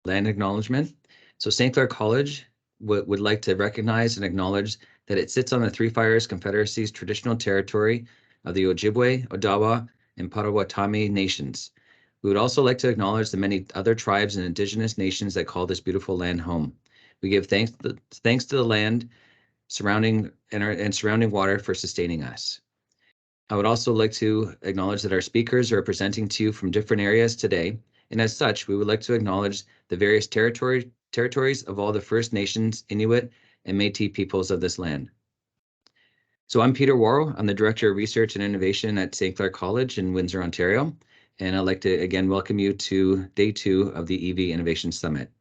land acknowledgement. So St. Clair College would like to recognize and acknowledge that it sits on the Three Fires Confederacy's traditional territory of the Ojibwe, Odawa, and Potawatomi nations. We would also like to acknowledge the many other tribes and indigenous nations that call this beautiful land home. We give thanks to the land surrounding and surrounding water for sustaining us. I would also like to acknowledge that our speakers are presenting to you from different areas today, and as such, we would like to acknowledge the various territories of all the First Nations, Inuit, and Métis peoples of this land. So I'm Peter Worrell. I'm the Director of Research and Innovation at St. Clair College in Windsor, Ontario, and I'd like to again welcome you to Day 2 of the EV Innovation Summit.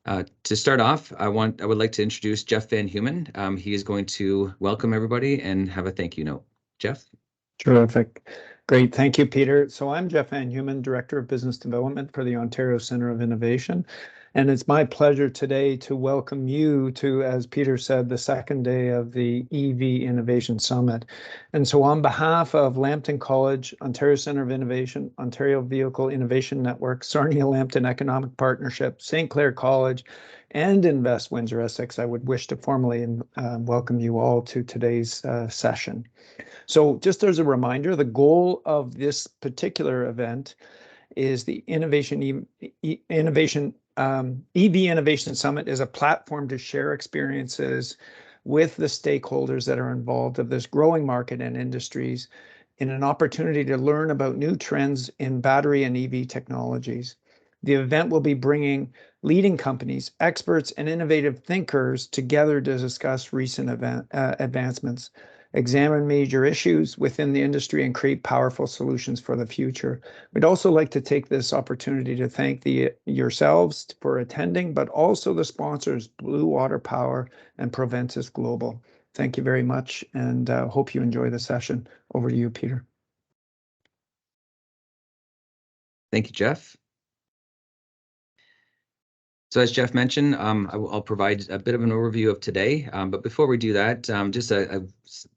To start off, I would like to introduce Jeff Van Humen. He is going to welcome everybody and have a thank you note. Jeff? Terrific. Great. Thank you, Peter. So I'm Jeff Van Humen, Director of Business Development for the Ontario Centre of Innovation. And it's my pleasure today to welcome you to, as Peter said, the second day of the EV Innovation Summit. And so on behalf of Lambton College, Ontario Centre of Innovation, Ontario Vehicle Innovation Network, Sarnia-Lambton Economic Partnership, St. Clair College, and Invest Windsor Essex, I would wish to formally welcome you all to today's session. So just as a reminder, the goal of this particular event is the EV Innovation Summit is a platform to share experiences with the stakeholders that are involved of this growing market and industries in an opportunity to learn about new trends in battery and EV technologies. The event will be bringing leading companies, experts, and innovative thinkers together to discuss recent advancements, examine major issues within the industry, and create powerful solutions for the future. We'd also like to take this opportunity to thank yourselves for attending, but also the sponsors, Blue Water Power and Proventus Global. Thank you very much, and hope you enjoy the session. Over to you, Peter. Thank you, Jeff. So as Jeff mentioned, I'll provide a bit of an overview of today. But before we do that, just a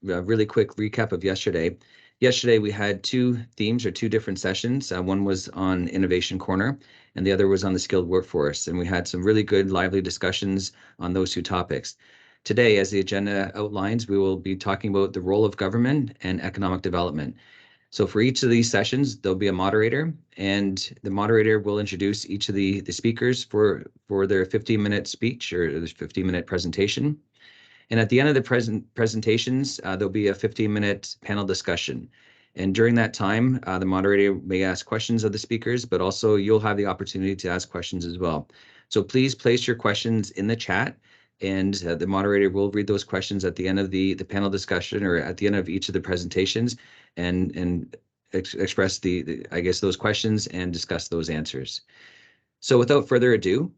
really quick recap of yesterday. Yesterday, we had two themes or two different sessions. One was on Innovation Corner, and the other was on the skilled workforce. And we had some really good, lively discussions on those two topics. Today, as the agenda outlines, we will be talking about the role of government and economic development. So for each of these sessions, there'll be a moderator, and the moderator will introduce each of the speakers for their 15-minute speech or their 15-minute presentation. And at the end of the presentations, there'll be a 15-minute panel discussion. And during that time, the moderator may ask questions of the speakers, but also you'll have the opportunity to ask questions as well. So please place your questions in the chat, and the moderator will read those questions at the end of the panel discussion or at the end of each of the presentations and express I guess those questions and discuss those answers. So without further ado,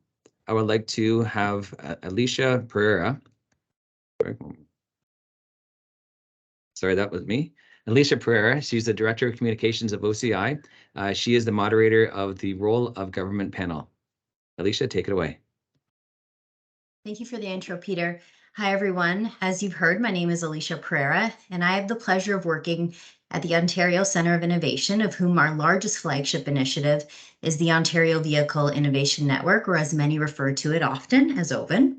I would like to have Alicia Pereira. Sorry, that was me. Alicia Pereira, she's the Director of Communications of OCI. She is the moderator of the Role of Government panel. Alicia, take it away. Thank you for the intro, Peter. Hi, everyone. As you've heard, my name is Alicia Pereira, and I have the pleasure of working at the Ontario Centre of Innovation, of whom our largest flagship initiative is the Ontario Vehicle Innovation Network, or as many refer to it often as OVIN.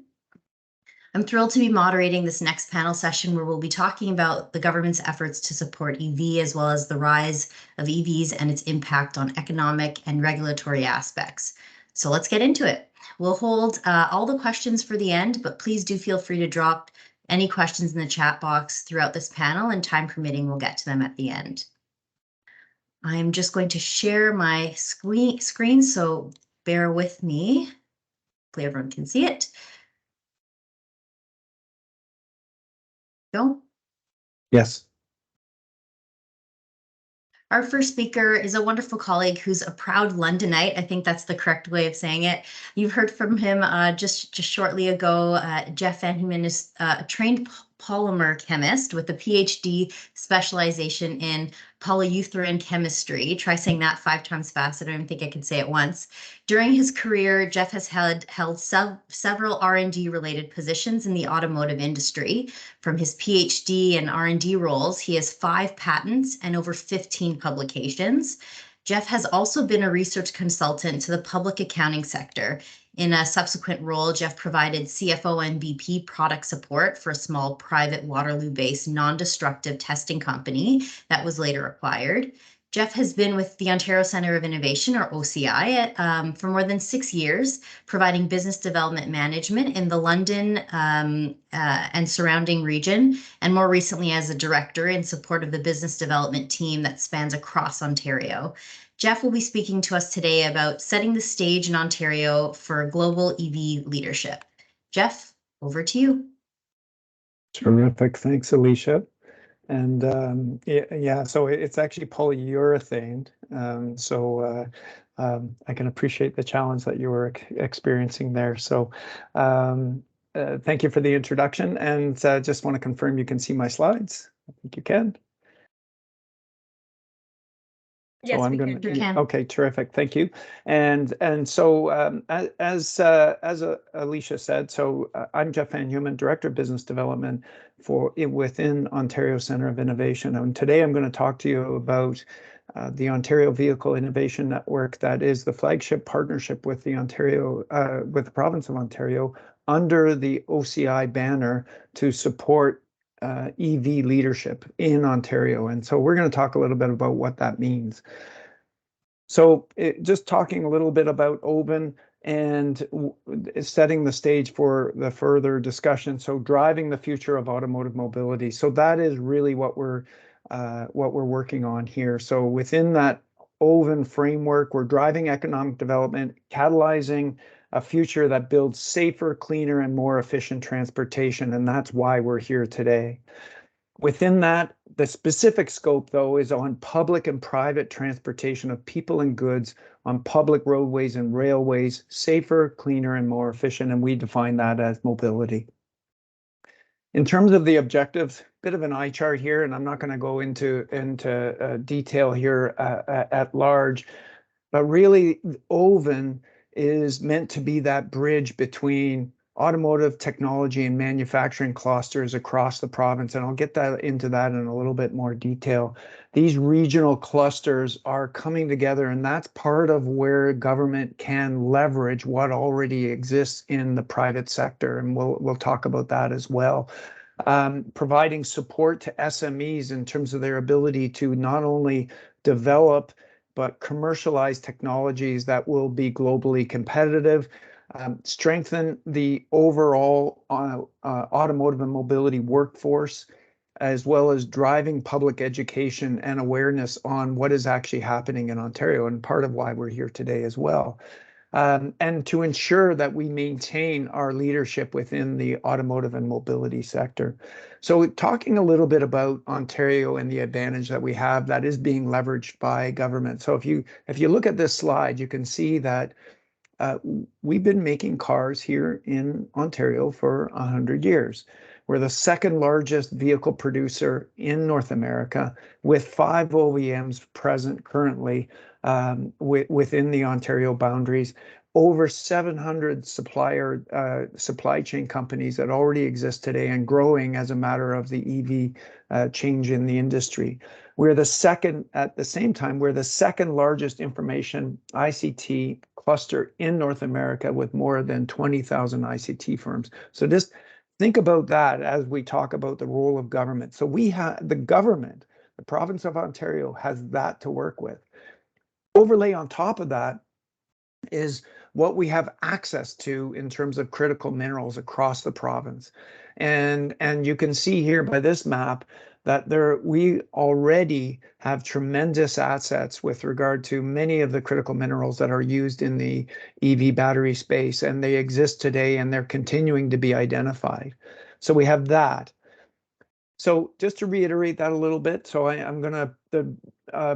I'm thrilled to be moderating this next panel session where we'll be talking about the government's efforts to support EV as well as the rise of EVs and its impact on economic and regulatory aspects. So let's get into it. We'll hold all the questions for the end, but please do feel free to drop any questions in the chat box throughout this panel, and time permitting, we'll get to them at the end. I'm just going to share my screen, so bear with me. Hopefully everyone can see it. Go. Yes. Our first speaker is a wonderful colleague who's a proud Londonite. I think that's the correct way of saying it. You've heard from him just shortly ago. Jeff Van Humen is a trained polymer chemist with a PhD specialization in polyurethane chemistry. Try saying that 5 times fast. I don't even think I can say it once. During his career, Jeff has held several R&D related positions in the automotive industry. From his PhD and R&D roles, he has 5 patents and over 15 publications. Jeff has also been a research consultant to the public accounting sector. In a subsequent role, Jeff provided CFO and VP product support for a small private Waterloo-based non-destructive testing company that was later acquired. Jeff has been with the Ontario Centre of Innovation, or OCI, for more than 6 years, providing business development management in the London and surrounding region, and more recently as a director in support of the business development team that spans across Ontario. Jeff will be speaking to us today about setting the stage in Ontario for global EV leadership. Jeff, over to you. Terrific. Thanks, Alicia. And yeah, so it's actually polyurethane. I can appreciate the challenge that you were experiencing there. So thank you for the introduction, and just want to confirm you can see my slides. I think you can. Yes, so we can. Okay, terrific. Thank you. And so as Alicia said, so I'm Jeff Van Human, Director of Business Development within Ontario Centre of Innovation. And today I'm going to talk to you about the Ontario Vehicle Innovation Network, that is the flagship partnership with the province of Ontario under the OCI banner to support EV leadership in Ontario. And so we're going to talk a little bit about what that means. So just talking a little bit about OVIN and setting the stage for the further discussion. So driving the future of automotive mobility. So that is really what we're working on here. So within that OVIN framework, we're driving economic development, catalyzing a future that builds safer, cleaner, and more efficient transportation. And that's why we're here today. Within that, the specific scope, though, is on public and private transportation of people and goods on public roadways and railways, safer, cleaner, and more efficient. And we define that as mobility. In terms of the objectives, bit of an eye chart here, and I'm not going to go into detail here at large, but really OVIN is meant to be that bridge between automotive technology and manufacturing clusters across the province, and I'll get into that in a little bit more detail. These regional clusters are coming together, and that's part of where government can leverage what already exists in the private sector, and we'll talk about that as well. Providing support to SMEs in terms of their ability to not only develop but commercialize technologies that will be globally competitive, strengthen the overall automotive and mobility workforce, as well as driving public education and awareness on what is actually happening in Ontario, and part of why we're here today as well. And to ensure that we maintain our leadership within the automotive and mobility sector. So talking a little bit about Ontario and the advantage that we have that is being leveraged by government. So if you look at this slide, you can see that we've been making cars here in Ontario for 100 years. We're the second largest vehicle producer in North America, with 5 OEMs present currently within the Ontario boundaries. Over 700 supply chain companies that already exist today and growing as a matter of the EV change in the industry. We're the second, at the same time, we're the second largest information ICT cluster in North America, with more than 20,000 ICT firms. So just think about that as we talk about the role of government. So we have the government, the province of Ontario has that to work with. Overlay on top of that is what we have access to in terms of critical minerals across the province. And you can see here by this map that we already have tremendous assets with regard to many of the critical minerals that are used in the EV battery space, and they exist today and they're continuing to be identified. So we have that. So just to reiterate that a little bit, so I'm going to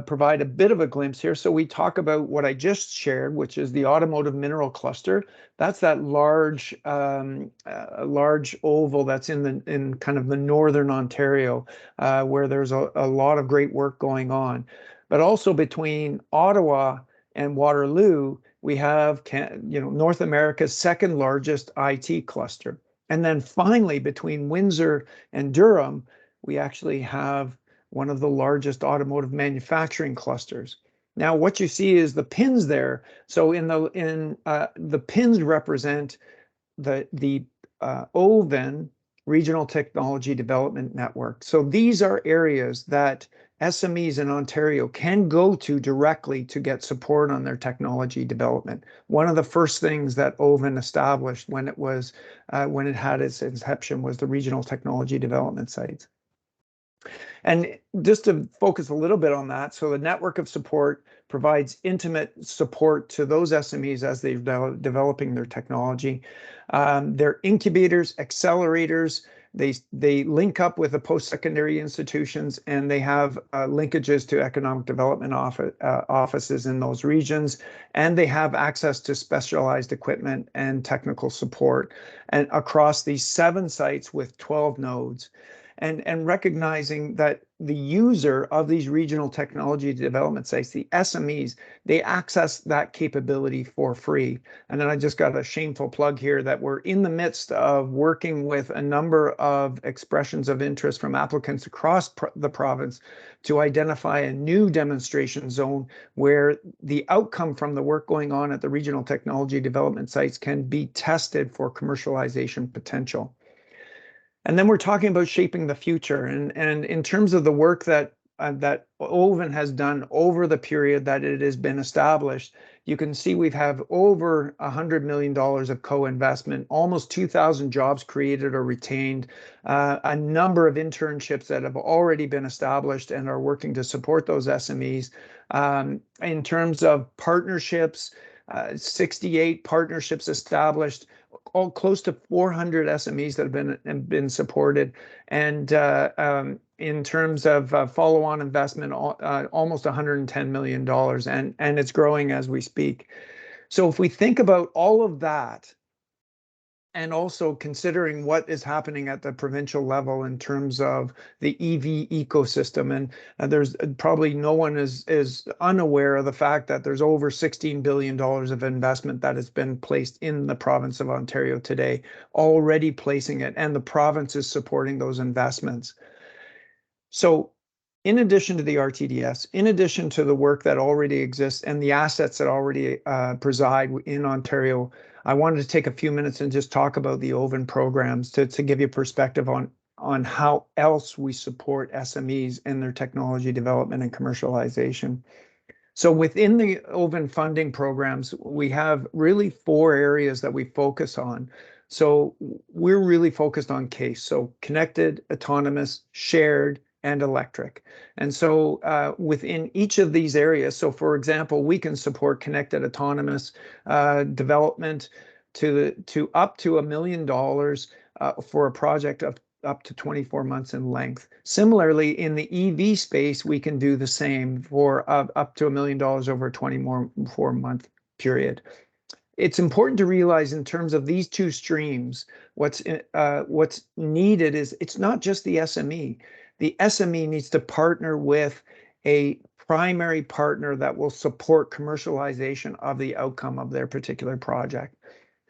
provide a bit of a glimpse here. So we talk about what I just shared, which is the automotive mineral cluster. That's that large oval that's in kind of the northern Ontario, where there's a lot of great work going on. But also between Ottawa and Waterloo, we have North America's second largest IT cluster. And then finally, between Windsor and Durham, we actually have one of the largest automotive manufacturing clusters. Now, what you see is the pins there. So the pins represent the OVEN Regional Technology Development Network. So these are areas that SMEs in Ontario can go to directly to get support on their technology development. One of the first things that OVEN established when it had its inception was the Regional Technology Development Sites. And just to focus a little bit on that, so the network of support provides intimate support to those SMEs as they're developing their technology. They're incubators, accelerators. They link up with the post-secondary institutions, and they have linkages to economic development offices in those regions, and they have access to specialized equipment and technical support, and across these 7 sites with 12 nodes. And recognizing that the user of these regional technology development sites, the SMEs, they access that capability for free. And then I just got a shameful plug here that we're in the midst of working with a number of expressions of interest from applicants across the province to identify a new demonstration zone where the outcome from the work going on at the regional technology development sites can be tested for commercialization potential. And then we're talking about shaping the future. And in terms of the work that OVEN has done over the period that it has been established, you can see we've have over $100 million of co-investment, almost 2,000 jobs created or retained, a number of internships that have already been established and are working to support those SMEs. In terms of partnerships, 68 partnerships established, all close to 400 SMEs that have been supported, and in terms of follow-on investment, almost $110 million, and it's growing as we speak. So if we think about all of that, and also considering what is happening at the provincial level in terms of the EV ecosystem, and there's probably no one is unaware of the fact that there's over $16 billion of investment that has been placed in the province of Ontario today, already placing it, and the province is supporting those investments. So in addition to the RTDS, in addition to the work that already exists and the assets that already preside in Ontario, I wanted to take a few minutes and just talk about the OVEN programs to give you perspective on how else we support SMEs in their technology development and commercialization. So within the OVEN funding programs, we have really 4 areas that we focus on. So we're really focused on CASE, so connected, autonomous, shared, and electric. And so within each of these areas, so for example, we can support connected autonomous development to up to $1 million for a project of up to 24 months in length. Similarly, in the EV space, we can do the same for up to $1 million over a 24-month period. It's important to realize in terms of these 2 streams, what's needed is it's not just the SME. The SME needs to partner with a primary partner that will support commercialization of the outcome of their particular project.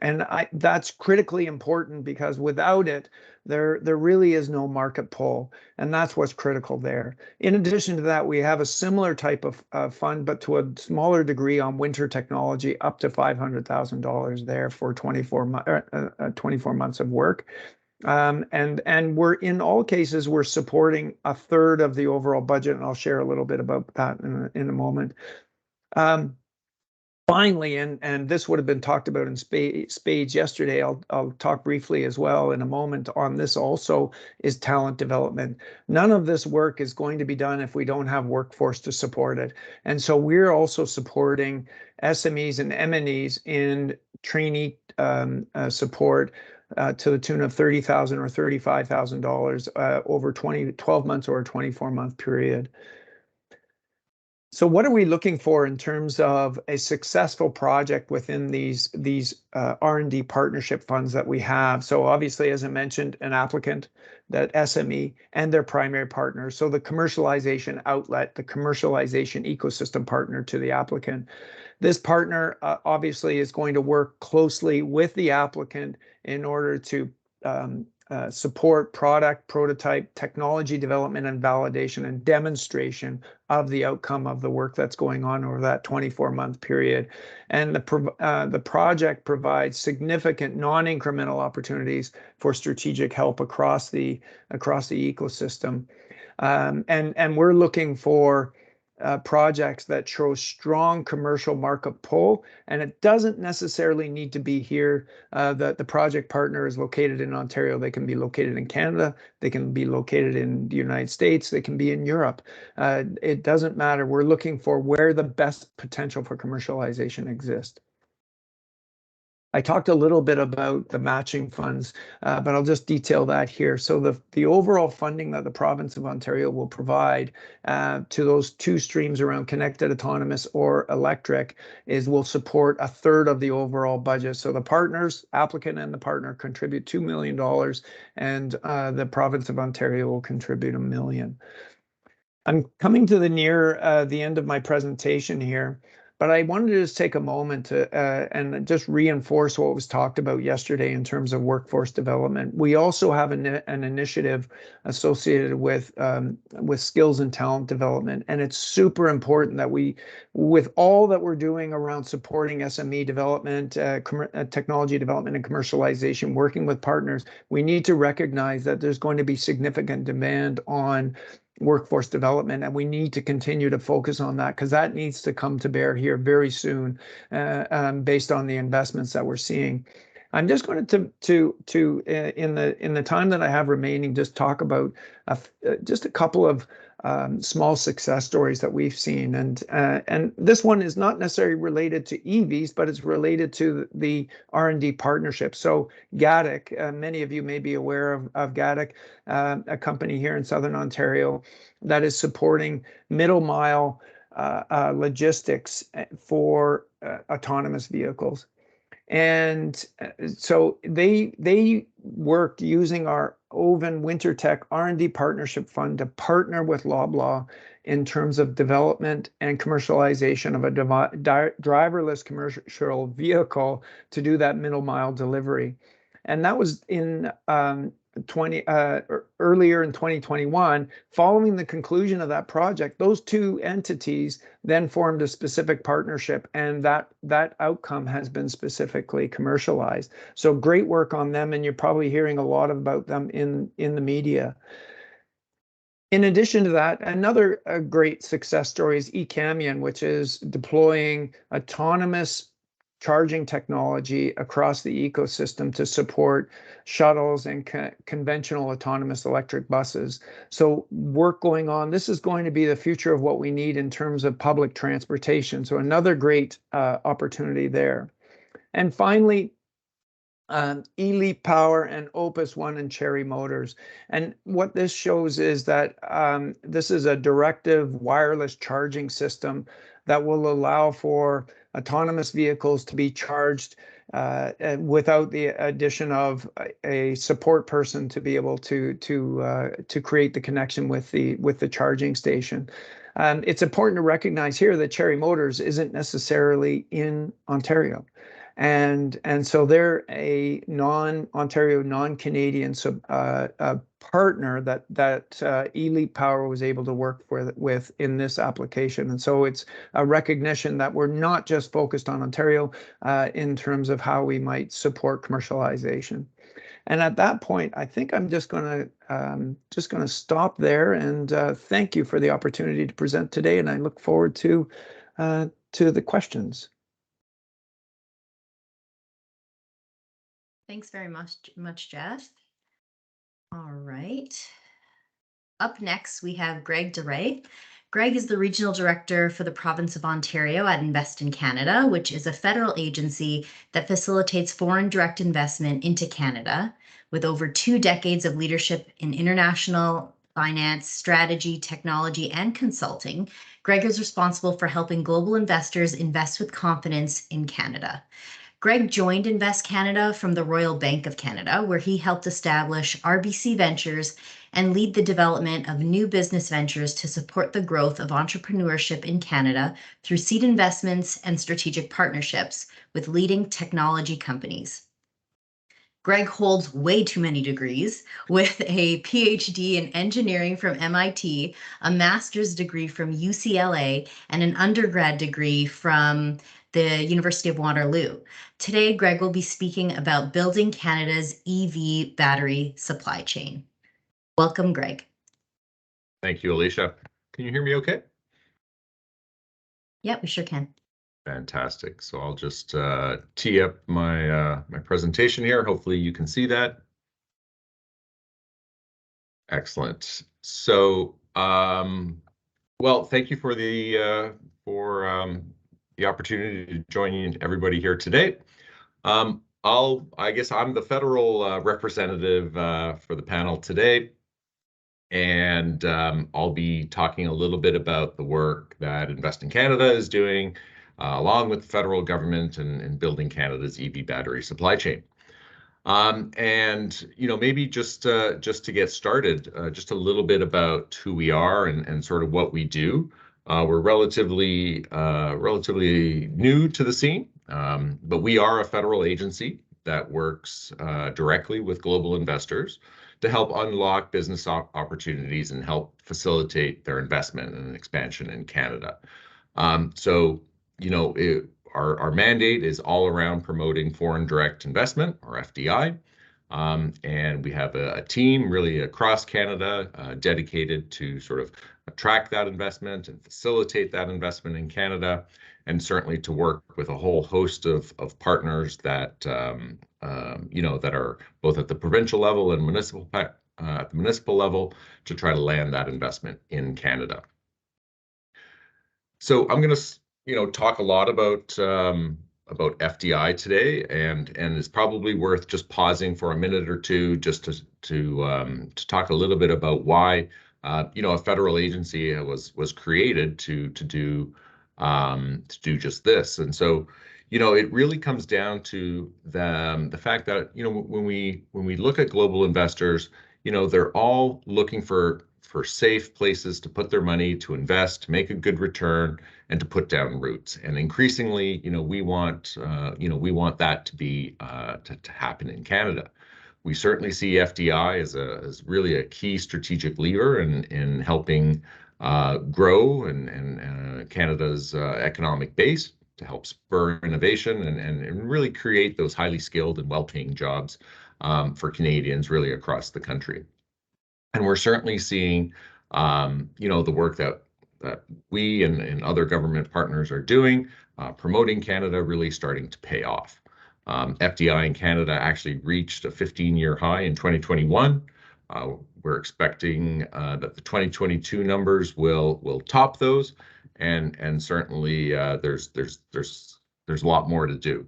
And that's critically important because without it, there really is no market pull, and that's what's critical there. In addition to that, we have a similar type of fund, but to a smaller degree on winter technology, up to $500,000 there for 24 months of work. And we're in all cases, we're supporting a third of the overall budget, and I'll share a little bit about that in a moment. Finally, and this would have been talked about in spades yesterday, I'll talk briefly as well in a moment on this also, is talent development. None of this work is going to be done if we don't have workforce to support it. And so we're also supporting SMEs and MNEs in trainee support to the tune of $30,000 or $35,000 over 12 months or a 24-month period. So what are we looking for in terms of a successful project within these R&D partnership funds that we have? So obviously, as I mentioned, an applicant, that SME, and their primary partner. So the commercialization outlet, the commercialization ecosystem partner to the applicant. This partner obviously is going to work closely with the applicant in order to support product, prototype, technology development and validation and demonstration of the outcome of the work that's going on over that 24-month period. And the project provides significant non-incremental opportunities for strategic help across the ecosystem. And we're looking for projects that show strong commercial market pull, and it doesn't necessarily need to be here that the project partner is located in Ontario. They can be located in Canada, they can be located in the United States, they can be in Europe. It doesn't matter. We're looking for where the best potential for commercialization exists. I talked a little bit about the matching funds, but I'll just detail that here. So the overall funding that the province of Ontario will provide to those two streams around connected, autonomous, or electric will support a third of the overall budget. So the partners, applicant and the partner, contribute $2 million, and the province of Ontario will contribute $1 million. I'm coming to the end of my presentation here, but I wanted to just take a moment to and just reinforce what was talked about yesterday in terms of workforce development. We also have an initiative associated with skills and talent development, and it's super important that we, with all that we're doing around supporting SME development, technology development and commercialization, working with partners, we need to recognize that there's going to be significant demand on workforce development, and we need to continue to focus on that because that needs to come to bear here very soon, based on the investments that we're seeing. I'm just going to in the time that I have remaining, just talk about just a couple of small success stories that we've seen, and this one is not necessarily related to EVs, but it's related to the R&D partnership. So GATIC, many of you may be aware of GATIC, a company here in Southern Ontario that is supporting middle mile logistics for autonomous vehicles. And so they worked using our Oven WinterTech R&D Partnership Fund to partner with Loblaw in terms of development and commercialization of a driverless commercial vehicle to do that middle mile delivery. And that was in earlier in 2021. Following the conclusion of that project, those two entities then formed a specific partnership, and that outcome has been specifically commercialized. So great work on them, and you're probably hearing a lot about them in the media. In addition to that, another great success story is eCamion, which is deploying autonomous charging technology across the ecosystem to support shuttles and conventional autonomous electric buses. So work going on. This is going to be the future of what we need in terms of public transportation. So another great opportunity there. And finally, eLeap Power and Opus One and Cherry Motors. And what this shows is that this is a directive wireless charging system that will allow for autonomous vehicles to be charged without the addition of a support person to be able to create the connection with the charging station. It's important to recognize here that Cherry Motors isn't necessarily in Ontario. And so they're a non-Ontario, non-Canadian partner that eLeap Power was able to work with in this application. And so it's a recognition that we're not just focused on Ontario in terms of how we might support commercialization. And at that point, I think I'm just going to stop there and thank you for the opportunity to present today. And I look forward to the questions. Thanks very much, Jeff. All right. Up next, we have Greg DeRay. Greg is the Regional Director for the Province of Ontario at Invest in Canada, which is a federal agency that facilitates foreign direct investment into Canada. With over 2 decades of leadership in international finance, strategy, technology, and consulting, Greg is responsible for helping global investors invest with confidence in Canada. Greg joined Invest Canada from the Royal Bank of Canada, where he helped establish RBC Ventures and lead the development of new business ventures to support the growth of entrepreneurship in Canada through seed investments and strategic partnerships with leading technology companies. Greg holds way too many degrees with a PhD in engineering from MIT, a master's degree from UCLA, and an undergrad degree from the University of Waterloo. Today, Greg will be speaking about building Canada's EV battery supply chain. Welcome, Greg. Thank you, Alicia. Can you hear me okay? Yeah, we sure can. Fantastic. So I'll just tee up my my presentation here. Hopefully you can see that. Excellent. So, well, thank you for the opportunity to join everybody here today. I guess I'm the federal representative for the panel today. And I'll be talking a little bit about the work that Invest in Canada is doing, along with the federal government and building Canada's EV battery supply chain. And maybe just to get started, just a little bit about who we are and sort of what we do. We're relatively new to the scene, but we are a federal agency that works directly with global investors to help unlock business opportunities and help facilitate their investment and expansion in Canada. So, our mandate is all around promoting foreign direct investment, or FDI. And we have a team really across Canada dedicated to sort of attract that investment and facilitate that investment in Canada, and certainly to work with a whole host of partners that that are both at the provincial level and at the municipal level to try to land that investment in Canada. So I'm going to talk a lot about FDI today, and it's probably worth just pausing for a minute or two just to talk a little bit about why a federal agency was created to do just this. And so it really comes down to the fact that when we look at global investors, they're all looking for safe places to put their money, to invest, to make a good return, and to put down roots. And increasingly, we want that to be to happen in Canada. We certainly see FDI as really a key strategic lever in helping grow and Canada's economic base, to help spur innovation and really create those highly skilled and well-paying jobs for Canadians really across the country. And we're certainly seeing, the work that we and other government partners are doing, promoting Canada, really starting to pay off. FDI in Canada actually reached a 15-year high in 2021. We're expecting that the 2022 numbers will top those, and certainly there's a lot more to do.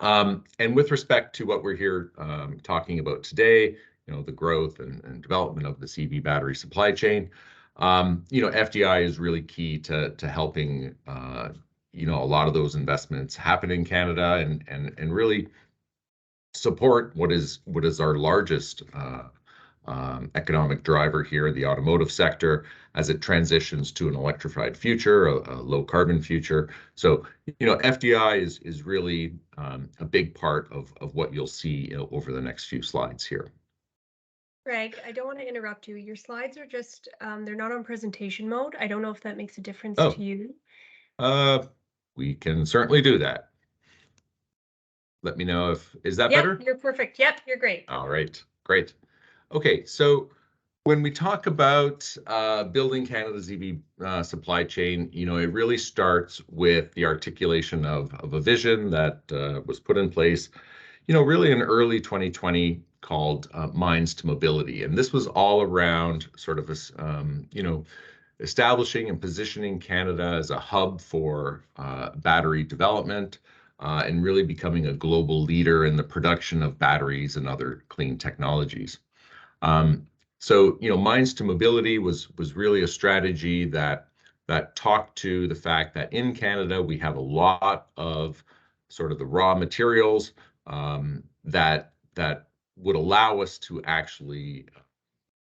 And with respect to what we're here talking about today, the growth and development of the EV battery supply chain, FDI is really key to helping a lot of those investments happen in Canada and really support what is our largest economic driver here, the automotive sector, as it transitions to an electrified future, a low carbon future. So, FDI is really a big part of what you'll see over the next few slides here. Greg, I don't want to interrupt you. Your slides are just, they're not on presentation mode. I don't know if that makes a difference to you. We can certainly do that. Let me know is that better? Yep, you're perfect. Yep, you're great. All right, great. Okay, so when we talk about building Canada's EV supply chain, it really starts with the articulation of a vision that was put in place, really in early 2020, called Mines to Mobility. And this was all around sort of establishing and positioning Canada as a hub for battery development and really becoming a global leader in the production of batteries and other clean technologies. So, Mines to Mobility was really a strategy that talked to the fact that in Canada we have a lot of sort of the raw materials that would allow us to actually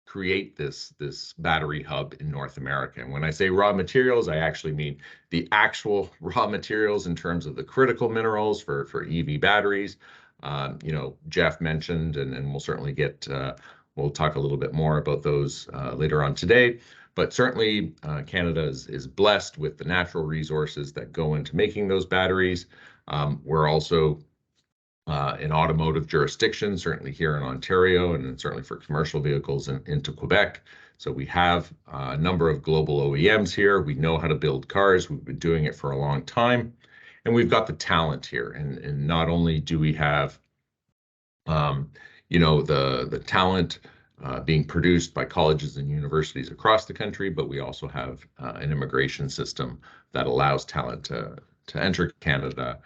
create this battery hub in North America. And when I say raw materials, I actually mean the actual raw materials in terms of the critical minerals for EV batteries, Jeff mentioned, and we'll certainly we'll talk a little bit more about those later on today. But certainly Canada is blessed with the natural resources that go into making those batteries. We're also in automotive jurisdiction, certainly here in Ontario, and certainly for commercial vehicles into Quebec. So we have a number of global OEMs here. We know how to build cars. We've been doing it for a long time. And we've got the talent here. And not only do we have, the talent being produced by colleges and universities across the country, but we also have an immigration system that allows talent to enter Canada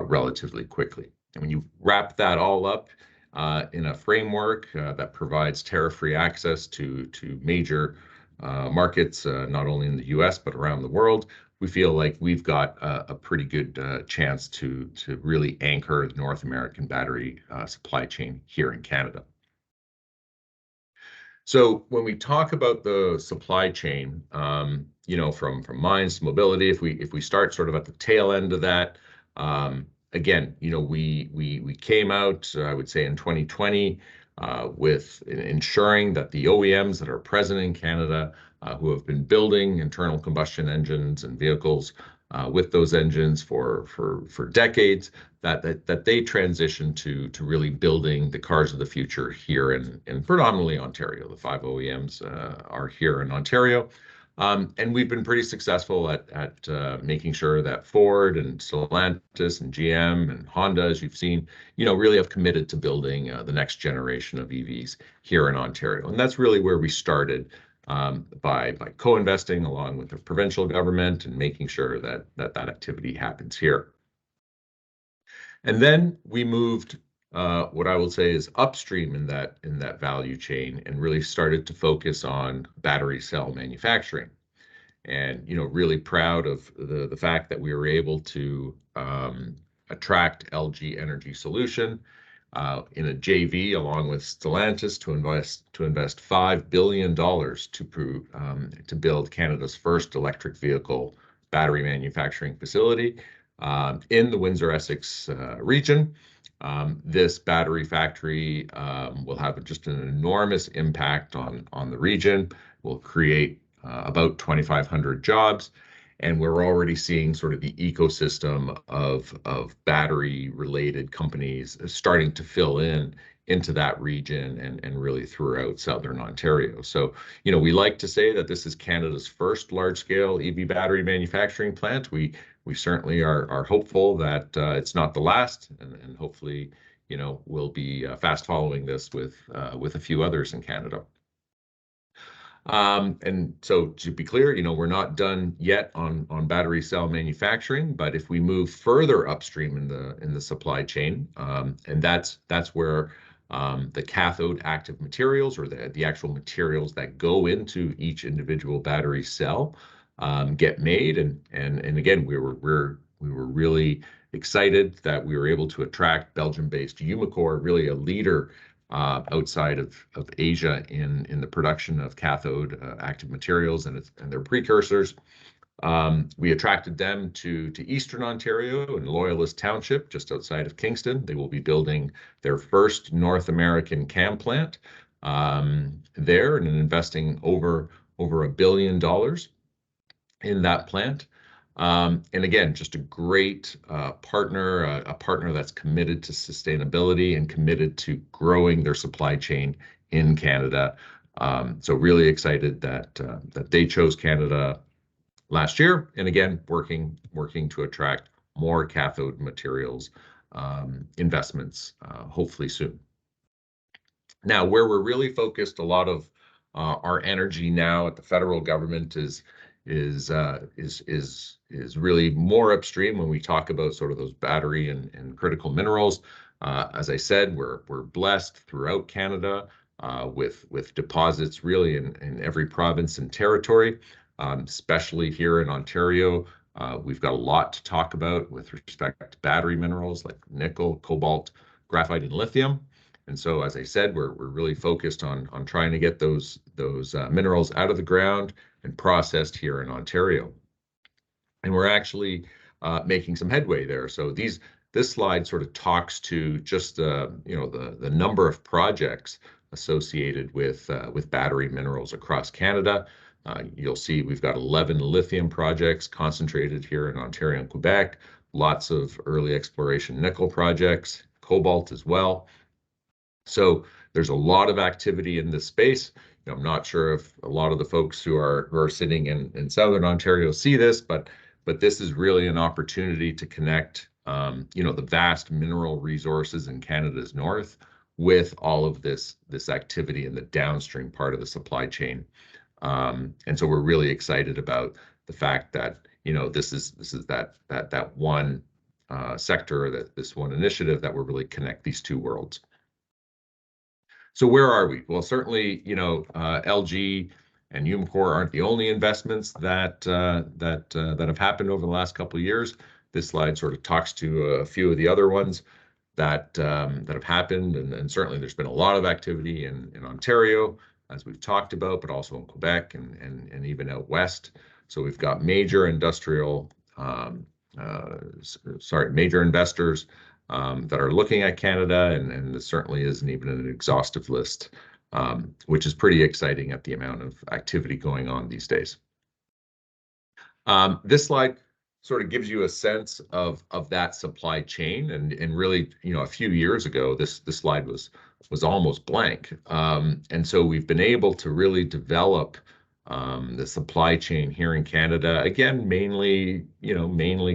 relatively quickly. And when you wrap that all up in a framework that provides tariff-free access to major markets, not only in the US, but around the world, we feel like we've got a pretty good chance to really anchor the North American battery supply chain here in Canada. So when we talk about the supply chain, from mines to mobility, if we start sort of at the tail end of that, again, we came out, I would say in 2020, with ensuring that the OEMs that are present in Canada, who have been building internal combustion engines and vehicles with those engines for decades, that they transition to really building the cars of the future here in predominantly Ontario. The 5 OEMs are here in Ontario. And we've been pretty successful at making sure that Ford and Stellantis and GM and Honda, as you've seen, really have committed to building the next generation of EVs here in Ontario. And that's really where we started by co-investing along with the provincial government and making sure that activity happens here. And then we moved what I will say is upstream in that value chain and really started to focus on battery cell manufacturing. And really proud of the fact that we were able to attract LG Energy Solution in a JV along with Stellantis to invest $5 billion to build Canada's first electric vehicle battery manufacturing facility in the Windsor-Essex region. This battery factory will have just an enormous impact on the region, will create about 2,500 jobs. And we're already seeing sort of the ecosystem of battery-related companies starting to fill into that region and really throughout Southern Ontario. So, we like to say that this is Canada's first large-scale EV battery manufacturing plant. We certainly are hopeful that it's not the last, and hopefully, we'll be fast following this with a few others in Canada. And so to be clear, we're not done yet on battery cell manufacturing, but if we move further upstream in the supply chain, and that's where the cathode active materials or the actual materials that go into each individual battery cell get made. And again, we were really excited that we were able to attract Belgium-based Umicore, really a leader outside of Asia in the production of cathode active materials and their precursors. We attracted them to Eastern Ontario in Loyalist Township, just outside of Kingston. They will be building their first North American CAM plant there and investing over $1 billion in that plant. And again, just a great partner, a partner that's committed to sustainability and committed to growing their supply chain in Canada. So really excited that they chose Canada last year, and again, working to attract more cathode materials investments, hopefully soon. Now, where we're really focused a lot of our energy now at the federal government is really more upstream when we talk about sort of those battery and critical minerals. As I said, we're blessed throughout Canada with deposits really in every province and territory, especially here in Ontario. We've got a lot to talk about with respect to battery minerals like nickel, cobalt, graphite, and lithium. And so, as I said, we're really focused on trying to get those minerals out of the ground and processed here in Ontario. And we're actually making some headway there. So these this slide sort of talks to just the number of projects associated with battery minerals across Canada. You'll see we've got 11 lithium projects concentrated here in Ontario and Quebec, lots of early exploration nickel projects, cobalt as well. So there's a lot of activity in this space. I'm not sure if a lot of the folks who are sitting in Southern Ontario see this, but this is really an opportunity to connect the vast mineral resources in Canada's north with all of this activity in the downstream part of the supply chain. And so we're really excited about the fact that this is that one sector, this one initiative that will really connect these two worlds. So where are we? Well, certainly, LG and Umicore aren't the only investments that have happened over the last couple of years. This slide sort of talks to a few of the other ones that have happened, and certainly there's been a lot of activity in Ontario, as we've talked about, but also in Quebec and even out west. So we've got major industrial, major investors that are looking at Canada, and this certainly isn't even an exhaustive list, which is pretty exciting at the amount of activity going on these days. This slide sort of gives you a sense of that supply chain, and really, a few years ago, this slide was almost blank, and so we've been able to really develop the supply chain here in Canada, again, mainly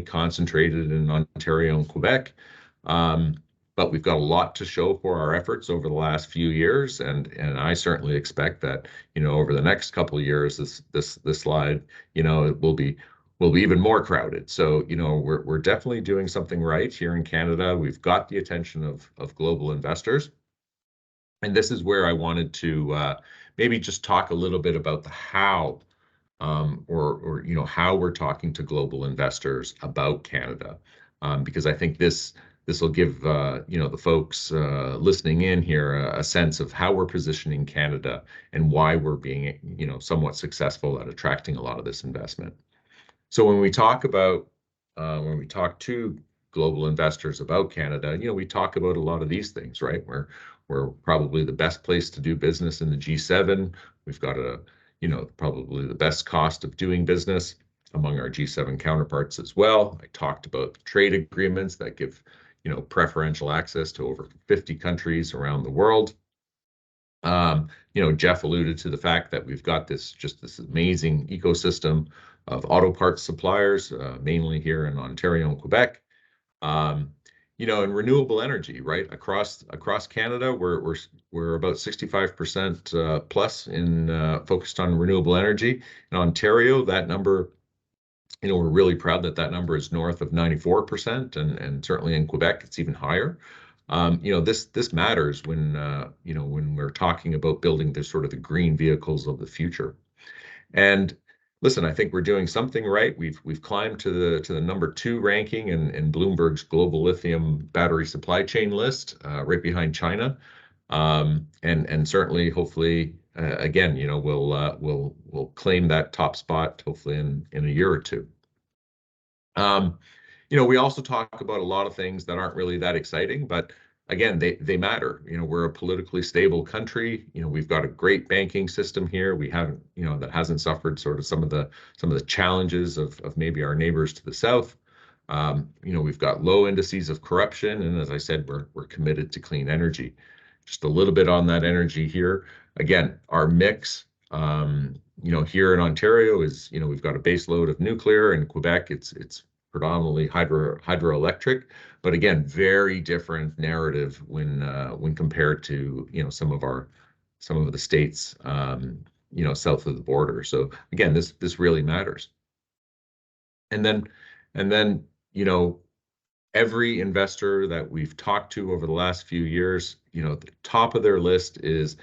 concentrated in Ontario and Quebec. But we've got a lot to show for our efforts over the last few years, and I certainly expect that over the next couple of years, this slide it will be even more crowded. So we're definitely doing something right here in Canada. We've got the attention of global investors, and this is where I wanted to maybe just talk a little bit about the how, or how we're talking to global investors about Canada, because I think this will give the folks listening in here a sense of how we're positioning Canada and why we're being somewhat successful at attracting a lot of this investment. So when we talk to global investors about Canada, we talk about a lot of these things, right? We're probably the best place to do business in the G7. We've got probably the best cost of doing business among our G7 counterparts as well. I talked about the trade agreements that give preferential access to over 50 countries around the world. Jeff alluded to the fact that we've got this amazing ecosystem of auto parts suppliers, mainly here in Ontario and Quebec. And renewable energy, right? Across Canada, we're about 65% plus in focused on renewable energy. In Ontario, that number, we're really proud that number is north of 94%, and certainly in Quebec, it's even higher. This matters when when we're talking about building the green vehicles of the future. And listen, I think we're doing something right. We've climbed to the number 2 ranking in Bloomberg's global lithium battery supply chain list, right behind China. And certainly, hopefully, again, we'll claim that top spot hopefully in a year or two. We also talk about a lot of things that aren't really that exciting, but again, they matter. We're a politically stable country. We've got a great banking system here. We haven't, that hasn't suffered sort of some of the challenges of maybe our neighbors to the south. We've got low indices of corruption, and as I said, we're committed to clean energy. Just a little bit on that energy here. Again, our mix, here in Ontario is, we've got a base load of nuclear. In Quebec, it's predominantly hydroelectric, but again, very different narrative when compared to some of the states south of the border. So again, this really matters. And then every investor that we've talked to over the last few years, the top of their list is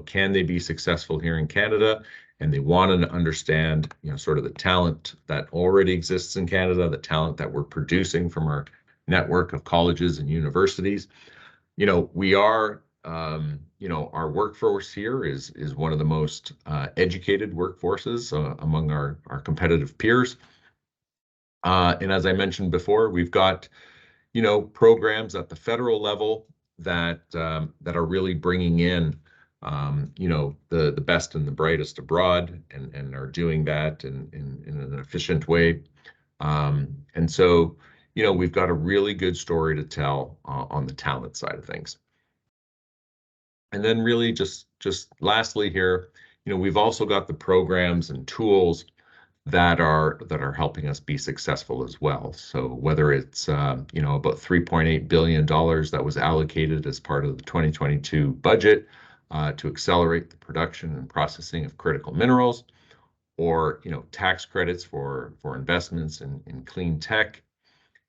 can they be successful here in Canada? And they want to understand, sort of the talent that already exists in Canada, the talent that we're producing from our network of colleges and universities. We are, our workforce here is one of the most educated workforces among our competitive peers. And as I mentioned before, we've got, programs at the federal level that are really bringing in the best and the brightest abroad, and are doing that in an efficient way. And so, we've got a really good story to tell on the talent side of things. And then really just lastly here, we've also got the programs and tools that are helping us be successful as well. So whether it's about $3.8 billion that was allocated as part of the 2022 budget to accelerate the production and processing of critical minerals, or tax credits for investments in clean tech,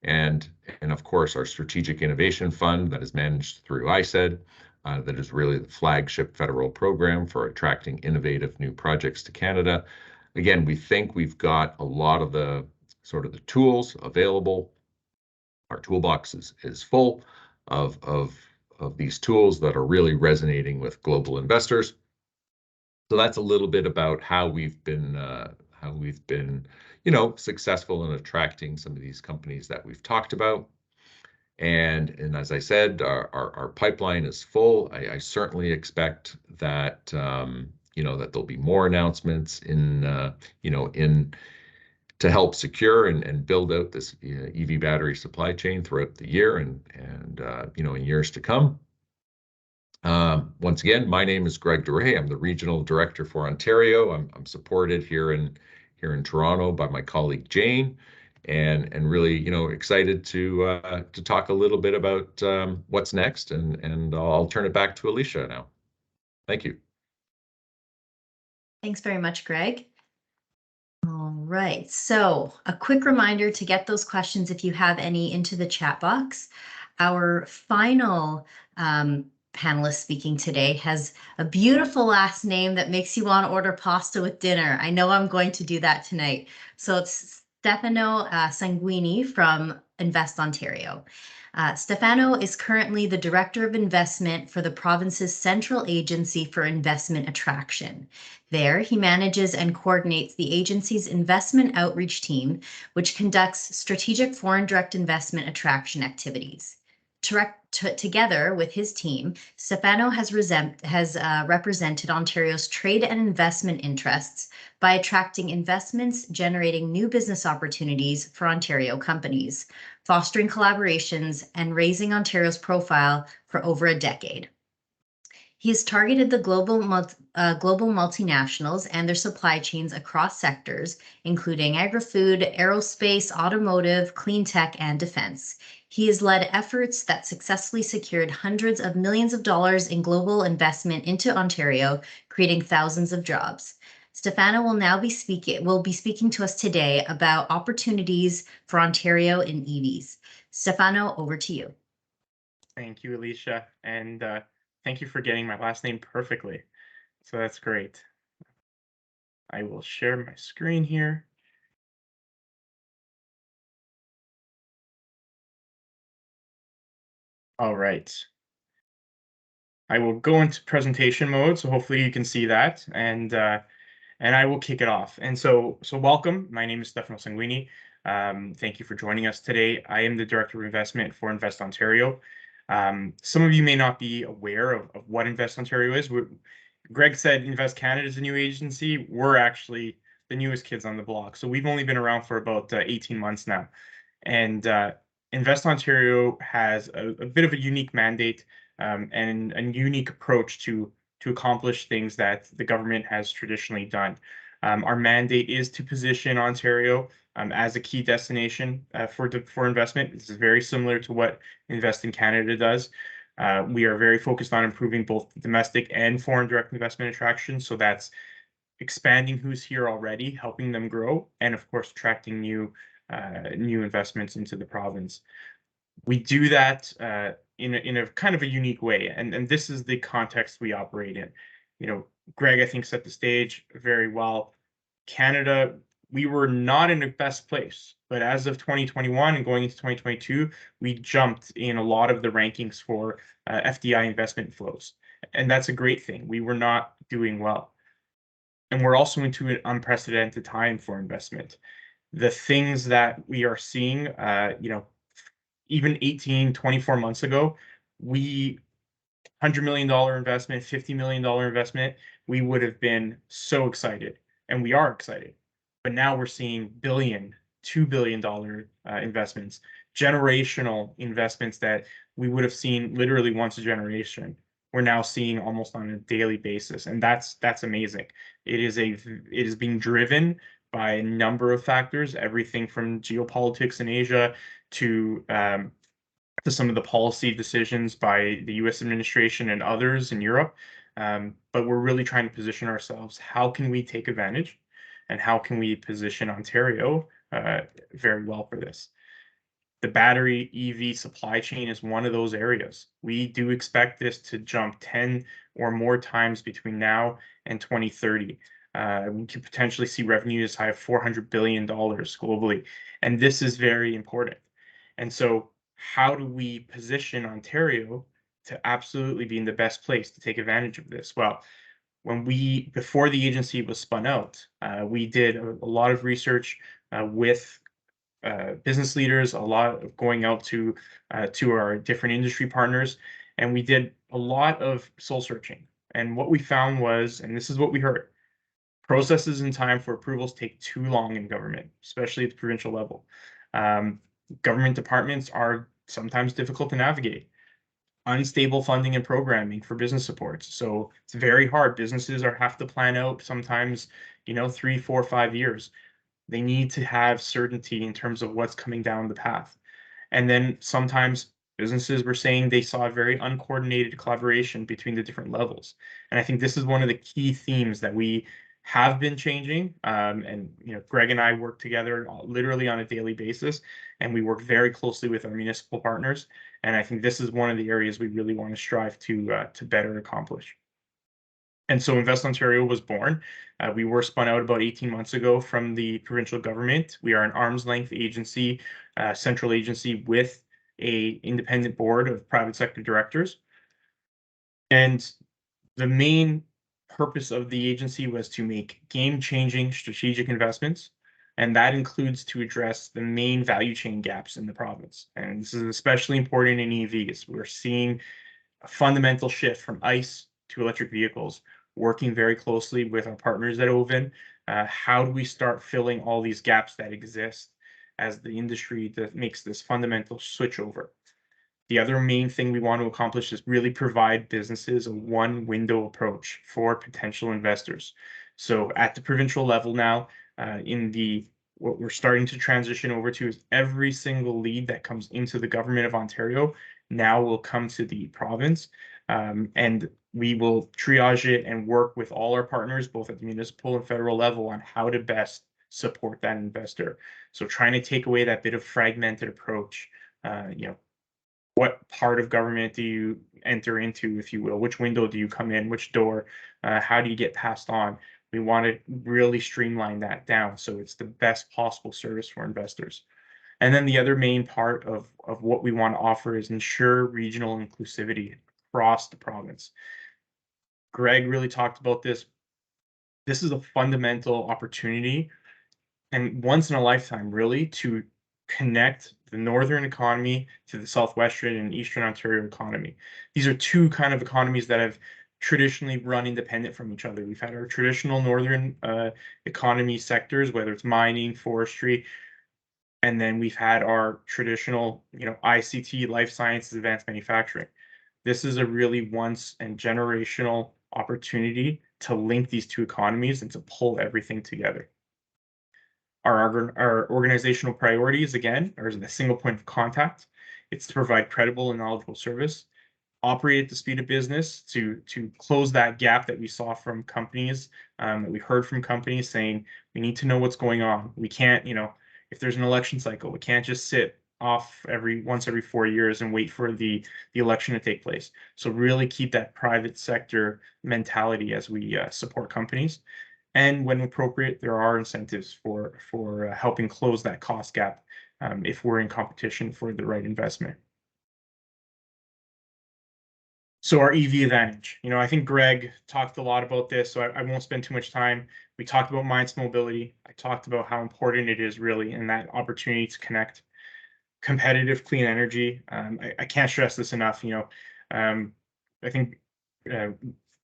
and of course our Strategic Innovation Fund that is managed through ISED, that is really the flagship federal program for attracting innovative new projects to Canada. Again, we think we've got a lot of the tools available. Our toolbox is full of these tools that are really resonating with global investors. So that's a little bit about how we've been successful in attracting some of these companies that we've talked about. And as I said, our pipeline is full. I certainly expect that that there'll be more announcements in to help secure and build out this EV battery supply chain throughout the year and in years to come. Once again, my name is Greg DeRay. I'm the Regional Director for Ontario. I'm supported here in Toronto by my colleague Jane, and really excited to talk a little bit about what's next, and I'll turn it back to Alicia now. Thank you. Thanks very much, Greg. All right, so a quick reminder to get those questions, if you have any, into the chat box. Our final panelist speaking today has a beautiful last name that makes you want to order pasta with dinner. I know I'm going to do that tonight. So it's Stefano Sanguini from Invest Ontario. Stefano is currently the Director of Investment for the province's Central Agency for Investment Attraction. There, he manages and coordinates the agency's investment outreach team, which conducts strategic foreign direct investment attraction activities. Together with his team, Stefano has represented Ontario's trade and investment interests by attracting investments, generating new business opportunities for Ontario companies, fostering collaborations, and raising Ontario's profile for over a decade. He has targeted the global multinationals and their supply chains across sectors, including agri-food, aerospace, automotive, clean tech, and defense. He has led efforts that successfully secured hundreds of millions of dollars in global investment into Ontario, creating thousands of jobs. Stefano will be speaking to us today about opportunities for Ontario in EVs. Stefano, over to you. Thank you, Alicia, and thank you for getting my last name perfectly. So that's great. I will share my screen here. All right. I will go into presentation mode, so hopefully you can see that, and I will kick it off. And so welcome. My name is Stefano Sanguini. Thank you for joining us today. I am the Director of Investment for Invest Ontario. Some of you may not be aware of what Invest Ontario is. Greg said Invest Canada is a new agency. We're actually the newest kids on the block. So we've only been around for about 18 months now. And Invest Ontario has a bit of a unique mandate and a unique approach to accomplish things that the government has traditionally done. Our mandate is to position Ontario as a key destination for investment. This is very similar to what Invest in Canada does. We are very focused on improving both domestic and foreign direct investment attraction. So that's expanding who's here already, helping them grow, and of course, attracting new investments into the province. We do that in a kind of a unique way, and this is the context we operate in. Greg, I think, set the stage very well. Canada, we were not in the best place, but as of 2021 and going into 2022, we jumped in a lot of the rankings for FDI investment flows, and that's a great thing. We were not doing well, and we're also into an unprecedented time for investment. The things that we are seeing, even 18, 24 months ago, we $100 million investment, $50 million investment, we would have been so excited, and we are excited. But now we're seeing billion, $2 billion investments, generational investments that we would have seen literally once a generation. We're now seeing almost on a daily basis, and that's amazing. It is being driven by a number of factors, everything from geopolitics in Asia to some of the policy decisions by the US administration and others in Europe. But we're really trying to position ourselves. How can we take advantage, and how can we position Ontario very well for this? The battery EV supply chain is one of those areas. We do expect this to jump 10 or more times between now and 2030. We could potentially see revenue as high as $400 billion globally. And this is very important. And so how do we position Ontario to absolutely be in the best place to take advantage of this? Well, before the agency was spun out, we did a lot of research with business leaders, a lot of going out to our different industry partners, and we did a lot of soul searching. And what we found was, and this is what we heard, processes and time for approvals take too long in government, especially at the provincial level. Government departments are sometimes difficult to navigate. Unstable funding and programming for business supports. So it's very hard. Businesses have to plan out sometimes, 3, 4, 5 years. They need to have certainty in terms of what's coming down the path. And then sometimes businesses were saying they saw a very uncoordinated collaboration between the different levels. And I think this is one of the key themes that we have been changing. And Greg and I work together literally on a daily basis, and we work very closely with our municipal partners. And I think this is one of the areas we really want to strive to better accomplish. And so Invest Ontario was born. We were spun out about 18 months ago from the provincial government. We are an arm's length agency, central agency with an independent board of private sector directors. And the main purpose of the agency was to make game-changing strategic investments, and that includes to address the main value chain gaps in the province. And this is especially important in EVs. We're seeing a fundamental shift from ICE to electric vehicles, working very closely with our partners at Oven. How do we start filling all these gaps that exist as the industry that makes this fundamental switchover? The other main thing we want to accomplish is really provide businesses a one window approach for potential investors. So at the provincial level now, what we're starting to transition over to is every single lead that comes into the government of Ontario now will come to the province, and we will triage it and work with all our partners, both at the municipal and federal level, on how to best support that investor. So trying to take away that bit of fragmented approach, what part of government do you enter into, if you will? Which window do you come in? Which door? How do you get passed on? We want to really streamline that down so it's the best possible service for investors. And then the other main part of what we want to offer is ensure regional inclusivity across the province. Greg really talked about this. This is a fundamental opportunity and once in a lifetime, really, to connect the northern economy to the southwestern and eastern Ontario economy. These are two kind of economies that have traditionally run independent from each other. We've had our traditional northern economy sectors, whether it's mining, forestry, and then we've had our traditional, ICT, life sciences, advanced manufacturing. This is a really once and generational opportunity to link these two economies and to pull everything together. Our organizational priorities, again, are a single point of contact. It's to provide credible and knowledgeable service, operate at the speed of business to close that gap that we saw from companies, that we heard from companies saying, we need to know what's going on. We can't, if there's an election cycle, we can't just sit off once every 4 years and wait for the election to take place. So really keep that private sector mentality as we support companies. And when appropriate, there are incentives for helping close that cost gap if we're in competition for the right investment. So our EV advantage, I think Greg talked a lot about this, so I won't spend too much time. We talked about mindset mobility. I talked about how important it is really in that opportunity to connect. competitive clean energy. I can't stress this enough. I think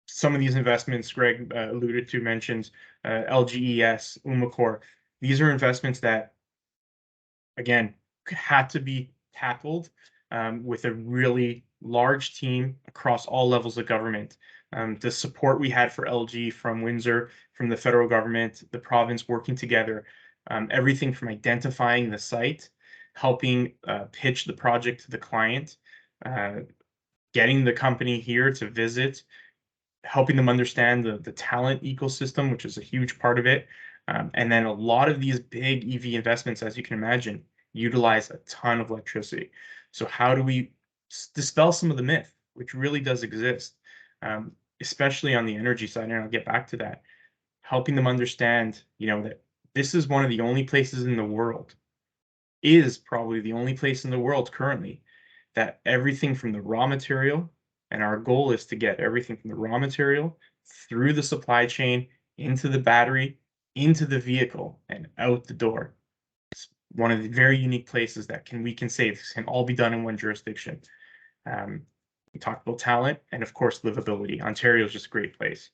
some of these investments Greg alluded to, mentioned LGES, Umicore. These are investments that, again, had to be tackled with a really large team across all levels of government. The support we had for LG from Windsor, from the federal government, the province working together, everything from identifying the site, helping pitch the project to the client, getting the company here to visit, helping them understand the talent ecosystem, which is a huge part of it. And then a lot of these big EV investments, as you can imagine, utilize a ton of electricity. So how do we dispel some of the myth, which really does exist, especially on the energy side, and I'll get back to that, helping them understand, that this is one of the only places in the world, is probably the only place in the world currently, that everything from the raw material, and our goal is to get everything from the raw material through the supply chain, into the battery, into the vehicle, and out the door. It's one of the very unique places that we can say this can all be done in one jurisdiction. We talked about talent and, of course, livability. Ontario is just a great place.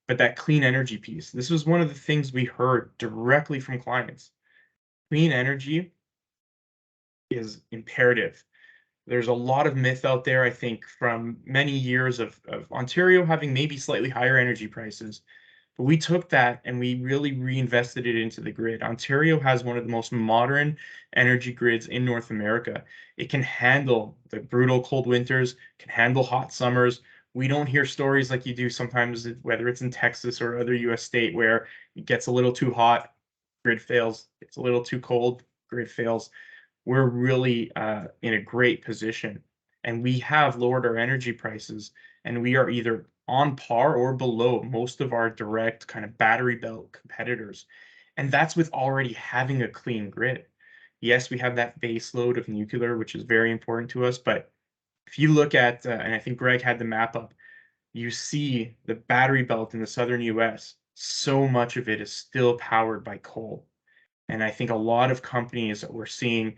But that clean energy piece, this was one of the things we heard directly from clients. Clean energy is imperative. There's a lot of myth out there, I think, from many years of Ontario having maybe slightly higher energy prices. But we took that and we really reinvested it into the grid. Ontario has one of the most modern energy grids in North America. It can handle the brutal cold winters, can handle hot summers. We don't hear stories like you do sometimes, whether it's in Texas or other US state, where it gets a little too hot, grid fails. It's a little too cold, grid fails. We're really in a great position, and we have lowered our energy prices, and we are either on par or below most of our direct kind of battery belt competitors. And that's with already having a clean grid. Yes, we have that base load of nuclear, which is very important to us. But if you look at, and I think Greg had the map up, you see the battery belt in the southern US, so much of it is still powered by coal. And I think a lot of companies that we're seeing,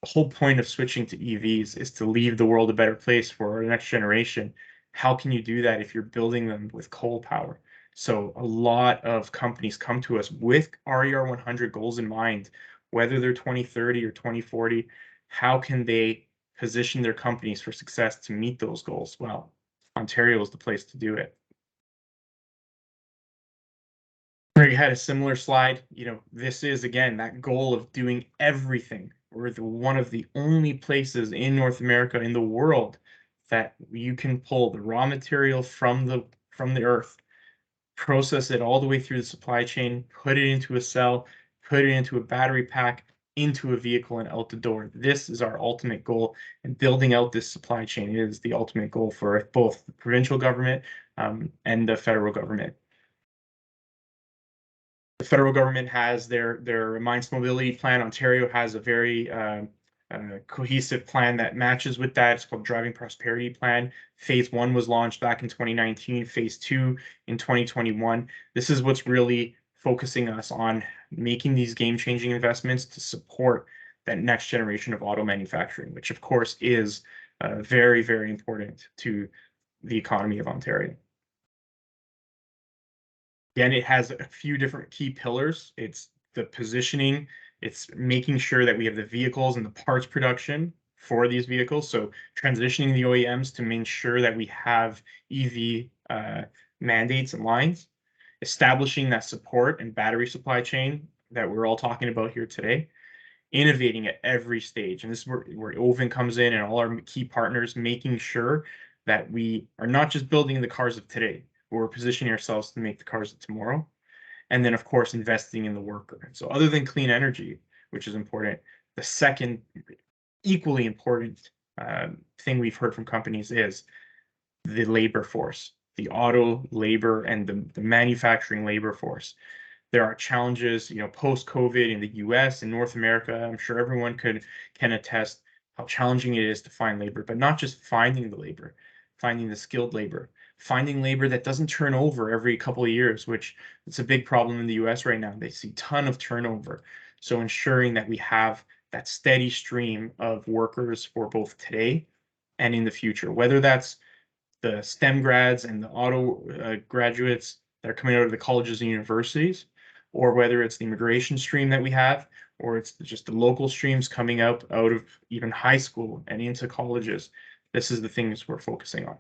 the whole point of switching to EVs is to leave the world a better place for our next generation. How can you do that if you're building them with coal power? So a lot of companies come to us with RER 100 goals in mind, whether they're 2030 or 2040. How can they position their companies for success to meet those goals? Well, Ontario is the place to do it. Greg had a similar slide. This is, again, that goal of doing everything. We're one of the only places in North America, in the world, that you can pull the raw material from the earth, process it all the way through the supply chain, put it into a cell, put it into a battery pack, into a vehicle, and out the door. This is our ultimate goal, and building out this supply chain is the ultimate goal for both the provincial government and the federal government. The federal government has their Mines Mobility Plan. Ontario has a very cohesive plan that matches with that. It's called Driving Prosperity Plan. Phase 1 was launched back in 2019, Phase 2 in 2021. This is what's really focusing us on making these game-changing investments to support that next generation of auto manufacturing, which of course is very, very important to the economy of Ontario. Again, it has a few different key pillars. It's the positioning. It's making sure that we have the vehicles and the parts production for these vehicles. So transitioning the OEMs to make sure that we have EV mandates and lines, establishing that support and battery supply chain that we're all talking about here today, innovating at every stage. And this is where Oven comes in and all our key partners, making sure that we are not just building the cars of today, but we're positioning ourselves to make the cars of tomorrow. And then, of course, investing in the worker. So other than clean energy, which is important, the second equally important thing we've heard from companies is the labor force, the auto labor and the manufacturing labor force. There are challenges, post-COVID in the US and North America. I'm sure everyone can attest how challenging it is to find labor, but not just finding the labor, finding the skilled labor, finding labor that doesn't turn over every couple of years, which it's a big problem in the US right now. They see a ton of turnover. So ensuring that we have that steady stream of workers for both today and in the future, whether that's the STEM grads and the auto graduates that are coming out of the colleges and universities, or whether it's the immigration stream that we have, or it's just the local streams coming out of even high school and into colleges. This is the things we're focusing on.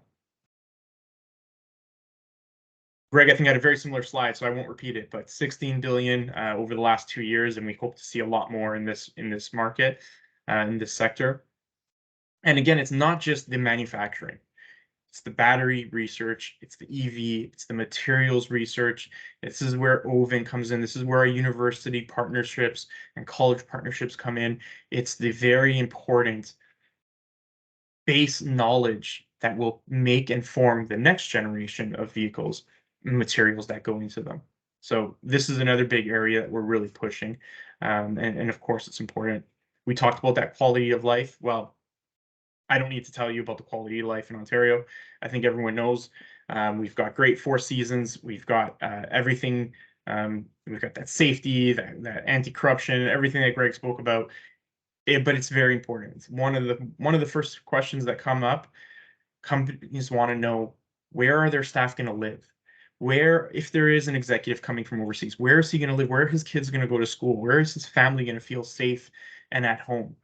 Greg, I think, had a very similar slide, so I won't repeat it, but 16 billion over the last 2 years, and we hope to see a lot more in this market, in this sector. And again, it's not just the manufacturing. It's the battery research, it's the EV, it's the materials research. This is where Oven comes in. This is where our university partnerships and college partnerships come in. It's the very important base knowledge that will make and form the next generation of vehicles and materials that go into them. So this is another big area that we're really pushing. And of course, it's important. We talked about that quality of life. Well, I don't need to tell you about the quality of life in Ontario. I think everyone knows. We've got great 4 seasons. We've got everything. We've got that safety, that anti-corruption, everything that Greg spoke about. But it's very important. It's one of the first questions that come up. Companies want to know, where are their staff going to live? Where, if there is an executive coming from overseas, where is he going to live? Where are his kids going to go to school? Where is his family going to feel safe and at home?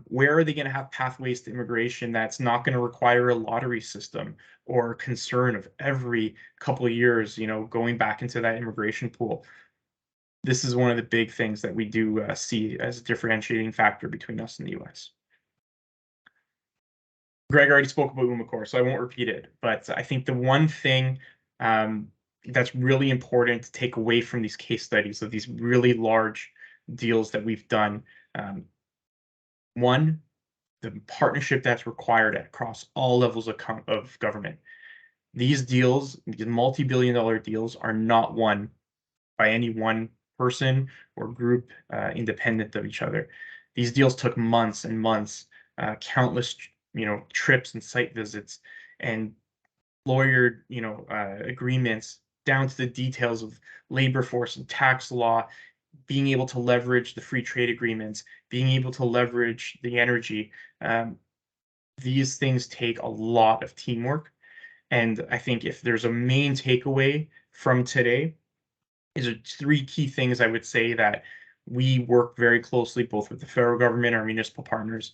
Where are they going to have pathways to immigration that's not going to require a lottery system or concern of every couple of years, going back into that immigration pool? This is one of the big things that we do see as a differentiating factor between us and the US. Greg already spoke about Umicore, so I won't repeat it, but I think the one thing that's really important to take away from these case studies of these really large deals that we've done, one, the partnership that's required across all levels of government. These deals, these multi-billion-dollar deals, are not won by any one person or group independent of each other. These deals took months and months, countless, trips and site visits, and lawyered, agreements down to the details of labor force and tax law, being able to leverage the free trade agreements, being able to leverage the energy. These things take a lot of teamwork. And I think if there's a main takeaway from today, is there 3 key things I would say that we work very closely both with the federal government, our municipal partners,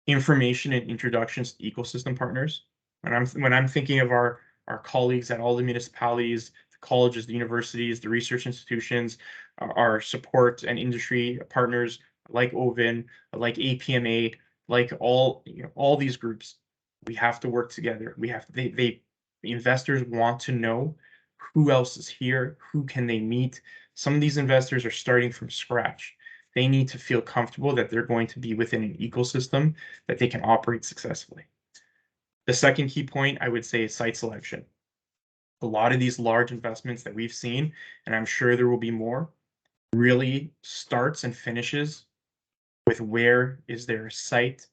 information and introductions to ecosystem partners. When I'm thinking of our colleagues at all the municipalities, the colleges, the universities, the research institutions, our support and industry partners like Oven, like APMA, like all these groups, we have to work together. The investors want to know who else is here, who can they meet. Some of these investors are starting from scratch. They need to feel comfortable that they're going to be within an ecosystem that they can operate successfully. The second key point I would say is site selection. A lot of these large investments that we've seen, and I'm sure there will be more, really starts and finishes with where is there a site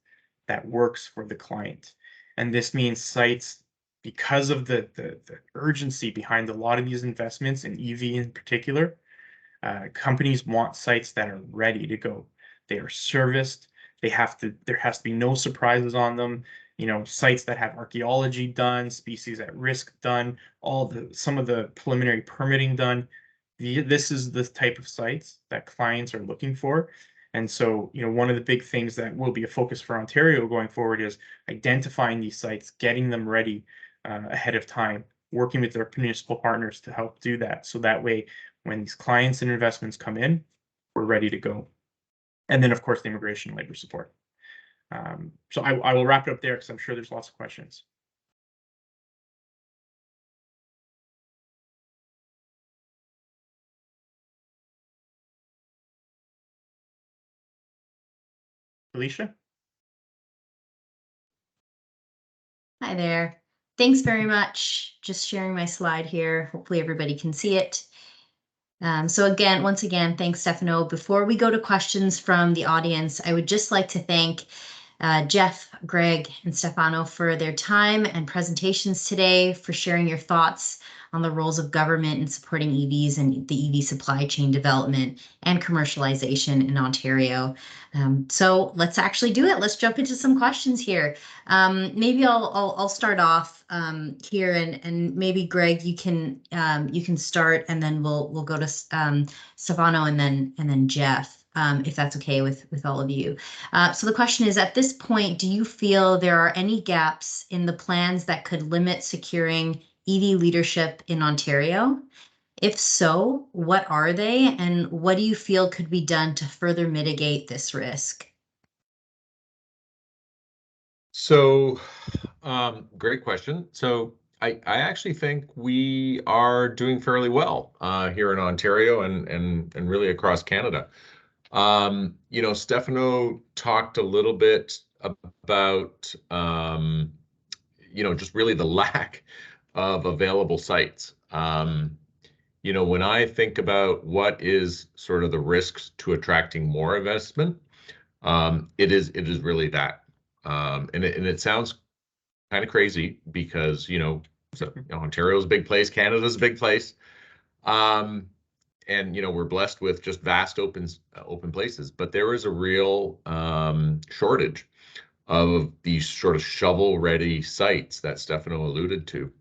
that works for the client. And this means sites, because of the urgency behind a lot of these investments in EV in particular, companies want sites that are ready to go. They are serviced. There has to be no surprises on them. Sites that have archaeology done, species at risk done, some of the preliminary permitting done. This is the type of sites that clients are looking for. And so, one of the big things that will be a focus for Ontario going forward is identifying these sites, getting them ready ahead of time, working with their municipal partners to help do that. So that way, when these clients and investments come in, we're ready to go. And then, of course, the immigration and labor support. So I will wrap it up there because I'm sure there's lots of questions. Alicia? Hi there. Thanks very much. Just sharing my slide here. Hopefully everybody can see it. So once again, thanks, Stefano. Before we go to questions from the audience, I would just like to thank Jeff, Greg, and Stefano for their time and presentations today, for sharing your thoughts on the roles of government in supporting EVs and the EV supply chain development and commercialization in Ontario. So let's actually do it. Let's jump into some questions here. Maybe I'll start off here, and maybe Greg, you can start, and then we'll go to Stefano and then Jeff, if that's okay with all of you. So the question is, at this point, do you feel there are any gaps in the plans that could limit securing EV leadership in Ontario? If so, what are they, and what do you feel could be done to further mitigate this risk? So, great question. So I actually think we are doing fairly well here in Ontario and really across Canada. Stefano talked a little bit about just really the lack of available sites. When I think about what is sort of the risks to attracting more investment, it is really that. And it sounds kind of crazy because, Ontario is a big place, Canada's a big place. And, we're blessed with just vast open places, but there is a real shortage of these sort of shovel-ready sites that Stefano alluded to.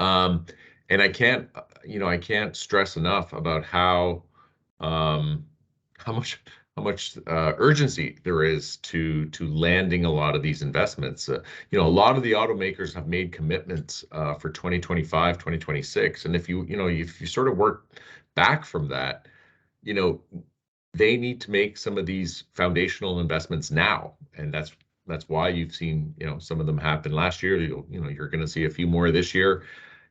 And I can't stress enough about how much urgency there is to landing a lot of these investments. A lot of the automakers have made commitments for 2025, 2026, and if you sort of work back from that, they need to make some of these foundational investments now, and that's why you've seen some of them happen last year. You're going to see a few more this year.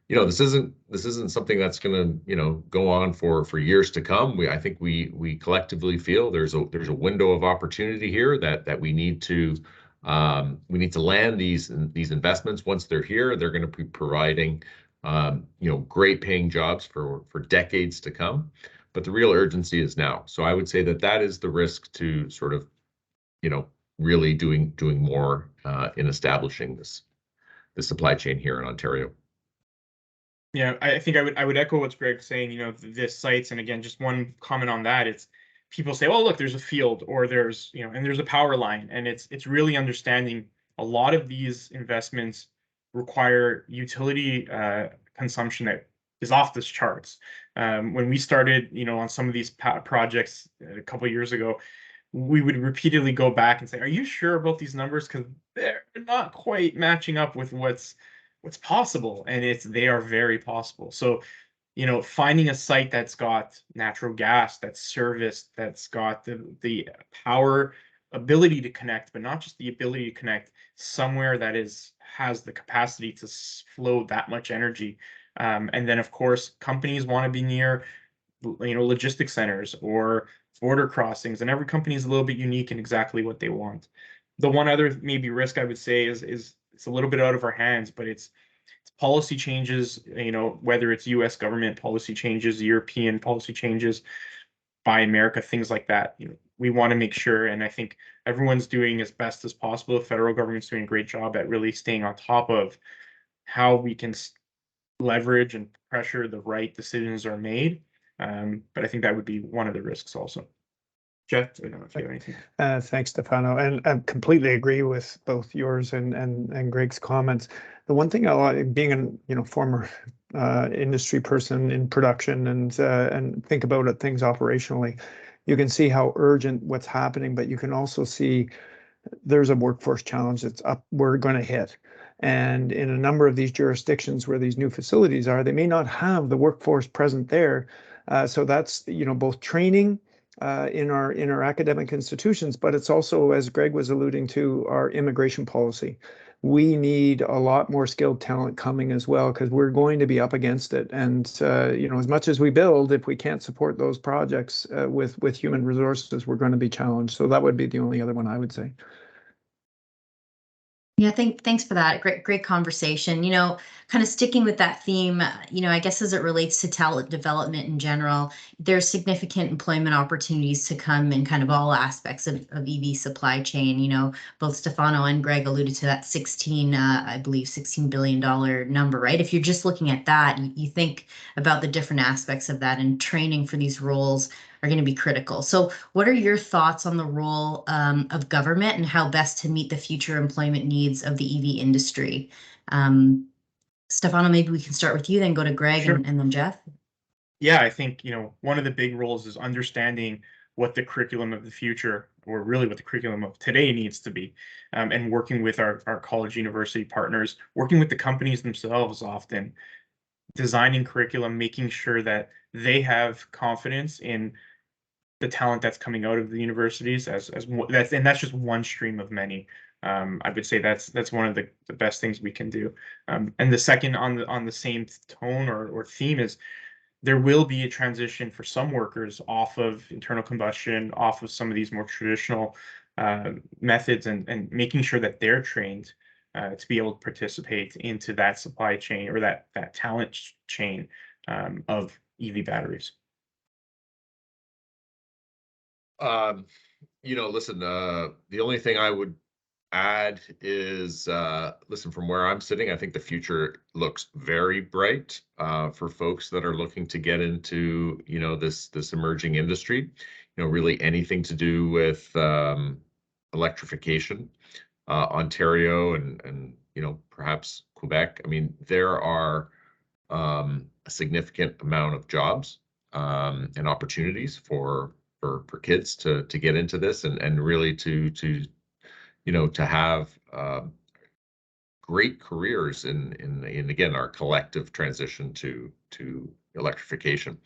This isn't something that's going to go on for years to come. I think we collectively feel there's a window of opportunity here that we need to land these investments. Once they're here, they're going to be providing great paying jobs for decades to come. But the real urgency is now. So I would say that is the risk to sort of really doing more in establishing the supply chain here in Ontario. Yeah, I think I would echo what Greg's saying, this sites, and again, just one comment on that, it's people say, oh, look, there's a field, or there's, and there's a power line, and it's really understanding a lot of these investments require utility consumption that is off the charts. When we started, on some of these projects a couple of years ago, we would repeatedly go back and say, are you sure about these numbers? Because they're not quite matching up with what's possible, and they are very possible. So, finding a site that's got natural gas, that's serviced, that's got the power ability to connect, but not just the ability to connect, somewhere that has the capacity to flow that much energy. And then, of course, companies want to be near, logistics centers or border crossings, and every company is a little bit unique in exactly what they want. The one other maybe risk I would say is it's a little bit out of our hands, but it's policy changes, whether it's US government policy changes, European policy changes, Buy America, things like that. We want to make sure, and I think everyone's doing as best as possible. The federal government's doing a great job at really staying on top of how we can leverage and pressure the right decisions are made. But I think that would be one of the risks also. Jeff, I don't know if you have anything. Thanks, Stefano. And I completely agree with both yours and Greg's comments. The one thing I like, being a former industry person in production and think about things operationally, you can see how urgent what's happening, but you can also see there's a workforce challenge that's up. We're going to hit. And in a number of these jurisdictions where these new facilities are, they may not have the workforce present there. So that's both training in our academic institutions, but it's also, as Greg was alluding to, our immigration policy. We need a lot more skilled talent coming as well, because we're going to be up against it. And as much as we build, if we can't support those projects with human resources, we're going to be challenged. So that would be the only other one I would say. Yeah, thanks for that. Great conversation. Kind of sticking with that theme, I guess as it relates to talent development in general, there's significant employment opportunities to come in kind of all aspects of EV supply chain. Both Stefano and Greg alluded to that I believe $16 billion number, right? If you're just looking at that, you think about the different aspects of that, and training for these roles are going to be critical. So what are your thoughts on the role of government and how best to meet the future employment needs of the EV industry? Stefano, maybe we can start with you, then go to Greg. Sure. and then Jeff. Yeah, I think, one of the big roles is understanding what the curriculum of the future, or really what the curriculum of today needs to be, and working with our college university partners, working with the companies themselves often, designing curriculum, making sure that they have confidence in the talent that's coming out of the universities that's just one stream of many. I would say that's one of the best things we can do. And the second on the same tone or theme is there will be a transition for some workers off of internal combustion, off of some of these more traditional methods, and making sure that they're trained to be able to participate into that supply chain or that talent chain of EV batteries. Listen, the only thing I would add is, listen, from where I'm sitting, I think the future looks very bright for folks that are looking to get into, this emerging industry, really anything to do with electrification, Ontario and perhaps Quebec. I mean, there are a significant amount of jobs and opportunities for kids to get into this and really to have great careers in again our collective transition to electrification.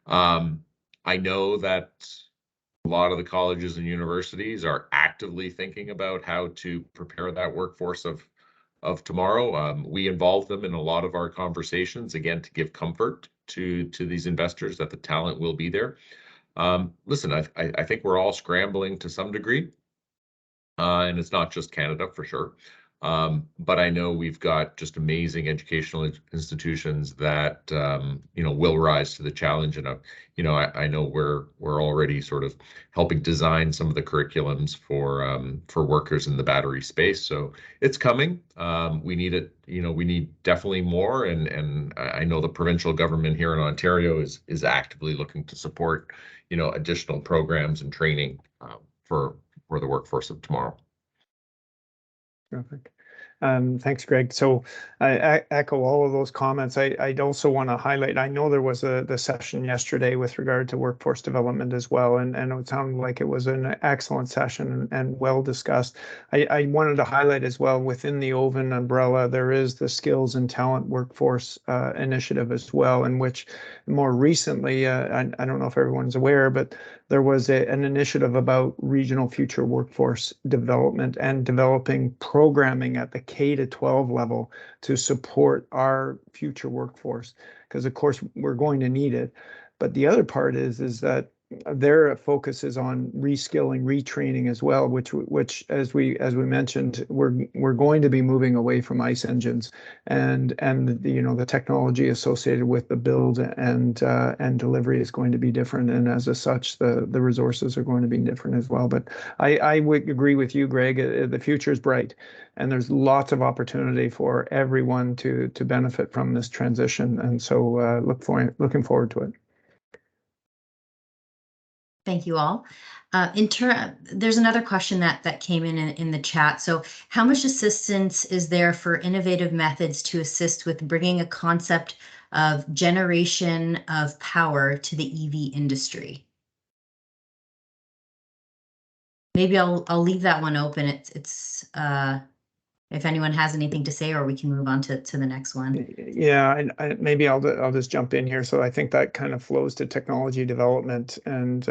I know that a lot of the colleges and universities are actively thinking about how to prepare that workforce of tomorrow. We involve them in a lot of our conversations, again, to give comfort to these investors that the talent will be there. Listen, I think we're all scrambling to some degree, and it's not just Canada for sure. But I know we've got just amazing educational institutions that will rise to the challenge, and I know we're already sort of helping design some of the curriculums for workers in the battery space. So it's coming. We need it. We need definitely more, and I know the provincial government here in Ontario is actively looking to support additional programs and training for the workforce of tomorrow. Perfect. Thanks, Greg. So I echo all of those comments. I'd also want to highlight, I know there was the session yesterday with regard to workforce development as well, and it sounded like it was an excellent session and well discussed. I wanted to highlight as well, within the OVEN umbrella, there is the Skills and Talent Workforce Initiative as well, in which more recently, I don't know if everyone's aware, but there was an initiative about regional future workforce development and developing programming at the K-12 level to support our future workforce, because of course we're going to need it. But the other part is that their focus is on reskilling, retraining as well, which as we mentioned, we're going to be moving away from ICE engines, and the technology associated with the build and delivery is going to be different, and as such the resources are going to be different as well. But I would agree with you, Greg. The future is bright, and there's lots of opportunity for everyone to benefit from this transition, and so looking forward to it. Thank you all. There's another question that came in the chat. So how much assistance is there for innovative methods to assist with bringing a concept of generation of power to the EV industry? Maybe I'll leave that one open. It's if anyone has anything to say, or we can move on to the next one. Yeah, and maybe I'll just jump in here. So I think that kind of flows to technology development, and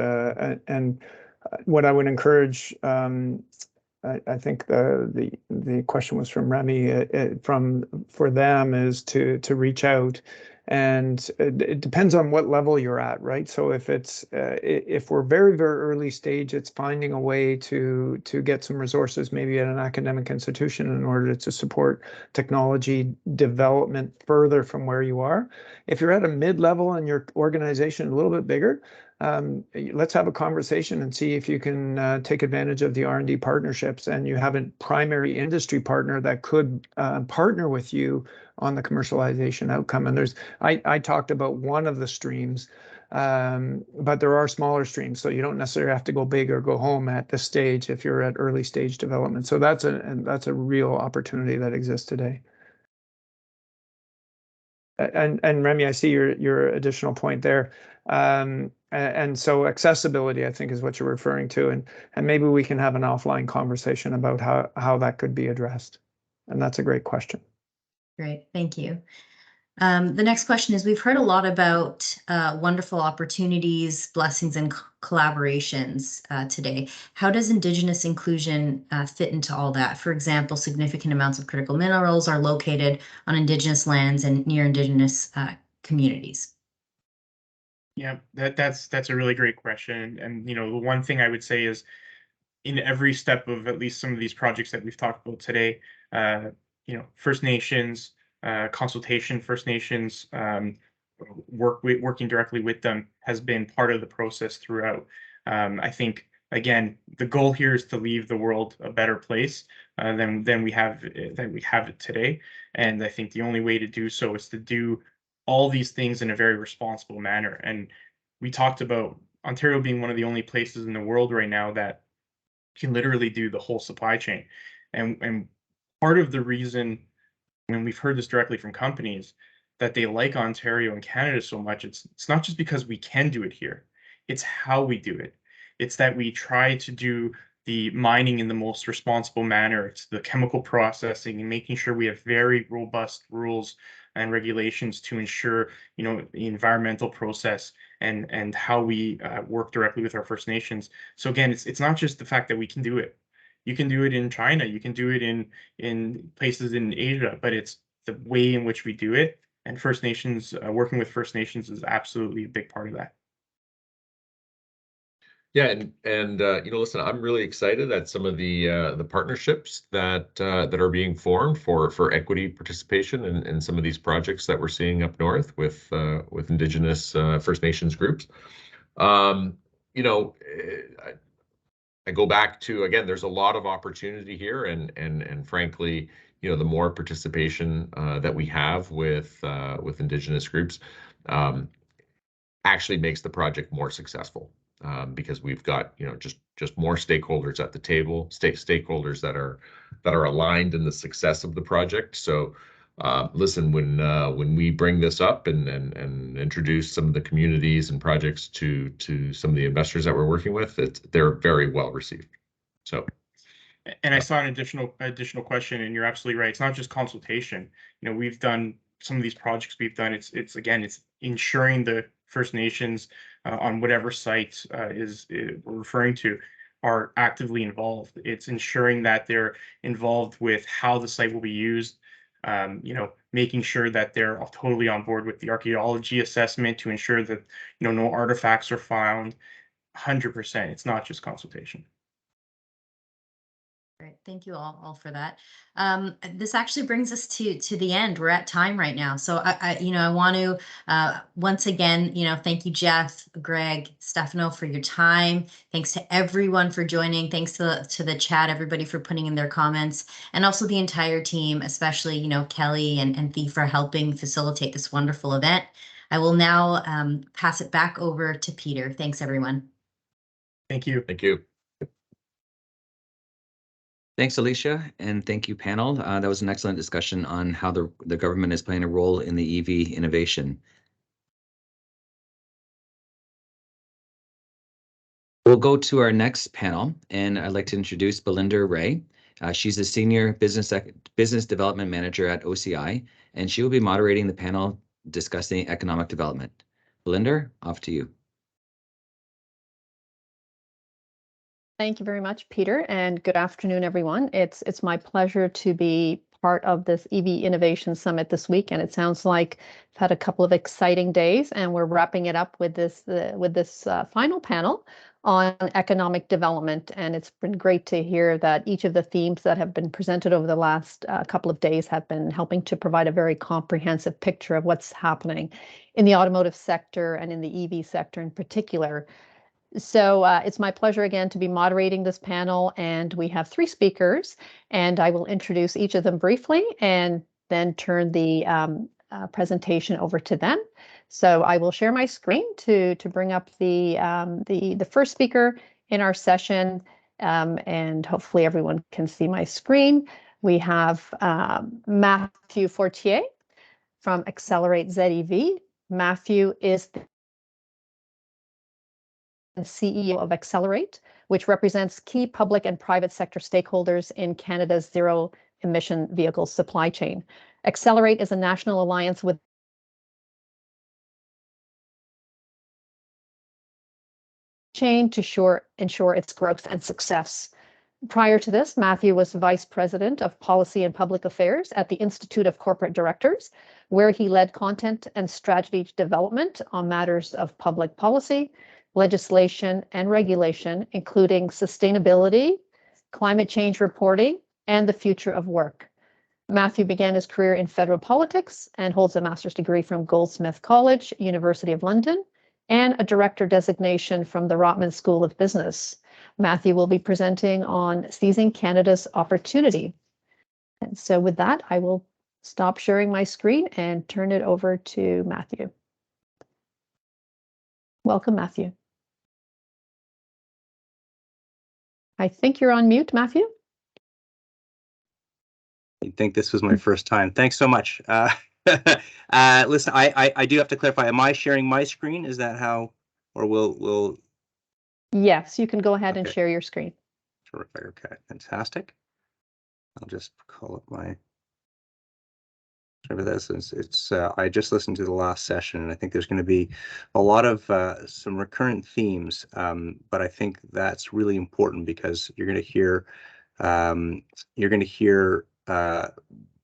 what I would encourage. I think the question was from Remy. For them is to reach out And it depends on what level you're at, right? So if it's if we're very, very early stage, it's finding a way to get some resources, maybe at an academic institution, in order to support technology development further from where you are. If you're at a mid-level and your organization a little bit bigger, let's have a conversation and see if you can take advantage of the R&D partnerships, and you have a primary industry partner that could partner with you on the commercialization outcome. And I talked about one of the streams, but there are smaller streams, so you don't necessarily have to go big or go home at this stage if you're at early stage development. So that's a real opportunity that exists today. And Remy, I see your additional point there. And so accessibility, I think, is what you're referring to, and maybe we can have an offline conversation about how that could be addressed. And that's a great question. Great, thank you. The next question is, we've heard a lot about wonderful opportunities, blessings, and collaborations today. How does Indigenous inclusion fit into all that? For example, significant amounts of critical minerals are located on Indigenous lands and near Indigenous communities. Yeah, that's a really great question. And, you know, the one thing I would say is, in every step of at least some of these projects that we've talked about today, you know, First Nations consultation, First Nations working directly with them has been part of the process throughout. I think, again, the goal here is to leave the world a better place than we have it today. And I think the only way to do so is to do all these things in a very responsible manner. And we talked about Ontario being one of the only places in the world right now that can literally do the whole supply chain. And part of the reason, when we've heard this directly from companies, that they like Ontario and Canada so much, it's not just because we can do it here, it's how we do it. It's that we try to do the mining in the most responsible manner. It's the chemical processing and making sure we have very robust rules and regulations to ensure, you know, the environmental process and how we work directly with our First Nations. So again, it's not just the fact that we can do it. You can do it in China, you can do it in places in Asia, but it's the way in which we do it. And First Nations, working with First Nations is absolutely a big part of that. Yeah, and you know, listen, I'm really excited at some of the partnerships that are being formed for equity participation in some of these projects that we're seeing up north with Indigenous First Nations groups. You know, I go back to, again, there's a lot of opportunity here, and frankly, you know, the more participation that we have with Indigenous groups actually makes the project more successful. Because we've got, you know, just more stakeholders at the table, stakeholders that are aligned in the success of the project. So listen, when we bring this up and introduce some of the communities and projects to some of the investors that we're working with, they're very well received. So. And I saw an additional question, and you're absolutely right. It's not just consultation. You know, we've done some of these projects we've done. It's ensuring the First Nations on whatever site we're referring to are actively involved. It's ensuring that they're involved with how the site will be used. You know, making sure that they're totally on board with the archaeology assessment to ensure that, you know, no artifacts are found. 100%. It's not just consultation. Great, thank you all for that. This actually brings us to the end. We're at time right now, so I want to once again, thank you, Jeff, Greg, Stefano, for your time. Thanks to everyone for joining. Thanks to the chat, everybody for putting in their comments, and also the entire team, especially Kelly and Thee for helping facilitate this wonderful event. I will now pass it back over to Peter. Thanks, everyone. Thank you. Thank you. Thanks, Alicia, and thank you, panel. That was an excellent discussion on how the government is playing a role in the EV innovation. We'll go to our next panel, and I'd like to introduce Belinda Ray. She's a Senior Business Development Manager at OCI, and she will be moderating the panel discussing economic development. Belinda, off to you. Thank you very much, Peter, and good afternoon, everyone. It's my pleasure to be part part of this EV Innovation Summit this week, and it sounds like we've had a couple of exciting days, and we're wrapping it up with this final panel on economic development. And it's been great to hear that each of the themes that have been presented over the last couple of days have been helping to provide a very comprehensive picture of what's happening in the automotive sector and in the EV sector in particular. So it's my pleasure again to be moderating this panel, and we have 3 speakers, and I will introduce each of them briefly and then turn the presentation over to them. So I will share my screen to bring up the first speaker in our session, and hopefully everyone can see my screen. We have Matthew Fortier from Accelerate ZEV. Matthew is the CEO of Accelerate, which represents key public and private sector stakeholders in Canada's zero-emission vehicle supply chain. Accelerate is a national alliance with chain to ensure its growth and success. Prior to this, Matthew was Vice President of Policy and Public Affairs at the Institute of Corporate Directors, where he led content and strategy development on matters of public policy, legislation, and regulation, including sustainability, climate change reporting, and the future of work. Matthew began his career in federal politics and holds a master's degree from Goldsmith College, University of London, and a director designation from the Rotman School of Business. Matthew will be presenting on seizing Canada's opportunity. And so with that, I will stop sharing my screen and turn it over to Matthew. Welcome, Matthew. I think you're on mute, Matthew. I think this was my first time. Thanks so much. Listen, I do have to clarify. Am I sharing my screen? Is that how, or will? Yes, you can go ahead and share your screen. Terrific. Okay, fantastic. I'll just call up my. It's I just listened to the last session, and I think there's going to be a lot of some recurrent themes, but I think that's really important because you're going to hear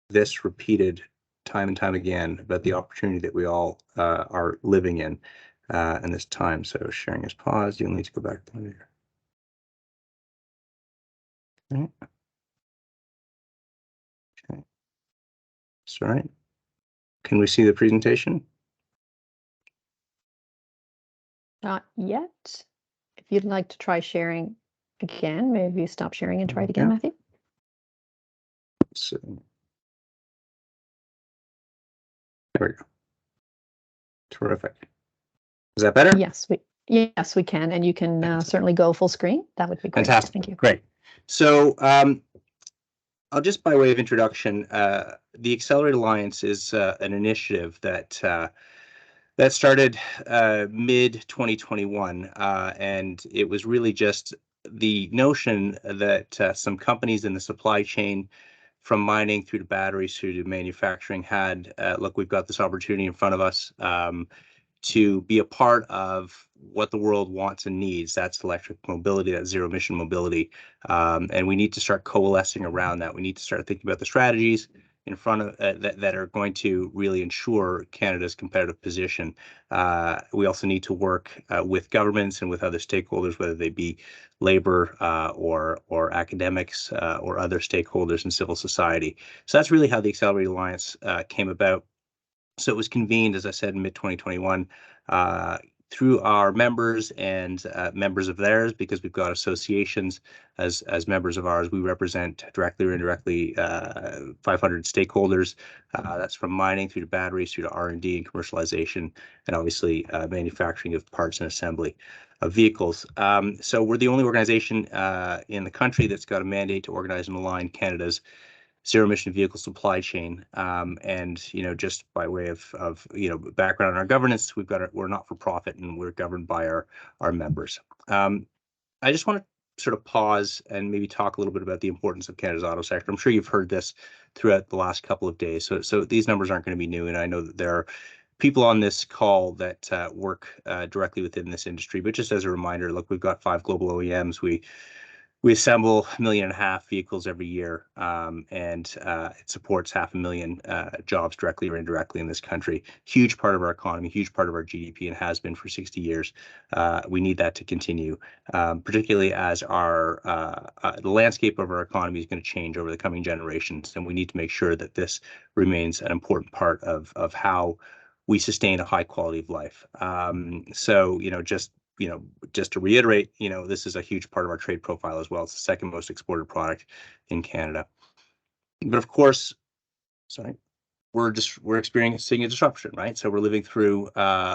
this repeated time and time again about the opportunity that we all are living in this time. So sharing is paused. You'll need to go back to here. Okay. Okay. That's all right. Can we see the presentation? Not yet. If you'd like to try sharing again, maybe stop sharing and try it again, Matthew. So, there we go. Terrific. Is that better? Yes, we can, and you can certainly go full screen. That would be great. Fantastic. Thank you. Great. So I'll just by way of introduction, the Accelerate Alliance is an initiative that started mid 2021, and it was really just the notion that some companies in the supply chain, from mining through to batteries through to manufacturing, had look, we've got this opportunity in front of us to be a part of what the world wants and needs. That's electric mobility, that's zero emission mobility. And we need to start coalescing around that. We need to start thinking about the strategies in front of that are going to really ensure Canada's competitive position. We also need to work with governments and with other stakeholders, whether they be labor or academics or other stakeholders in civil society. So that's really how the Accelerate Alliance came about. So it was convened, as I said, in mid-2021 through our members and members of theirs, because we've got associations as members of ours. We represent directly or indirectly 500 stakeholders. That's from mining through to batteries, through to R&D and commercialization, and obviously manufacturing of parts and assembly of vehicles. So we're the only organization in the country that's got a mandate to organize and align Canada's zero emission vehicle supply chain. And just by way of background on our governance, we're not for profit and we're governed by our members. I just want to sort of pause and maybe talk a little bit about the importance of Canada's auto sector. I'm sure you've heard this throughout the last couple of days, so these numbers aren't going to be new, and I know that there are people on this call that work directly within this industry. But just as a reminder, look, we've got 5 global OEMs. We assemble 1.5 million vehicles every year, and it supports 500,000 jobs directly or indirectly in this country. Huge part of our economy, huge part of our GDP, and has been for 60 years. We need that to continue, particularly as the landscape of our economy is going to change over the coming generations, and we need to make sure that this remains an important part of how we sustain a high quality of life. So, just to reiterate, this is a huge part of our trade profile as well. It's the second most exported product in Canada. But of course, sorry, we're experiencing a disruption, right? So we're living through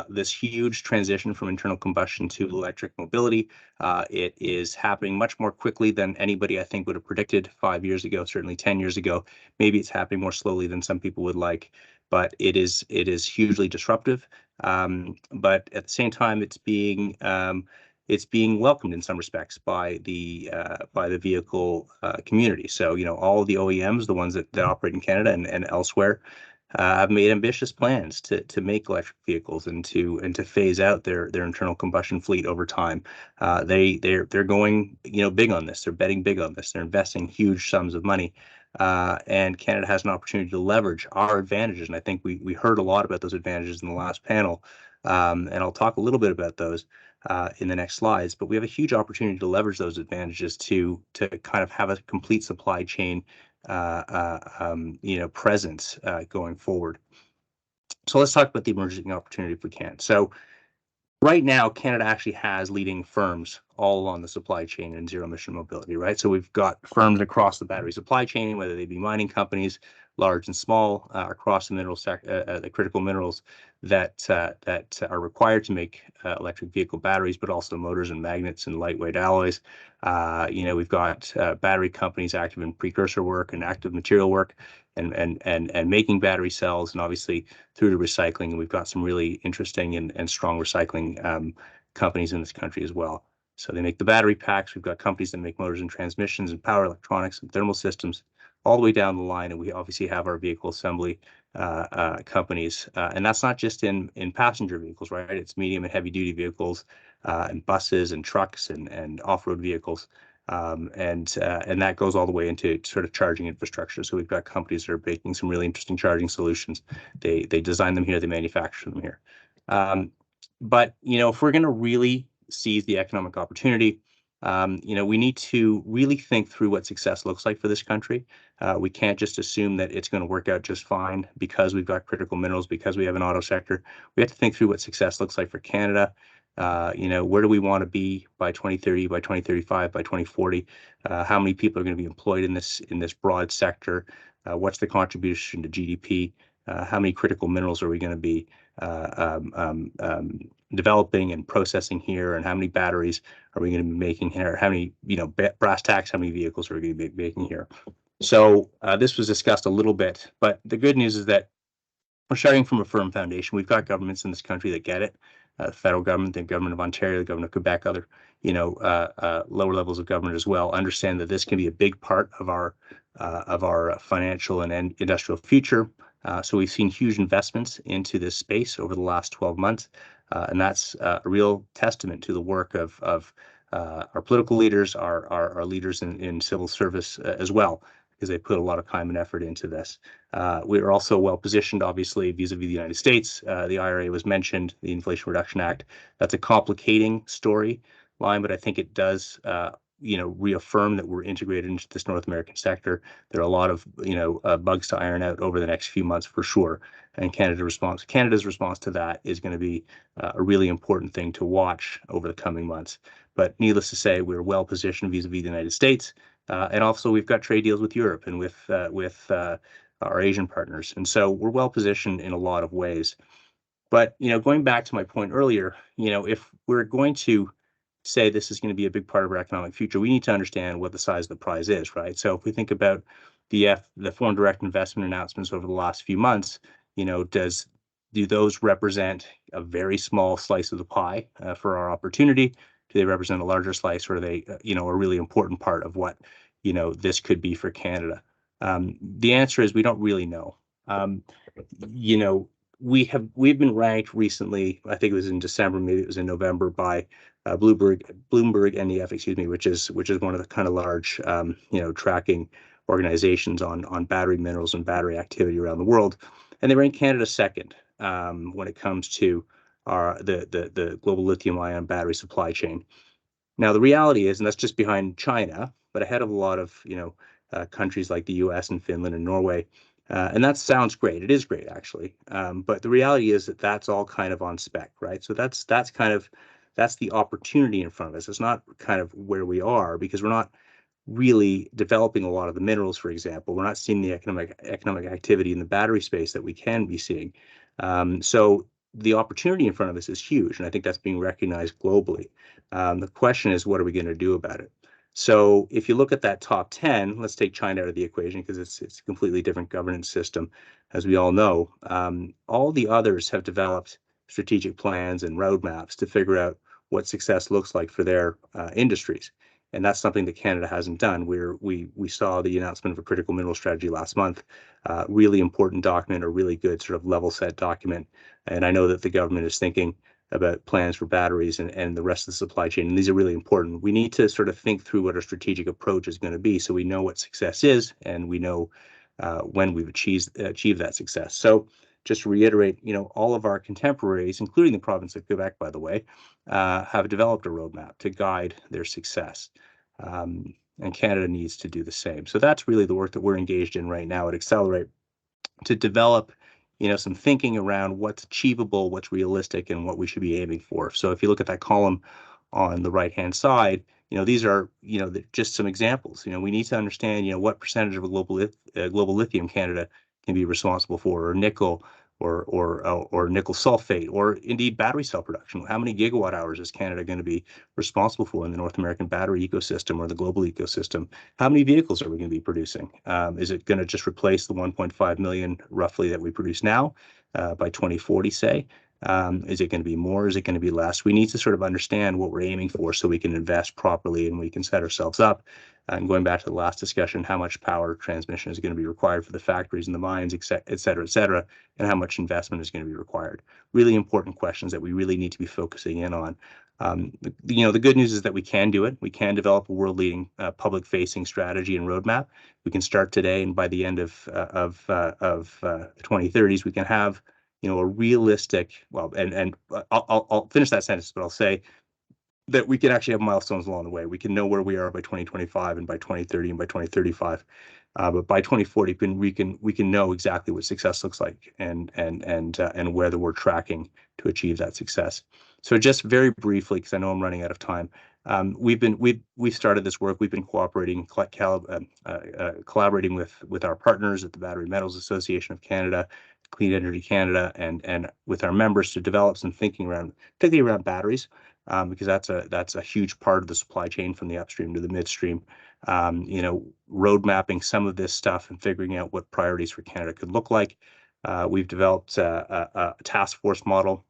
this huge transition from internal combustion to electric mobility. It is happening much more quickly than anybody, I think, would have predicted 5 years ago, certainly 10 years ago. Maybe it's happening more slowly than some people would like, but it is hugely disruptive. But at the same time, it's being welcomed in some respects by the vehicle community. So, all of the OEMs, the ones that operate in Canada and elsewhere, have made ambitious plans to make electric vehicles and to phase out their internal combustion fleet over time. They're going big on this. They're betting big on this. They're investing huge sums of money. And Canada has an opportunity to leverage our advantages. And I think we heard a lot about those advantages in the last panel. And I'll talk a little bit about those in the next slides. But we have a huge opportunity to leverage those advantages to kind of have a complete supply chain presence going forward. So let's talk about the emerging opportunity if we can. So right now, Canada actually has leading firms all along the supply chain in zero emission mobility, right? So we've got firms across the battery supply chain, whether they be mining companies, large and small, across the mineral sector, the critical minerals that are required to make electric vehicle batteries, but also motors and magnets and lightweight alloys. We've got battery companies active in precursor work and active material work, and making battery cells, and obviously through to recycling. And we've got some really interesting and strong recycling companies in this country as well. So they make the battery packs. We've got companies that make motors and transmissions and power electronics and thermal systems all the way down the line. And we obviously have our vehicle assembly companies. And that's not just in passenger vehicles, right? It's medium and heavy duty vehicles and buses and trucks and off-road vehicles. And that goes all the way into sort of charging infrastructure. So we've got companies that are making some really interesting charging solutions. They design them here, they manufacture them here. But if we're going to really seize the economic opportunity, we need to really think through what success looks like for this country. We can't just assume that it's going to work out just fine because we've got critical minerals, because we have an auto sector. We have to think through what success looks like for Canada. Where do we want to be by 2030, by 2035, by 2040? How many people are going to be employed in this broad sector? What's the contribution to GDP? How many critical minerals are we going to be developing and processing here? And how many batteries are we going to be making here? How many, brass tacks, how many vehicles are we going to be making here? So this was discussed a little bit, but the good news is that we're starting from a firm foundation. We've got governments in this country that get it. The federal government, the government of Ontario, the government of Quebec, other, lower levels of government as well, understand that this can be a big part of our financial and industrial future. So we've seen huge investments into this space over the last 12 months. And that's a real testament to the work of our political leaders, our leaders in civil service as well, because they put a lot of time and effort into this. We are also well positioned, obviously, vis-a-vis the United States. The IRA was mentioned, the Inflation Reduction Act. That's a complicating storyline, but I think it does reaffirm that we're integrated into this North American sector. There are a lot of bugs to iron out over the next few months for sure. And Canada's response to that is going to be a really important thing to watch over the coming months. But needless to say, we're well positioned vis-a-vis the United States. And also we've got trade deals with Europe and with our Asian partners. And so we're well positioned in a lot of ways. But, going back to my point earlier, if we're going to say this is going to be a big part of our economic future, we need to understand what the size of the prize is, right? So if we think about the foreign direct investment announcements over the last few months, do those represent a very small slice of the pie for our opportunity? Do they represent a larger slice, or are they, a really important part of what, this could be for Canada? The answer is we don't really know. We've been ranked recently, I think it was in December, maybe it was in November, by Bloomberg NEF, excuse me, which is one of the kind of large tracking organizations on battery minerals and battery activity around the world, and they rank Canada second when it comes to the global lithium-ion battery supply chain. Now, the reality is, and that's just behind China, but ahead of a lot of countries like the U.S. and Finland and Norway. And that sounds great. It is great, actually. But the reality is that that's all kind of on spec, right? So that's the opportunity in front of us. It's not kind of where we are, because we're not really developing a lot of the minerals, for example. We're not seeing the economic activity in the battery space that we can be seeing. So the opportunity in front of us is huge, and I think that's being recognized globally. The question is, what are we going to do about it? So if you look at that top 10, let's take China out of the equation because it's a completely different governance system, as we all know. All the others have developed strategic plans and roadmaps to figure out what success looks like for their industries. And that's something that Canada hasn't done. We saw the announcement of a critical mineral strategy last month, really important document, a really good sort of level set document. And I know that the government is thinking about plans for batteries and the rest of the supply chain. And these are really important. We need to sort of think through what our strategic approach is going to be, so we know what success is and we know when we've achieved that success. So just to reiterate, all of our contemporaries, including the province of Quebec, by the way, have developed a roadmap to guide their success. And Canada needs to do the same. So that's really the work that we're engaged in right now at Accelerate, to develop some thinking around what's achievable, what's realistic, and what we should be aiming for. So if you look at that column on the right-hand side, these are just some examples. We need to understand what percentage of a global lithium Canada can be responsible for, or nickel, or nickel sulfate, or indeed battery cell production. How many gigawatt hours is Canada going to be responsible for in the North American battery ecosystem or the global ecosystem? How many vehicles are we going to be producing? Is it going to just replace the 1.5 million roughly that we produce now by 2040, say? Is it going to be more? Is it going to be less? We need to sort of understand what we're aiming for so we can invest properly and we can set ourselves up. And going back to the last discussion, how much power transmission is going to be required for the factories and the mines, et cetera, and how much investment is going to be required. Really important questions that we really need to be focusing in on. The good news is that we can do it. We can develop a world-leading public-facing strategy and roadmap. We can start today, and by the end of the 2030s, we can have a realistic, and I'll finish that sentence, but I'll say that we can actually have milestones along the way. We can know where we are by 2025 and by 2030 and by 2035. But by 2040, we can know exactly what success looks like and whether we're tracking to achieve that success. So just very briefly, because I know I'm running out of time, we've started this work. We've been cooperating, collaborating with our partners at the Battery Metals Association of Canada, Clean Energy Canada, and with our members to develop some thinking around, particularly around batteries, because that's a huge part of the supply chain from the upstream to the midstream. Road mapping some of this stuff and figuring out what priorities for Canada could look like. We've developed a task force model.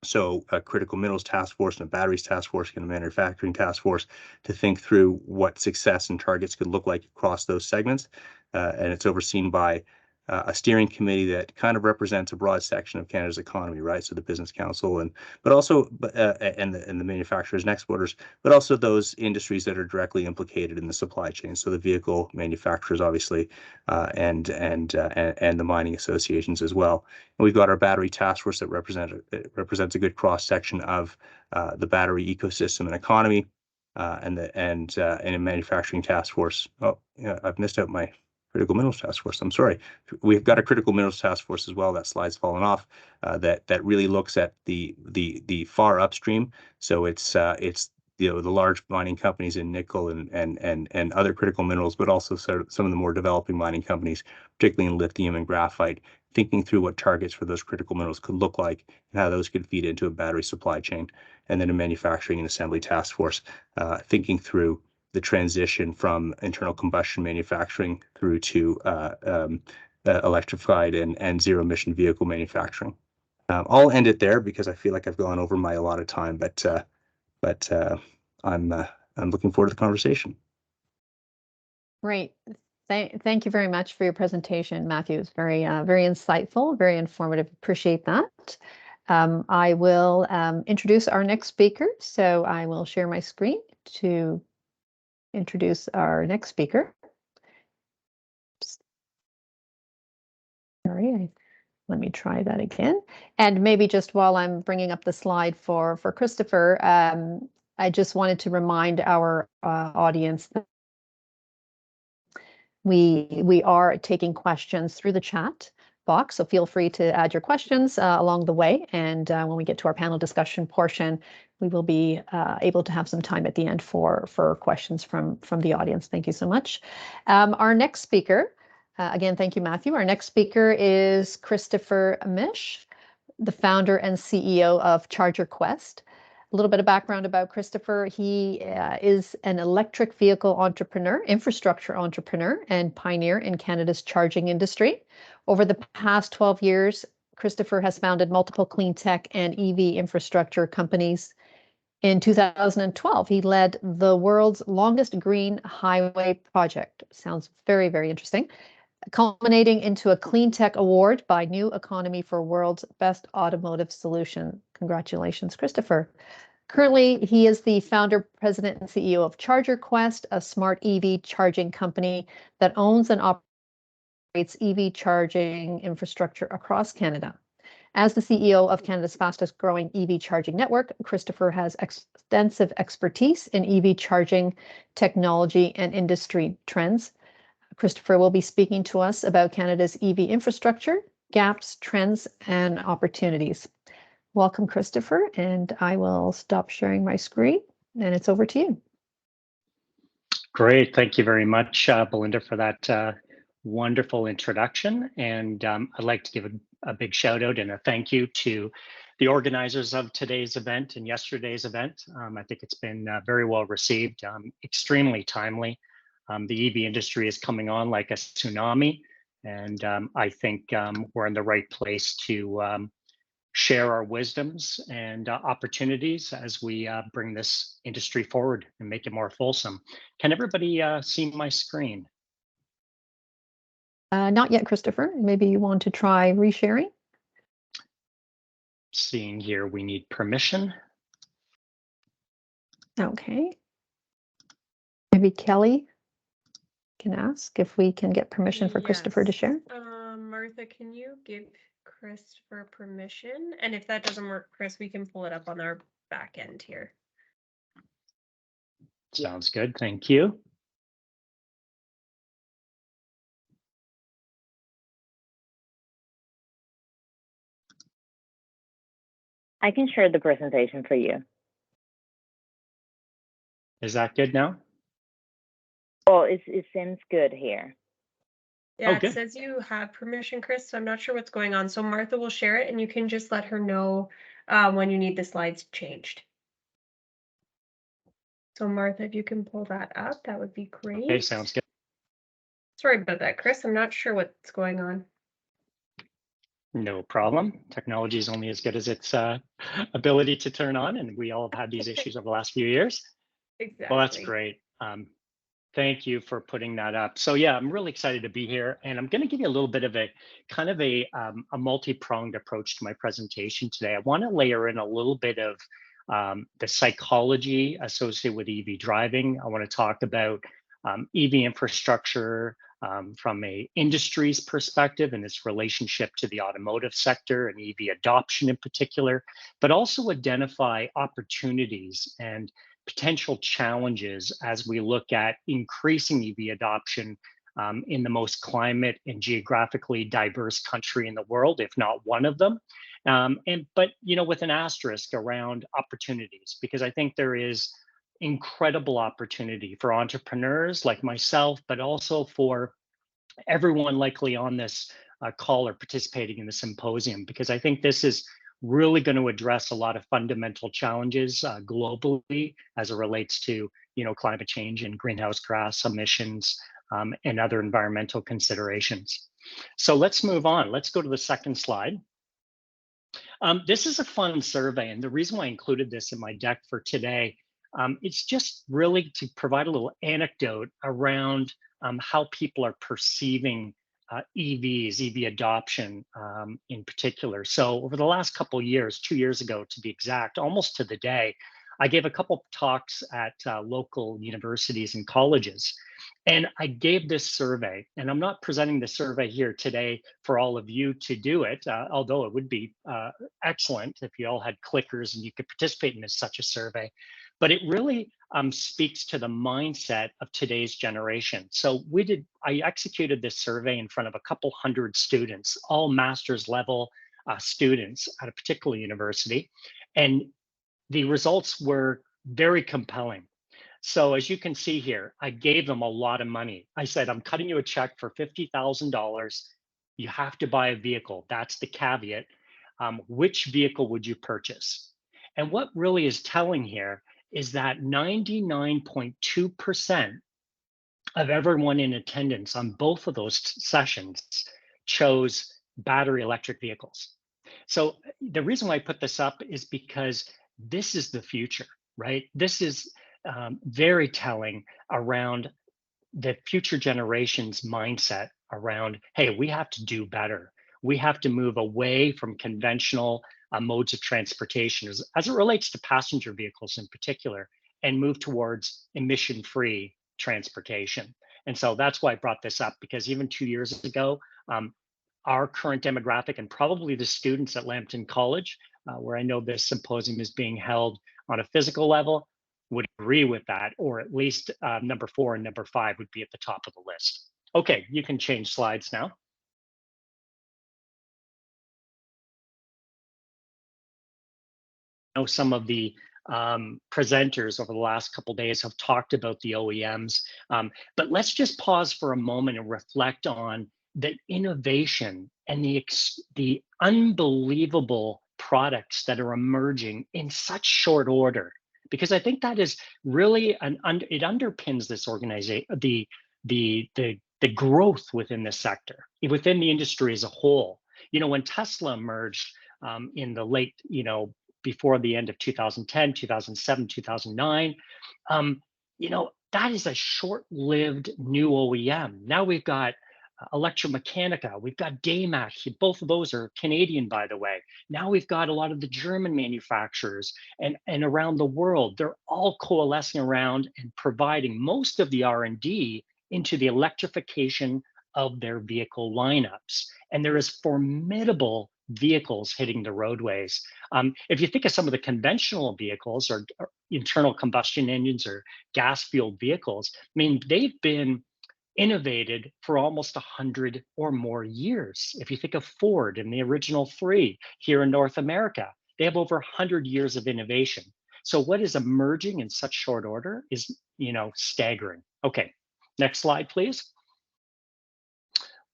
So a critical minerals task force and a batteries task force and a manufacturing task force to think through what success and targets could look like across those segments. And it's overseen by a steering committee that kind of represents a broad section of Canada's economy, right? So the Business Council and the manufacturers and exporters, but also those industries that are directly implicated in the supply chain. So the vehicle manufacturers, obviously, and the mining associations as well. And we've got our battery task force that represents a good cross section of the battery ecosystem and economy, and a manufacturing task force. Oh, yeah, I've missed out my critical minerals task force. I'm sorry. We've got a critical minerals task force as well. That slide's fallen off. That really looks at the far upstream. So it's the large mining companies in nickel and other critical minerals, but also sort of some of the more developing mining companies, particularly in lithium and graphite, thinking through what targets for those critical minerals could look like and how those could feed into a battery supply chain. And then a manufacturing and assembly task force, thinking through the transition from internal combustion manufacturing through to electrified and zero-emission vehicle manufacturing. I'll end it there because I feel like I've gone over my allotted time, but I'm looking forward to the conversation. Great. Thank you very much for your presentation, Matthew. It's very insightful, very informative. Appreciate that. I will introduce our next speaker. So I will share my screen to introduce our next speaker. Sorry, let me try that again. And maybe just while I'm bringing up the slide for Christopher, I just wanted to remind our audience that we are taking questions through the chat box, so feel free to add your questions along the way. And when we get to our panel discussion portion, we will be able to have some time at the end for questions from the audience. Thank you so much. Our next speaker, again, thank you, Matthew. Our next speaker is Christopher Misch, the founder and CEO of ChargerQuest. A little bit of background about Christopher. He is an electric vehicle entrepreneur, infrastructure entrepreneur, and pioneer in Canada's charging industry. Over the past 12 years, Christopher has founded multiple clean tech and EV infrastructure companies. In 2012, he led the world's longest green highway project. Sounds very, very interesting. Culminating into a Clean Tech Award by New Economy for World's Best Automotive Solution. Congratulations, Christopher. Currently, he is the founder, president, and CEO of ChargerQuest, a smart EV charging company that owns and operates EV charging infrastructure across Canada. As the CEO of Canada's fastest growing EV charging network, Christopher has extensive expertise in EV charging technology and industry trends. Christopher will be speaking to us about Canada's EV infrastructure, gaps, trends, and opportunities. Welcome, Christopher, and I will stop sharing my screen, and it's over to you. Great. Thank you very much, Belinda, for that wonderful introduction. And I'd like to give a big shout out and a thank you to the organizers of today's event and yesterday's event. I think it's been very well received, extremely timely. The EV industry is coming on like a tsunami, and I think we're in the right place to share our wisdoms and opportunities as we bring this industry forward and make it more fulsome. Can everybody see my screen? Not yet, Christopher. Maybe you want to try resharing? Seeing here, we need permission. Okay. Maybe Kelly can ask if we can get permission for Christopher to share. Martha, can you give Christopher permission? And if that doesn't work, Chris, we can pull it up on our back end here. Sounds good. Thank you. I can share the presentation for you. Is that good now? Oh, it seems good here. Yeah, it says you have permission, Chris, so I'm not sure what's going on. So Martha will share it and you can just let her know when you need the slides changed. So Martha, if you can pull that up, that would be great. Okay, sounds good. Sorry about that, Chris. I'm not sure what's going on. No problem. Technology is only as good as its ability to turn on, and we all have had these issues over the last few years. Exactly. Well, that's great. Thank you for putting that up. So yeah, I'm really excited to be here, and I'm going to give you a little bit of a kind of a multi-pronged approach to my presentation today. I want to layer in a little bit of the psychology associated with EV driving. I want to talk about EV infrastructure from a industry's perspective and its relationship to the automotive sector and EV adoption in particular, but also identify opportunities and potential challenges as we look at increasing EV adoption in the most climate and geographically diverse country in the world, if not one of them. But you know, with an asterisk around opportunities, because I think there is incredible opportunity for entrepreneurs like myself, but also for everyone likely on this call or participating in the symposium, because I think this is really going to address a lot of fundamental challenges globally as it relates to, you know, climate change and greenhouse gas emissions and other environmental considerations. So let's move on. Let's go to the second slide. This is a fun survey, and the reason why I included this in my deck for today, it's just really to provide a little anecdote around how people are perceiving EVs, EV adoption in particular. So over the last couple of years, 2 years ago to be exact, almost to the day, I gave a couple of talks at local universities and colleges. And I gave this survey, and I'm not presenting the survey here today for all of you to do it, although it would be excellent if you all had clickers and you could participate in such a survey. But it really speaks to the mindset of today's generation. So I executed this survey in front of a couple hundred students, all master's level students at a particular university. And the results were very compelling. So as you can see here, I gave them a lot of money. I said, I'm cutting you a check for $50,000. You have to buy a vehicle. That's the caveat. Which vehicle would you purchase? And what really is telling here is that 99.2% of everyone in attendance on both of those sessions chose battery electric vehicles. So the reason why I put this up is because this is the future, right? This is very telling around the future generations' mindset around, hey, we have to do better. We have to move away from conventional modes of transportation as it relates to passenger vehicles in particular, and move towards emission-free transportation. And so that's why I brought this up, because even 2 years ago, our current demographic and probably the students at Lambton College, where I know this symposium is being held on a physical level, would agree with that, or at least number 4 and number 5 would be at the top of the list. Okay, you can change slides now. I know some of the presenters over the last couple of days have talked about the OEMs, but let's just pause for a moment and reflect on the innovation and the unbelievable products that are emerging in such short order, because I think that is really it underpins this organization, the growth within the sector, within the industry as a whole. You know, when Tesla emerged in the late, before the end of 2010, 2007, 2009, that is a short-lived new OEM. Now we've got Electromechanica, we've got Daymac, both of those are Canadian, by the way. Now we've got a lot of the German manufacturers and around the world, they're all coalescing around and providing most of the R&D into the electrification of their vehicle lineups. And there is formidable vehicles hitting the roadways. If you think of some of the conventional vehicles or internal combustion engines or gas-fueled vehicles, I mean, they've been innovated for almost 100 or more years. If you think of Ford and the original 3 here in North America, they have over 100 years of innovation. So what is emerging in such short order is, staggering. Okay, next slide, please.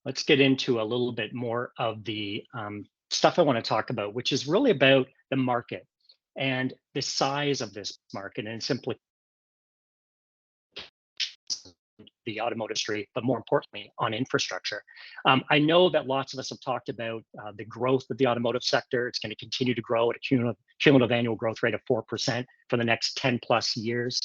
Let's get into a little bit more of the stuff I want to talk about, which is really about the market and the size of this market and simply the automotive industry, but more importantly, on infrastructure. I know that lots of us have talked about the growth of the automotive sector. It's going to continue to grow at a cumulative annual growth rate of 4% for the next 10 plus years.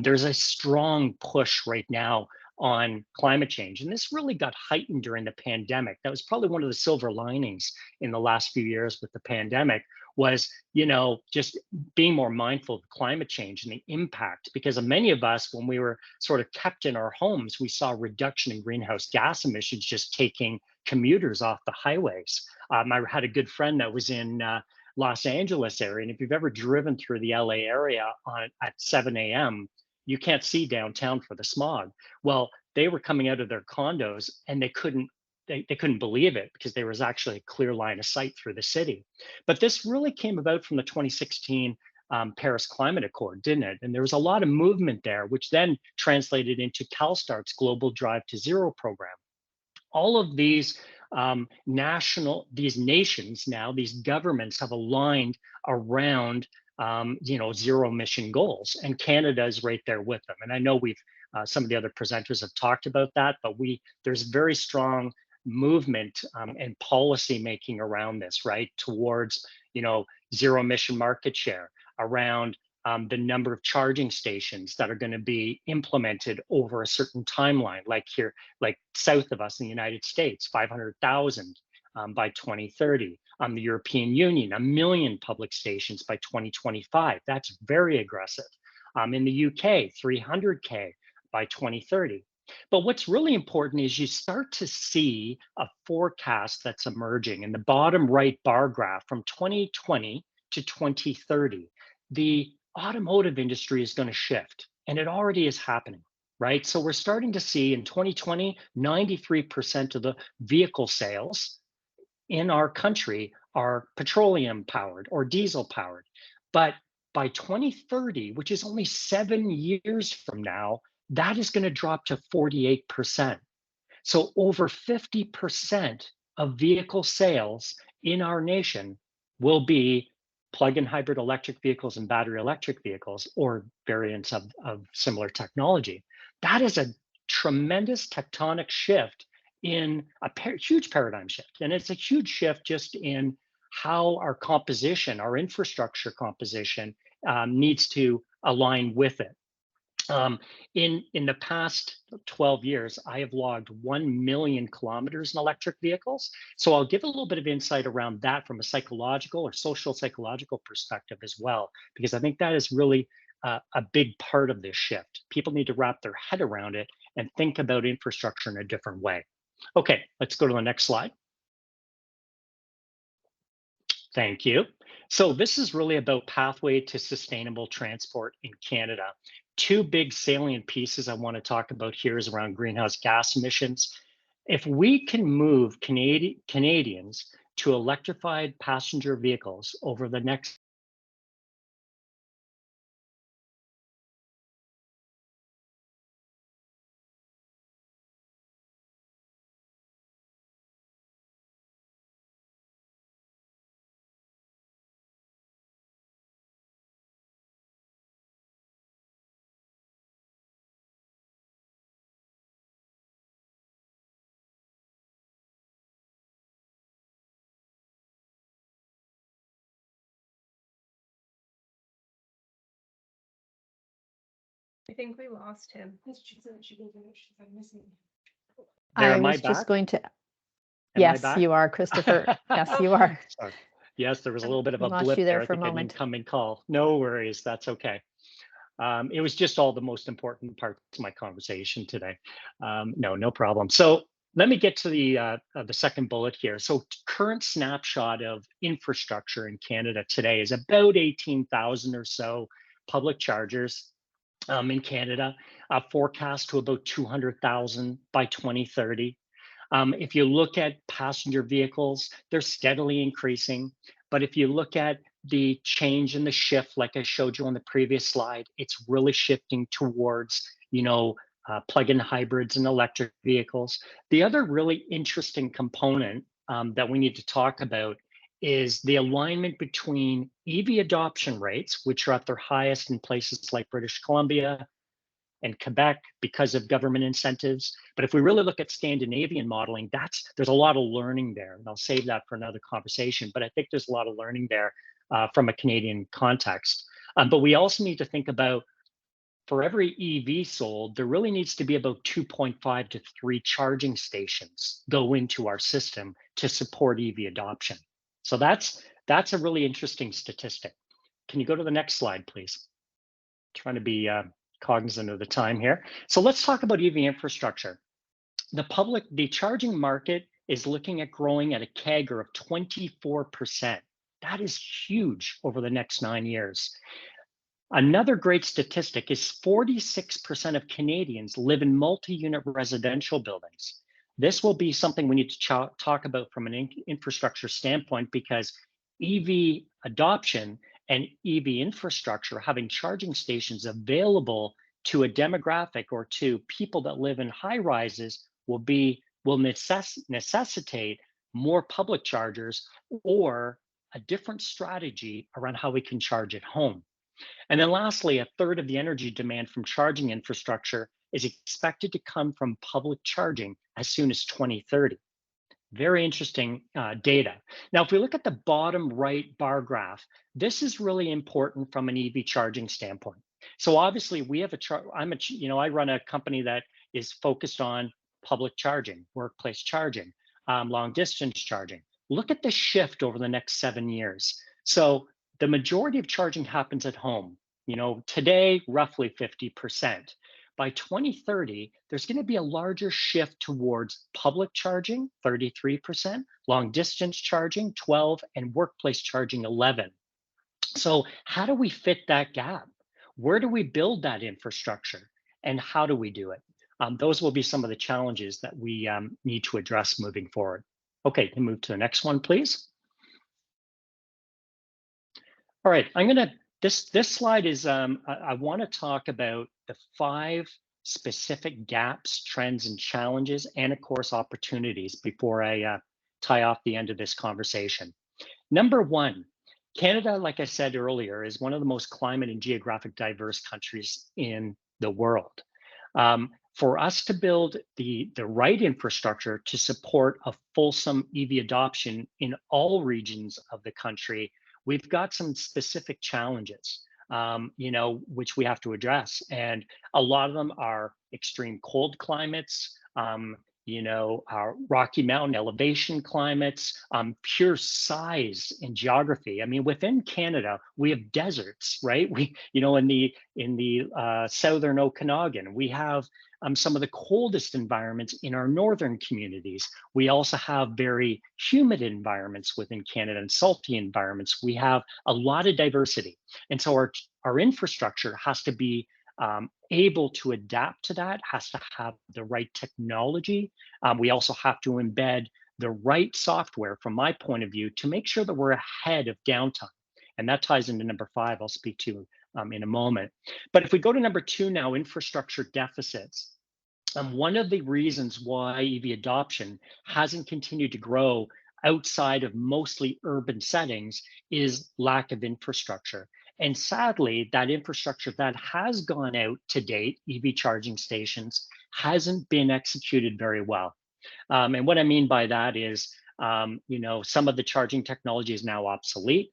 There's a strong push right now on climate change. And this really got heightened during the pandemic. That was probably one of the silver linings in the last few years with the pandemic was, just being more mindful of climate change and the impact, because of many of us, when we were sort of kept in our homes, we saw a reduction in greenhouse gas emissions just taking commuters off the highways. I had a good friend that was in Los Angeles area, and if you've ever driven through the LA area at 7 a.m., you can't see downtown for the smog. Well, they were coming out of their condos and they couldn't believe it because there was actually a clear line of sight through the city. But this really came about from the 2016 Paris Climate Accord, didn't it? And there was a lot of movement there, which then translated into CalStart's Global Drive to Zero program. All of these these nations now, these governments have aligned around zero emission goals, and Canada is right there with them. And I know some of the other presenters have talked about that, but there's very strong movement and policy making around this, right? Towards, zero emission market share, around the number of charging stations that are going to be implemented over a certain timeline, like here, like south of us in the United States, 500,000 by 2030. The European Union, 1 million public stations by 2025. That's very aggressive. In the UK, 300K by 2030. But what's really important is you start to see a forecast that's emerging in the bottom right bar graph from 2020 to 2030. The automotive industry is going to shift, and it already is happening, right? So we're starting to see in 2020, 93% of the vehicle sales in our country are petroleum powered or diesel powered. But by 2030, which is only 7 years from now, that is going to drop to 48%. So over 50% of vehicle sales in our nation will be plug-in hybrid electric vehicles and battery electric vehicles or variants of similar technology. That is a tremendous tectonic shift in a huge paradigm shift. And it's a huge shift just in how our composition, our infrastructure composition needs to align with it. In the past 12 years, I have logged 1 million kilometers in electric vehicles. So I'll give a little bit of insight around that from a psychological or social psychological perspective as well, because I think that is really a big part of this shift. People need to wrap their head around it and think about infrastructure in a different way. Okay, let's go to the next slide. Thank you. So this is really about pathway to sustainable transport in Canada. Two big salient pieces I want to talk about here is around greenhouse gas emissions. If we can move Canadians to electrified passenger vehicles over the next I think we lost him. I am I was just back? going to, Am I yes, back? you are, Christopher. Yes, you Oh, are. Sorry. Yes, there was a little bit of We a lost blip you there there. I for a think an moment. incoming call. No worries, that's okay. It was just all the most important parts of my conversation today. No problem. So let me get to the second bullet here. So current snapshot of infrastructure in Canada today is about 18,000 or so public chargers in Canada, forecast to about 200,000 by 2030. If you look at passenger vehicles, they're steadily increasing. But if you look at the change in the shift, like I showed you on the previous slide, it's really shifting towards, plug-in hybrids and electric vehicles. The other really interesting component that we need to talk about is the alignment between EV adoption rates, which are at their highest in places like British Columbia and Quebec because of government incentives. But if we really look at Scandinavian modeling, there's a lot of learning there. And I'll save that for another conversation, but I think there's a lot of learning there from a Canadian context. But we also need to think about, for every EV sold, there really needs to be about 2.5 to 3 charging stations go into our system to support EV adoption. So that's a really interesting statistic. Can you go to the next slide, please? Trying to be cognizant of the time here. So let's talk about EV infrastructure. The charging market is looking at growing at a CAGR of 24%. That is huge over the next 9 years. Another great statistic is 46% of Canadians live in multi-unit residential buildings. This will be something we need to talk about from an infrastructure standpoint, because EV adoption and EV infrastructure, having charging stations available to a demographic or to people that live in high rises will necessitate more public chargers or a different strategy around how we can charge at home. And then lastly, a third of the energy demand from charging infrastructure is expected to come from public charging as soon as 2030. Very interesting data. Now, if we look at the bottom right bar graph, this is really important from an EV charging standpoint. So obviously, we have I run a company that is focused on public charging, workplace charging, long distance charging. Look at the shift over the next 7 years. So the majority of charging happens at home. Today, roughly 50%. By 2030, there's going to be a larger shift towards public charging, 33%, long distance charging, 12, and workplace charging, 11. So how do we fit that gap? Where do we build that infrastructure? And how do we do it? Those will be some of the challenges that we need to address moving forward. Okay, can move to the next one, please. All right, this slide is, I want to talk about the 5 specific gaps, trends, and challenges, and of course, opportunities before I tie off the end of this conversation. Number 1, Canada, like I said earlier, is one of the most climate and geographic diverse countries in the world. For us to build the right infrastructure to support a fulsome EV adoption in all regions of the country, we've got some specific challenges, which we have to address. And a lot of them are extreme cold climates, our Rocky Mountain elevation climates, pure size and geography. I mean, within Canada, we have deserts, right? In the southern Okanagan, we have some of the coldest environments in our northern communities. We also have very humid environments within Canada and salty environments. We have a lot of diversity. And so our infrastructure has to be able to adapt to that, has to have the right technology. We also have to embed the right software, from my point of view, to make sure that we're ahead of downtime. And that ties into number 5, I'll speak to in a moment. But if we go to number 2 now, infrastructure deficits. One of the reasons why EV adoption hasn't continued to grow outside of mostly urban settings is lack of infrastructure. And sadly, that infrastructure that has gone out to date, EV charging stations, hasn't been executed very well. And what I mean by that is, some of the charging technology is now obsolete.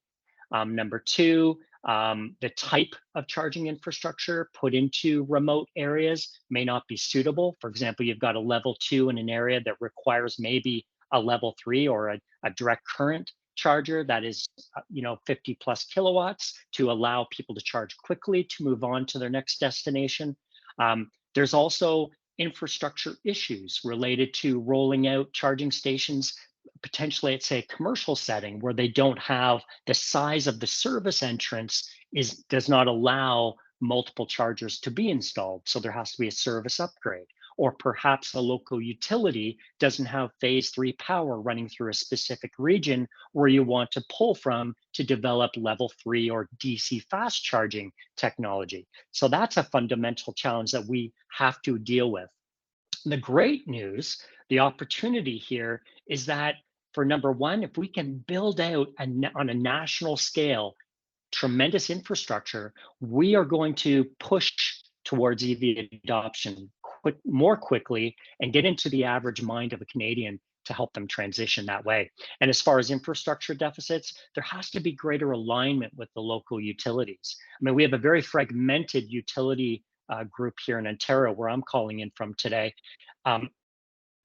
Number 2, the type of charging infrastructure put into remote areas may not be suitable. For example, you've got a level 2 in an area that requires maybe a level 3 or a direct current charger that is 50 plus kilowatts to allow people to charge quickly to move on to their next destination. There's also infrastructure issues related to rolling out charging stations, potentially at, say, a commercial setting where they don't have the size of the service entrance does not allow multiple chargers to be installed. So there has to be a service upgrade. Or perhaps a local utility doesn't have phase 3 power running through a specific region where you want to pull from to develop level 3 or DC fast charging technology. So that's a fundamental challenge that we have to deal with. The great news, the opportunity here is that for number 1, if we can build out on a national scale tremendous infrastructure, we are going to push towards EV adoption more quickly and get into the average mind of a Canadian to help them transition that way. And as far as infrastructure deficits, there has to be greater alignment with the local utilities. I mean, we have a very fragmented utility group here in Ontario, where I'm calling in from today,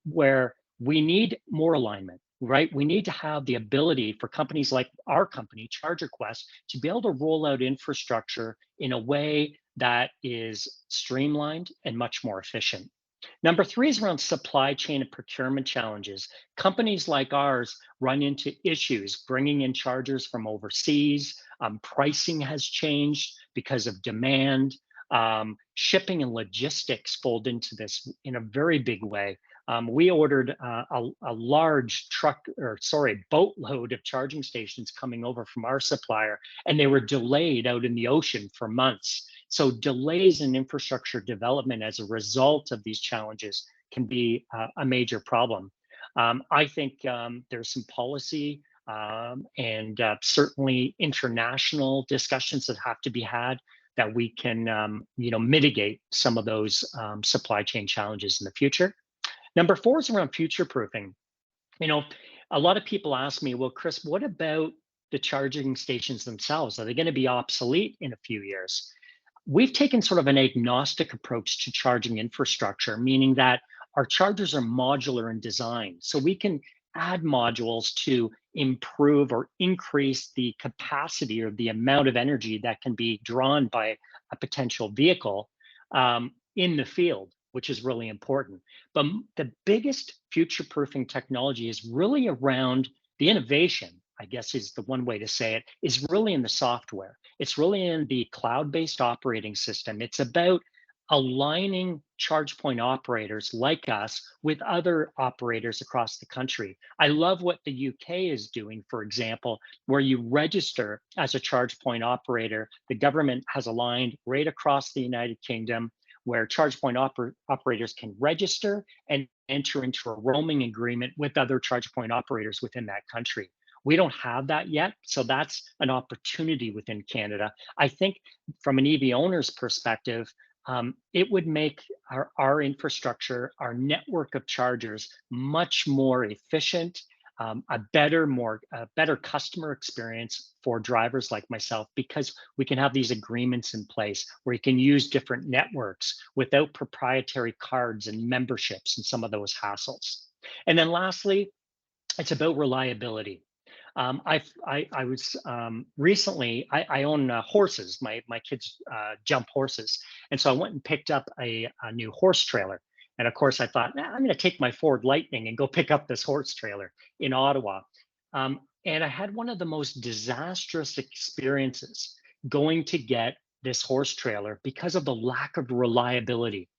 where we need more alignment, right? We need to have the ability for companies like our company, ChargerQuest, to be able to roll out infrastructure in a way that is streamlined and much more efficient. Number 3 is around supply chain and procurement challenges. Companies like ours run into issues bringing in chargers from overseas. Pricing has changed because of demand. Shipping and logistics fold into this in a very big way. We ordered a large boatload of charging stations coming over from our supplier, and they were delayed out in the ocean for months. So delays in infrastructure development as a result of these challenges can be a major problem. I think there's some policy and certainly international discussions that have to be had that we can mitigate some of those supply chain challenges in the future. Number 4 is around future proofing. You know, a lot of people ask me, well, Chris, what about the charging stations themselves? Are they going to be obsolete in a few years? We've taken sort of an agnostic approach to charging infrastructure, meaning that our chargers are modular in design. So we can add modules to improve or increase the capacity or the amount of energy that can be drawn by a potential vehicle in the field, which is really important. But the biggest future proofing technology is really around the innovation, I guess is the one way to say it, is really in the software. It's really in the cloud-based operating system. It's about aligning charge point operators like us with other operators across the country. I love what the UK is doing, for example, where you register as a charge point operator. The government has aligned right across the United Kingdom where charge point operators can register and enter into a roaming agreement with other charge point operators within that country. We don't have that yet, so that's an opportunity within Canada. I think from an EV owner's perspective, it would make our infrastructure, our network of chargers, much more efficient, a better customer experience for drivers like myself, because we can have these agreements in place where you can use different networks without proprietary cards and memberships and some of those hassles. And then lastly, it's about reliability. I was recently, I own horses. My kids jump horses. And so I went and picked up a new horse trailer. And of course I thought, I'm going to take my Ford Lightning and go pick up this horse trailer in Ottawa. And I had one of the most disastrous experiences going to get this horse trailer because of the lack of reliability.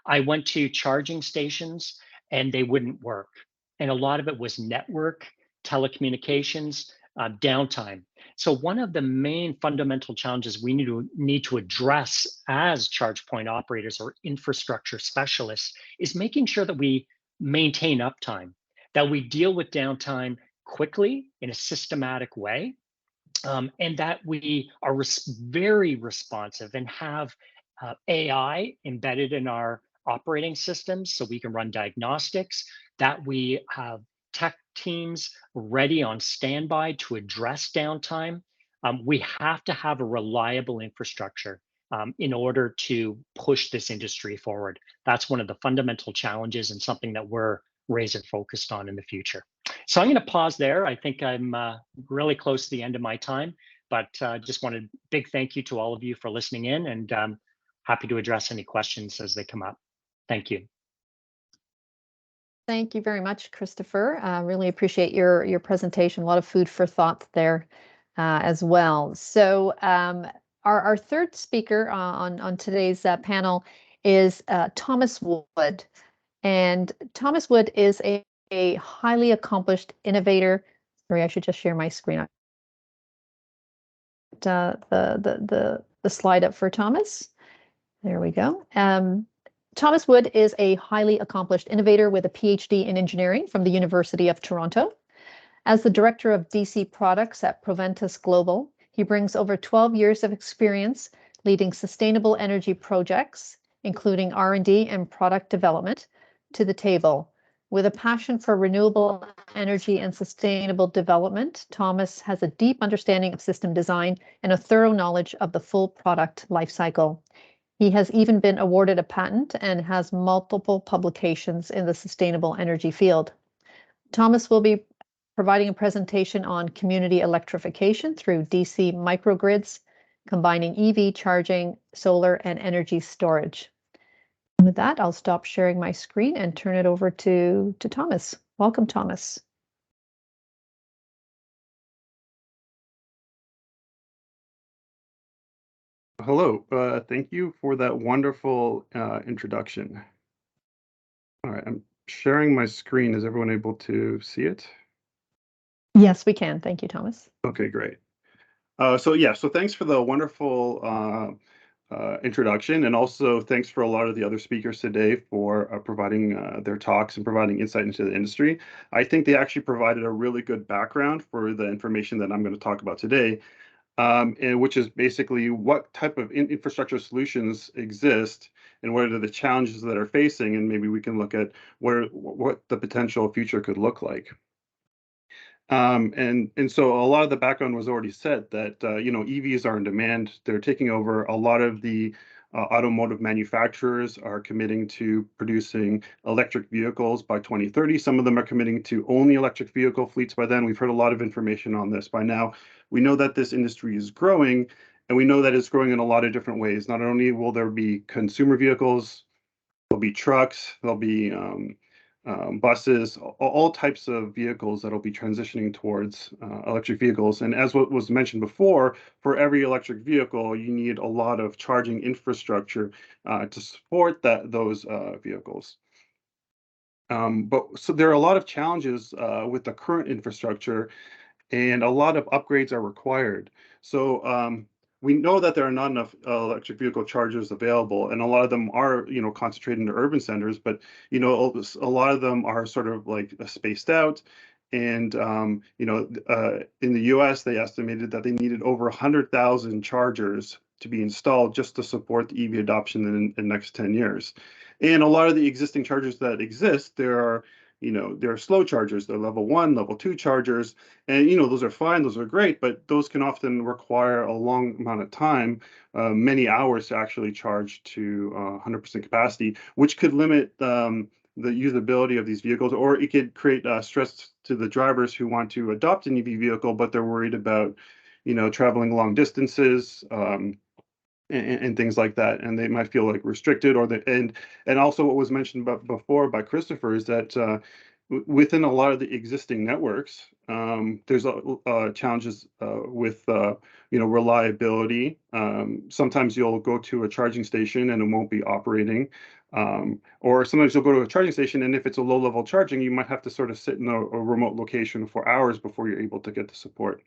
I went to charging stations and they wouldn't work. And a lot of it was network, telecommunications, downtime. So one of the main fundamental challenges we need to address as charge point operators or infrastructure specialists is making sure that we maintain uptime, that we deal with downtime quickly in a systematic way, and that we are very responsive and have AI embedded in our operating systems so we can run diagnostics, that we have tech teams ready on standby to address downtime. We have to have a reliable infrastructure in order to push this industry forward. That's one of the fundamental challenges and something that we're razor focused on in the future. So I'm going to pause there. I think I'm really close to the end of my time, but just wanted a big thank you to all of you for listening in, and happy to address any questions as they come up. Thank you. Thank you very much, Christopher. Really appreciate your presentation. A lot of food for thought there as well. So our third speaker on today's panel is Thomas Wood. And Thomas Wood is a highly accomplished innovator. Sorry, I should just share my screen. The slide up for Thomas. There we go. Thomas Wood is a highly accomplished innovator with a PhD in engineering from the University of Toronto. As the director of DC products at Proventus Global, he brings over 12 years of experience leading sustainable energy projects, including R&D and product development, to the table. With a passion for renewable energy and sustainable development, Thomas has a deep understanding of system design and a thorough knowledge of the full product lifecycle. He has even been awarded a patent and has multiple publications in the sustainable energy field. Thomas will be providing a presentation on community electrification through DC microgrids, combining EV charging, solar, and energy storage. With that, I'll stop sharing my screen and turn it over to Thomas. Welcome, Thomas. Hello, thank you for that wonderful introduction. All right, I'm sharing my screen. Is everyone able to see it? Yes, we can. Thank you, Thomas. Okay, great. So thanks for the wonderful introduction, and also thanks for a lot of the other speakers today for providing their talks and providing insight into the industry. I think they actually provided a really good background for the information that I'm going to talk about today. And which is basically what type of infrastructure solutions exist and what are the challenges that are facing, and maybe we can look at what the potential future could look like. And so a lot of the background was already set that EVs are in demand. They're taking over. A lot of the automotive manufacturers are committing to producing electric vehicles by 2030. Some of them are committing to only electric vehicle fleets by then. We've heard a lot of information on this by now. We know that this industry is growing, and we know that it's growing in a lot of different ways. Not only will there be consumer vehicles, there'll be trucks, there'll be buses, all types of vehicles that'll be transitioning towards electric vehicles. And as what was mentioned before, for every electric vehicle, you need a lot of charging infrastructure to support those vehicles. But so there are a lot of challenges with the current infrastructure, and a lot of upgrades are required. So we know that there are not enough electric vehicle chargers available, and a lot of them are, concentrated in the urban centers. But a lot of them are sort of like spaced out. And in the U.S., they estimated that they needed over 100,000 chargers to be installed just to support the EV adoption in the next 10 years. And a lot of the existing chargers that exist, there are slow chargers, they're level 1, level 2 chargers, and those are fine, those are great, but those can often require a long amount of time, many hours to actually charge to 100% capacity, which could limit the usability of these vehicles, or it could create stress to the drivers who want to adopt an EV vehicle, but they're worried about, traveling long distances. And things like that, and they might feel like restricted, and also what was mentioned before by Christopher is that within a lot of the existing networks, there's challenges with reliability. Sometimes you'll go to a charging station and it won't be operating, or sometimes you'll go to a charging station and if it's a low-level charging, you might have to sort of sit in a remote location for hours before you're able to get the support.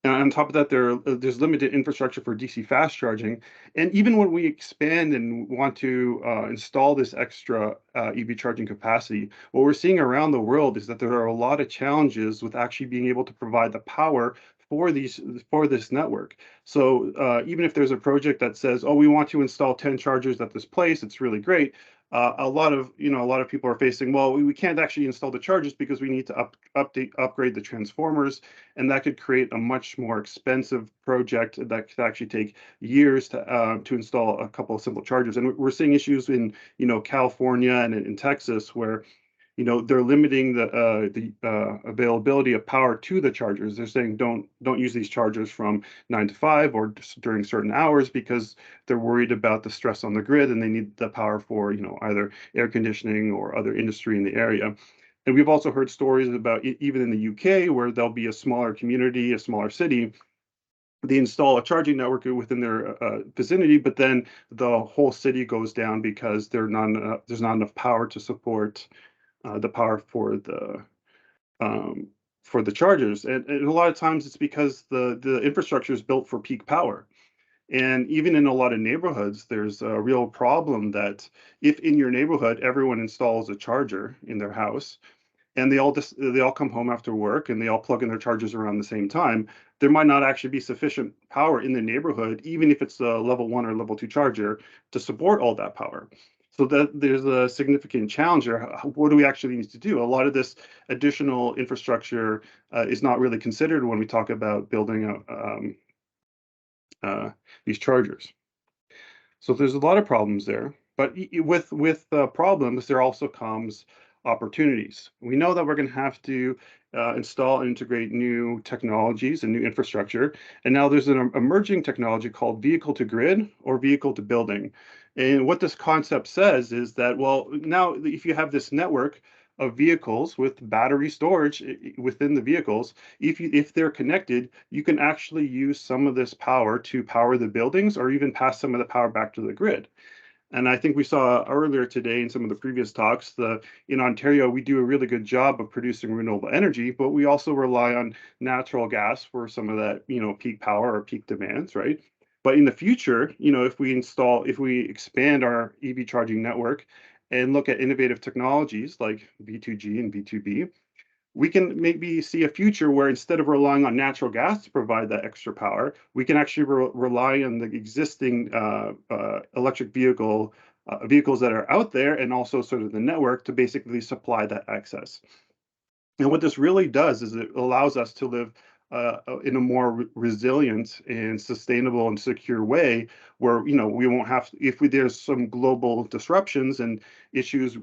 And on top of that, there's limited infrastructure for DC fast charging. And even when we expand and want to install this extra EV charging capacity, what we're seeing around the world is that there are a lot of challenges with actually being able to provide the power for this network. So even if there's a project that says, oh, we want to install 10 chargers at this place, it's really great. A lot of people are facing, well, we can't actually install the chargers because we need to upgrade the transformers, and that could create a much more expensive project that could actually take years to install a couple of simple chargers. And we're seeing issues in California and in Texas where they're limiting the availability of power to the chargers. They're saying don't use these chargers from 9 to 5 or during certain hours because they're worried about the stress on the grid and they need the power for either air conditioning or other industry in the area. And we've also heard stories about even in the UK where there'll be a smaller community, a smaller city. They install a charging network within their vicinity, but then the whole city goes down because there's not enough power to support the power for the chargers, and a lot of times it's because the infrastructure is built for peak power. And even in a lot of neighborhoods, there's a real problem that if in your neighborhood everyone installs a charger in their house, and they all come home after work and they all plug in their chargers around the same time, there might not actually be sufficient power in the neighborhood, even if it's a level 1 or level 2 charger, to support all that power. So that there's a significant challenge there. What do we actually need to do? A lot of this additional infrastructure is not really considered when we talk about building these chargers. So there's a lot of problems there. But with problems, there also comes opportunities. We know that we're going to have to install and integrate new technologies and new infrastructure. And now there's an emerging technology called vehicle to grid or vehicle to building. And what this concept says is that, well, now if you have this network of vehicles with battery storage within the vehicles, if they're connected, you can actually use some of this power to power the buildings or even pass some of the power back to the grid. And I think we saw earlier today in some of the previous talks, in Ontario, we do a really good job of producing renewable energy, but we also rely on natural gas for some of that, peak power or peak demands, right? But in the future, if we expand our EV charging network and look at innovative technologies like V2G and V2B, we can maybe see a future where instead of relying on natural gas to provide that extra power, we can actually rely on the existing electric vehicles that are out there and also sort of the network to basically supply that access. And what this really does is it allows us to live in a more resilient and sustainable and secure way, where we won't have to, if there's some global disruptions and issues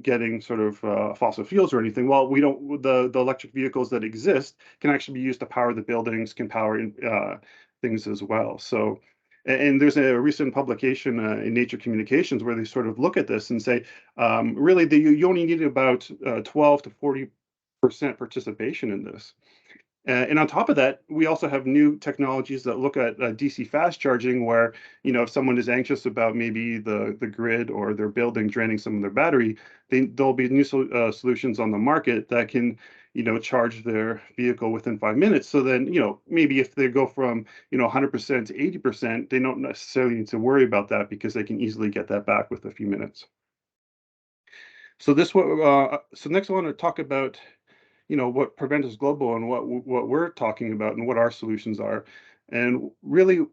getting sort of fossil fuels or anything. Well, we don't. The electric vehicles that exist can actually be used to power the buildings, can power things as well. So. And there's a recent publication in Nature Communications where they sort of look at this and say, really, you only need about 12 to 40% participation in this. And on top of that, we also have new technologies that look at DC fast charging, where if someone is anxious about maybe the grid or their building draining some of their battery, there'll be new solutions on the market that can charge their vehicle within 5 minutes. So then maybe if they go from 100% to 80%, they don't necessarily need to worry about that because they can easily get that back with a few minutes. So next I want to talk about what Preventus Global and what we're talking about and what our solutions are. And really,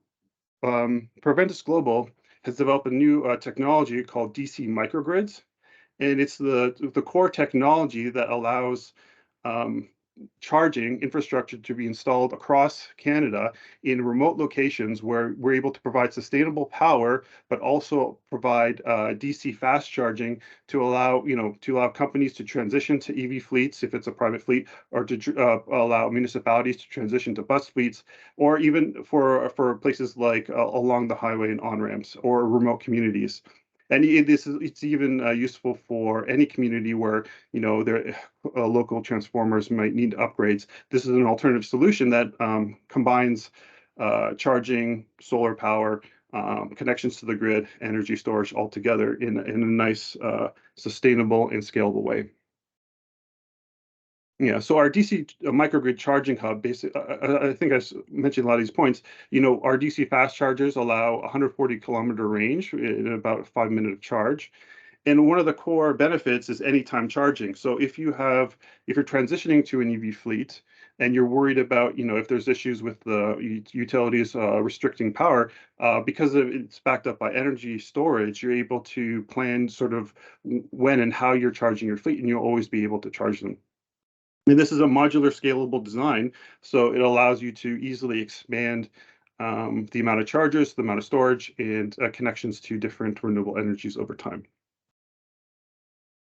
Preventus Global has developed a new technology called DC microgrids, and it's the core technology that allows charging infrastructure to be installed across Canada in remote locations where we're able to provide sustainable power, but also provide DC fast charging to allow companies to transition to EV fleets if it's a private fleet, or to allow municipalities to transition to bus fleets, or even for places like along the highway and on ramps or remote communities. And it's even useful for any community where their local transformers might need upgrades. This is an alternative solution that combines charging, solar power, connections to the grid, energy storage all together in a nice, sustainable and scalable way. Yeah, so our DC microgrid charging hub, basically, I think I mentioned a lot of these points. Our DC fast chargers allow 140-kilometer range in about a 5-minute charge. And one of the core benefits is anytime charging. So if you're transitioning to an EV fleet and you're worried about, if there's issues with the utilities restricting power, because it's backed up by energy storage, you're able to plan sort of when and how you're charging your fleet, and you'll always be able to charge them. And this is a modular, scalable design, so it allows you to easily expand the amount of chargers, the amount of storage, and connections to different renewable energies over time.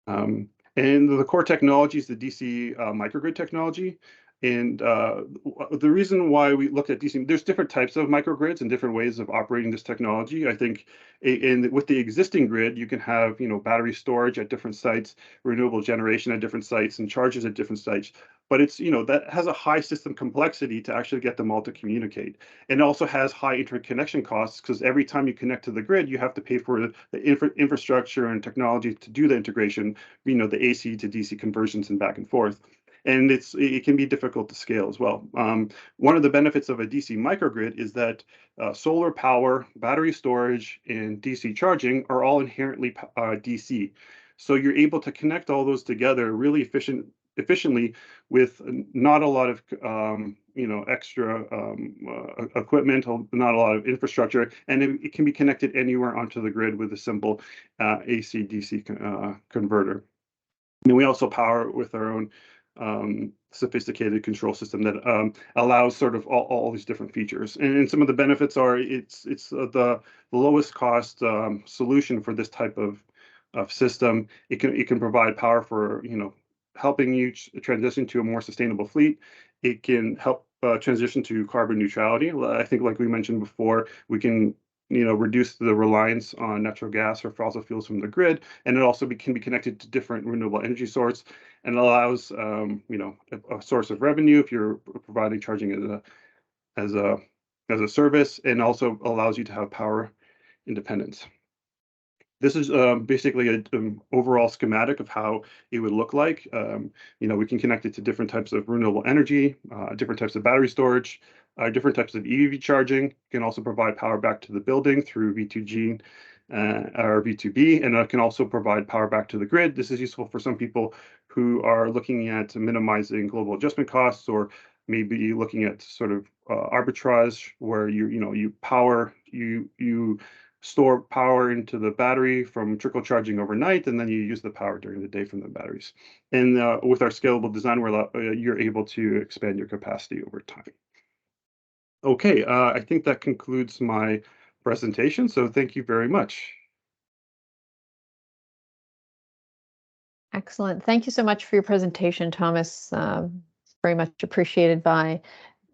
And the core technology is the DC microgrid technology. And the reason why we looked at DC, there's different types of microgrids and different ways of operating this technology. I think with the existing grid, you can have battery storage at different sites, renewable generation at different sites, and chargers at different sites. But it's that has a high system complexity to actually get them all to communicate. And it also has high interconnection costs, because every time you connect to the grid, you have to pay for the infrastructure and technology to do the integration, the AC to DC conversions and back and forth. And it can be difficult to scale as well. One of the benefits of a DC microgrid is that solar power, battery storage, and DC charging are all inherently DC. So you're able to connect all those together really efficiently with not a lot of extra equipment, not a lot of infrastructure, and it can be connected anywhere onto the grid with a simple AC/DC converter. And we also power it with our own sophisticated control system that allows sort of all these different features. And some of the benefits are it's the lowest cost solution for this type of system. It can provide power for helping you transition to a more sustainable fleet. It can help transition to carbon neutrality. I think, like we mentioned before, we can reduce the reliance on natural gas or fossil fuels from the grid, and it also can be connected to different renewable energy sources, and allows a source of revenue if you're providing charging as a service, and also allows you to have power independence. This is basically an overall schematic of how it would look like. We can connect it to different types of renewable energy, different types of battery storage, different types of EV charging. Can also provide power back to the building through V2G or V2B, and it can also provide power back to the grid. This is useful for some people who are looking at minimizing global adjustment costs, or maybe looking at sort of arbitrage, where you store power into the battery from trickle charging overnight, and then you use the power during the day from the batteries. And with our scalable design, you're able to expand your capacity over time. Okay, I think that concludes my presentation, so thank you very much. Excellent. Thank you so much for your presentation, Thomas. Very much appreciated by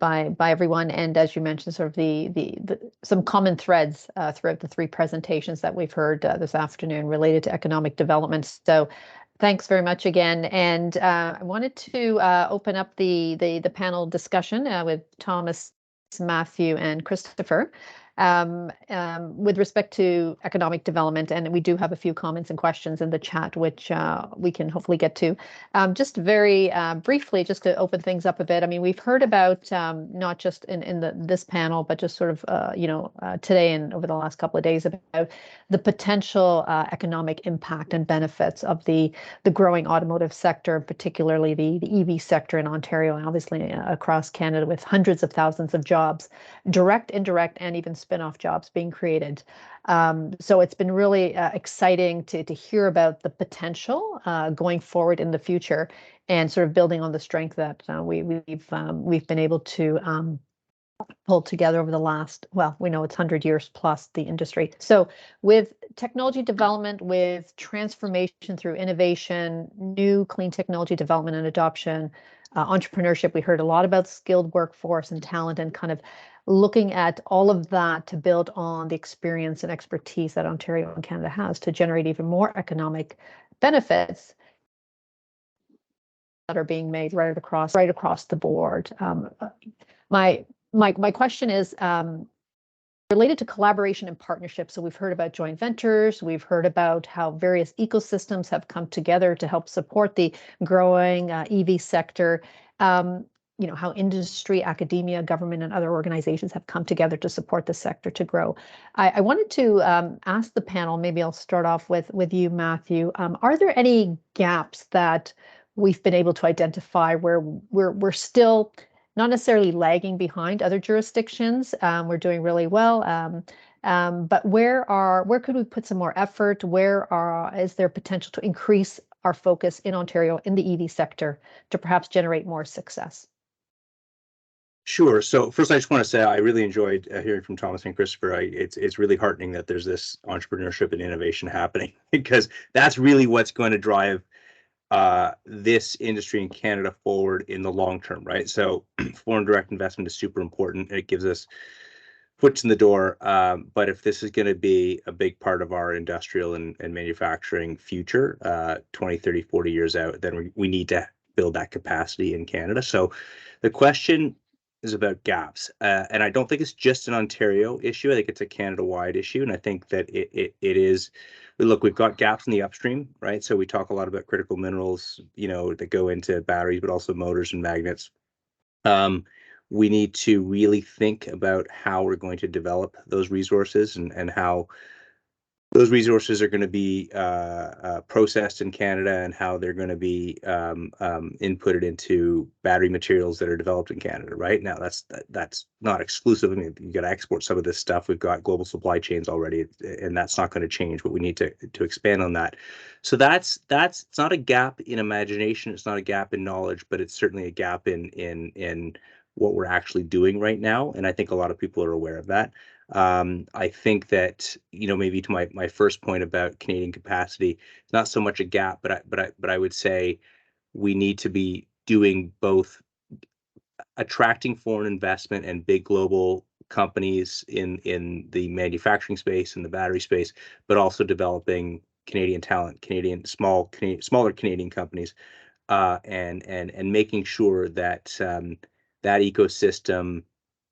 everyone. And as you mentioned, sort of the some common threads throughout the three presentations that we've heard this afternoon related to economic development. So thanks very much again. And I wanted to open up the panel discussion with Thomas, Matthew, and Christopher. With respect to economic development, and we do have a few comments and questions in the chat, which we can hopefully get to. Just very briefly, just to open things up a bit. I mean, we've heard about not just in this panel, but just sort of today and over the last couple of days about the potential economic impact and benefits of the growing automotive sector, particularly the EV sector in Ontario, and obviously across Canada, with hundreds of thousands of jobs, direct, indirect, and even spin-off jobs being created. So it's been really exciting to hear about the potential going forward in the future, and sort of building on the strength that we've been able to pull together over the last, well, we know it's 100 years plus the industry. So with technology development, with transformation through innovation, new clean technology development and adoption, entrepreneurship, we heard a lot about skilled workforce and talent, and kind of looking at all of that to build on the experience and expertise that Ontario and Canada has to generate even more economic benefits that are being made right across the board. My question is related to collaboration and partnership. So we've heard about joint ventures. We've heard about how various ecosystems have come together to help support the growing EV sector. How industry, academia, government, and other organizations have come together to support the sector to grow. I wanted to ask the panel, maybe I'll start off with you, Matthew. Are there any gaps that we've been able to identify where we're still not necessarily lagging behind other jurisdictions? We're doing really well, but where could we put some more effort? Is there potential to increase our focus in Ontario in the EV sector to perhaps generate more success? Sure. So first, I just want to say I really enjoyed hearing from Thomas and Christopher. It's really heartening that there's this entrepreneurship and innovation happening, because that's really what's going to drive this industry in Canada forward in the long term, right? So foreign direct investment is super important. It gives us foot in the door. But if this is going to be a big part of our industrial and manufacturing future, 20, 30, 40 years out, then we need to build that capacity in Canada. So the question is about gaps. And I don't think it's just an Ontario issue. I think it's a Canada-wide issue. And I think that it is, look, we've got gaps in the upstream, right? So we talk a lot about critical minerals, that go into batteries, but also motors and magnets. We need to really think about how we're going to develop those resources and how those resources are going to be processed in Canada, and how they're going to be inputted into battery materials that are developed in Canada. Right now, that's not exclusive. I mean, you got to export some of this stuff. We've got global supply chains already, and that's not going to change. But we need to expand on that. So that's it's not a gap in imagination. It's not a gap in knowledge, but it's certainly a gap in what we're actually doing right now. And I think a lot of people are aware of that. I think that, maybe to my first point about Canadian capacity, it's not so much a gap, but I would say we need to be doing both attracting foreign investment and big global companies in the manufacturing space and the battery space, but also developing Canadian talent, smaller Canadian companies, and making sure that that ecosystem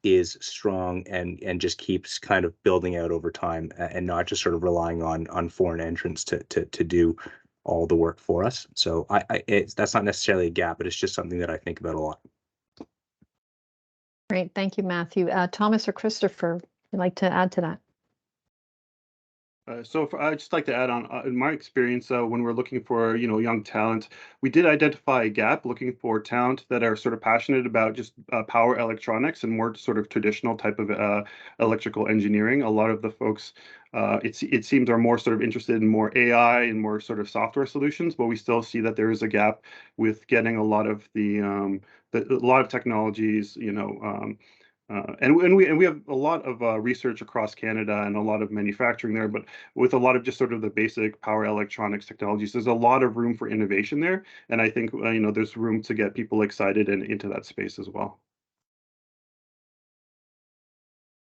is strong and just keeps kind of building out over time, and not just sort of relying on foreign entrants to do all the work for us. So that's not necessarily a gap, but it's just something that I think about a lot. Great, thank you, Matthew. Thomas or Christopher, would you like to add to that? I'd just like to add on, in my experience, when we're looking for, young talent, we did identify a gap looking for talent that are sort of passionate about just power electronics and more sort of traditional type of electrical engineering. A lot of the folks, it seems, are more sort of interested in more AI and more sort of software solutions, but we still see that there is a gap with getting a lot of a lot of technologies, and we have a lot of research across Canada and a lot of manufacturing there, but with a lot of just sort of the basic power electronics technologies, there's a lot of room for innovation there, and I think there's room to get people excited and into that space as well.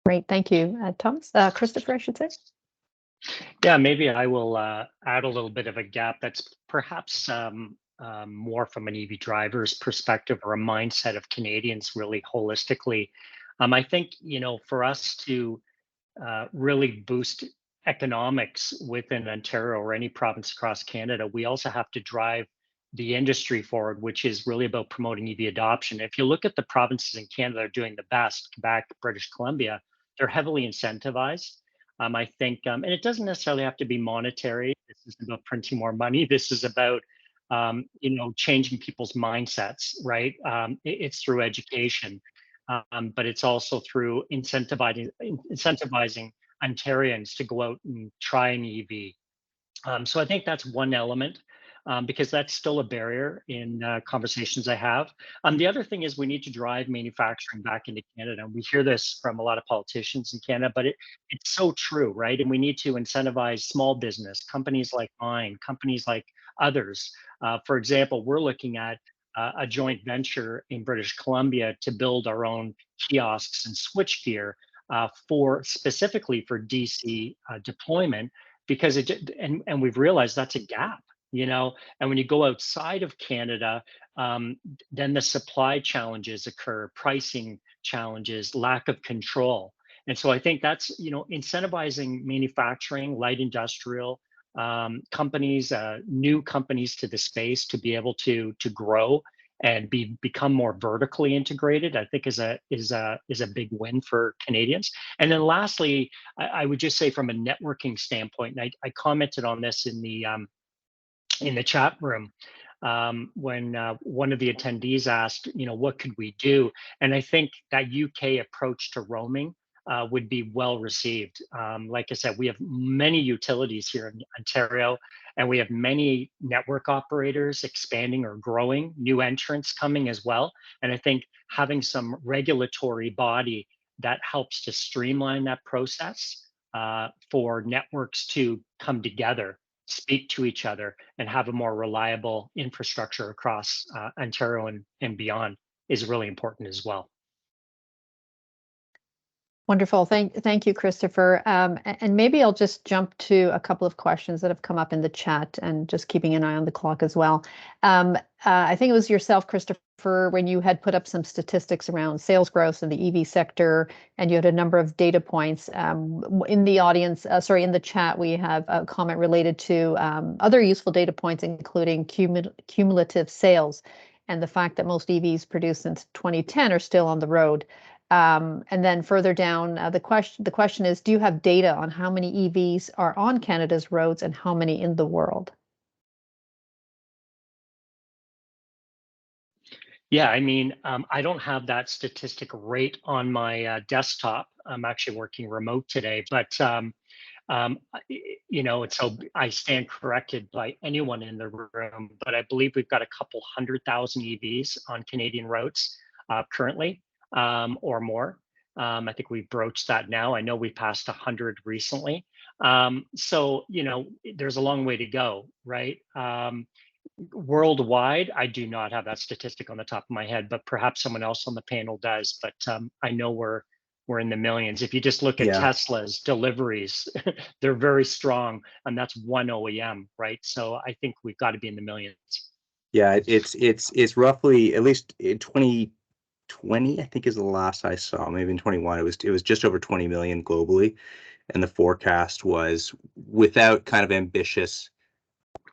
Great, thank you, Thomas. Christopher, I should say. Yeah, maybe I will add a little bit of a gap that's perhaps more from an EV driver's perspective or a mindset of Canadians really holistically. I think, for us to really boost economics within Ontario or any province across Canada, we also have to drive the industry forward, which is really about promoting EV adoption. If you look at the provinces in Canada that are doing the best, Quebec, British Columbia, they're heavily incentivized. I think, and it doesn't necessarily have to be monetary. This isn't about printing more money. This is about, changing people's mindsets, right? It's through education, but it's also through incentivizing Ontarians to go out and try an EV. So I think that's one element, because that's still a barrier in conversations I have. The other thing is we need to drive manufacturing back into Canada. And we hear this from a lot of politicians in Canada, but it's so true, right? And we need to incentivize small business, companies like mine, companies like others. For example, we're looking at a joint venture in British Columbia to build our own kiosks and switchgear specifically for DC deployment, because and we've realized that's a gap, and when you go outside of Canada, then the supply challenges occur, pricing challenges, lack of control. And so I think that's, incentivizing manufacturing, light industrial companies, new companies to the space to be able to grow and become more vertically integrated, I think is a big win for Canadians. And then lastly, I would just say from a networking standpoint, and I commented on this in the chat room when one of the attendees asked, what could we do? And I think that UK approach to roaming would be well received. Like I said, we have many utilities here in Ontario, and we have many network operators expanding or growing, new entrants coming as well. And I think having some regulatory body that helps to streamline that process for networks to come together, speak to each other, and have a more reliable infrastructure across Ontario and beyond is really important as well. Wonderful. Thank you, Christopher. And maybe I'll just jump to a couple of questions that have come up in the chat, and just keeping an eye on the clock as well. I think it was yourself, Christopher, when you had put up some statistics around sales growth in the EV sector, and you had a number of data points. In the audience, in the chat, we have a comment related to other useful data points, including cumulative sales, and the fact that most EVs produced since 2010 are still on the road. And then further down, the question is, do you have data on how many EVs are on Canada's roads and how many in the world? Yeah, I mean, I don't have that statistic right on my desktop. I'm actually working remote today, but so I stand corrected by anyone in the room, but I believe we've got a couple 100,000 EVs on Canadian roads currently, or more. I think we've broached that now. I know we passed 100 recently. So, there's a long way to go, right? Worldwide, I do not have that statistic on the top of my head, but perhaps someone else on the panel does. But I know we're in the millions. If you just look at Tesla's deliveries, they're very strong, and that's one OEM, right? So I think we've got to be in the millions. Yeah, it's roughly, at least in 2020, I think is the last I saw. Maybe in 21, it was just over 20 million globally, and the forecast was, without kind of ambitious,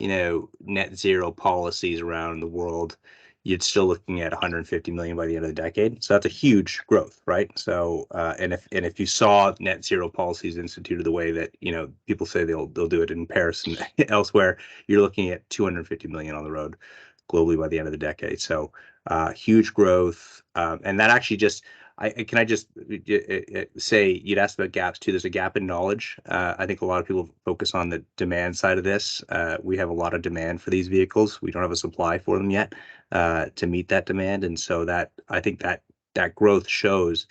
net zero policies around the world, you'd still looking at 150 million by the end of the decade. So that's a huge growth, right? So and if you saw net zero policies instituted the way that people say they'll do it in Paris and elsewhere, you're looking at 250 million on the road globally by the end of the decade. So huge growth, and that actually just can I just say, you'd asked about gaps too. There's a gap in knowledge. I think a lot of people focus on the demand side of this. We have a lot of demand for these vehicles. We don't have a supply for them yet to meet that demand. And so I think that growth shows,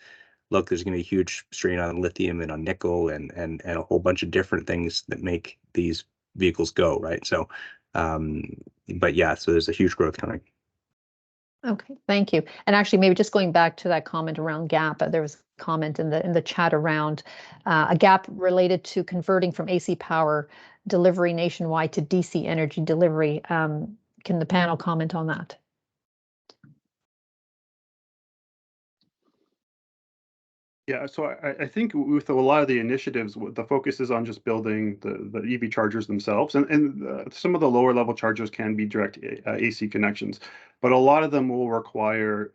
look, there's going to be a huge strain on lithium and on nickel and a whole bunch of different things that make these vehicles go, right? So, but yeah, so there's a huge growth coming. Okay, thank you. And actually, maybe just going back to that comment around gap, there was a comment in the chat around a gap related to converting from AC power delivery nationwide to DC energy delivery. Can the panel comment on that? Yeah, so I think with a lot of the initiatives, the focus is on just building the EV chargers themselves, and some of the lower level chargers can be direct AC connections, but a lot of them will require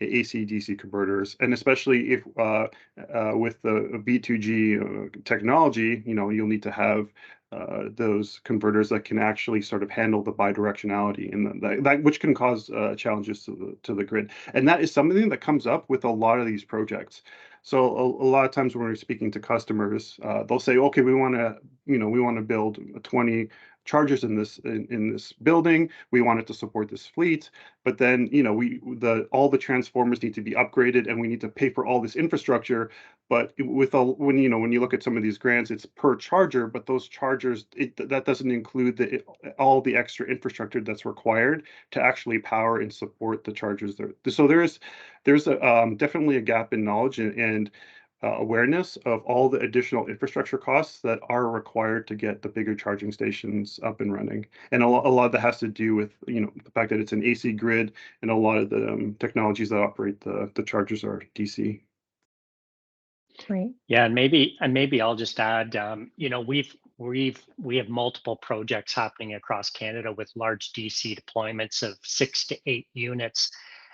AC/DC converters, and especially if with the V2G technology, you'll need to have those converters that can actually sort of handle the bidirectionality, and that which can cause challenges to the grid. And that is something that comes up with a lot of these projects. So a lot of times when we're speaking to customers, they'll say, okay, we want to build 20 chargers in this building. We want it to support this fleet, but then all the transformers need to be upgraded, and we need to pay for all this infrastructure. But when you look at some of these grants, it's per charger, but those chargers, that doesn't include all the extra infrastructure that's required to actually power and support the chargers there. So there's definitely a gap in knowledge and awareness of all the additional infrastructure costs that are required to get the bigger charging stations up and running. And a lot of that has to do with the fact that it's an AC grid, and a lot of the technologies that operate the chargers are DC. Great. Yeah, and maybe I'll just add, we have multiple projects happening across Canada with large DC deployments of 6 to 8 units.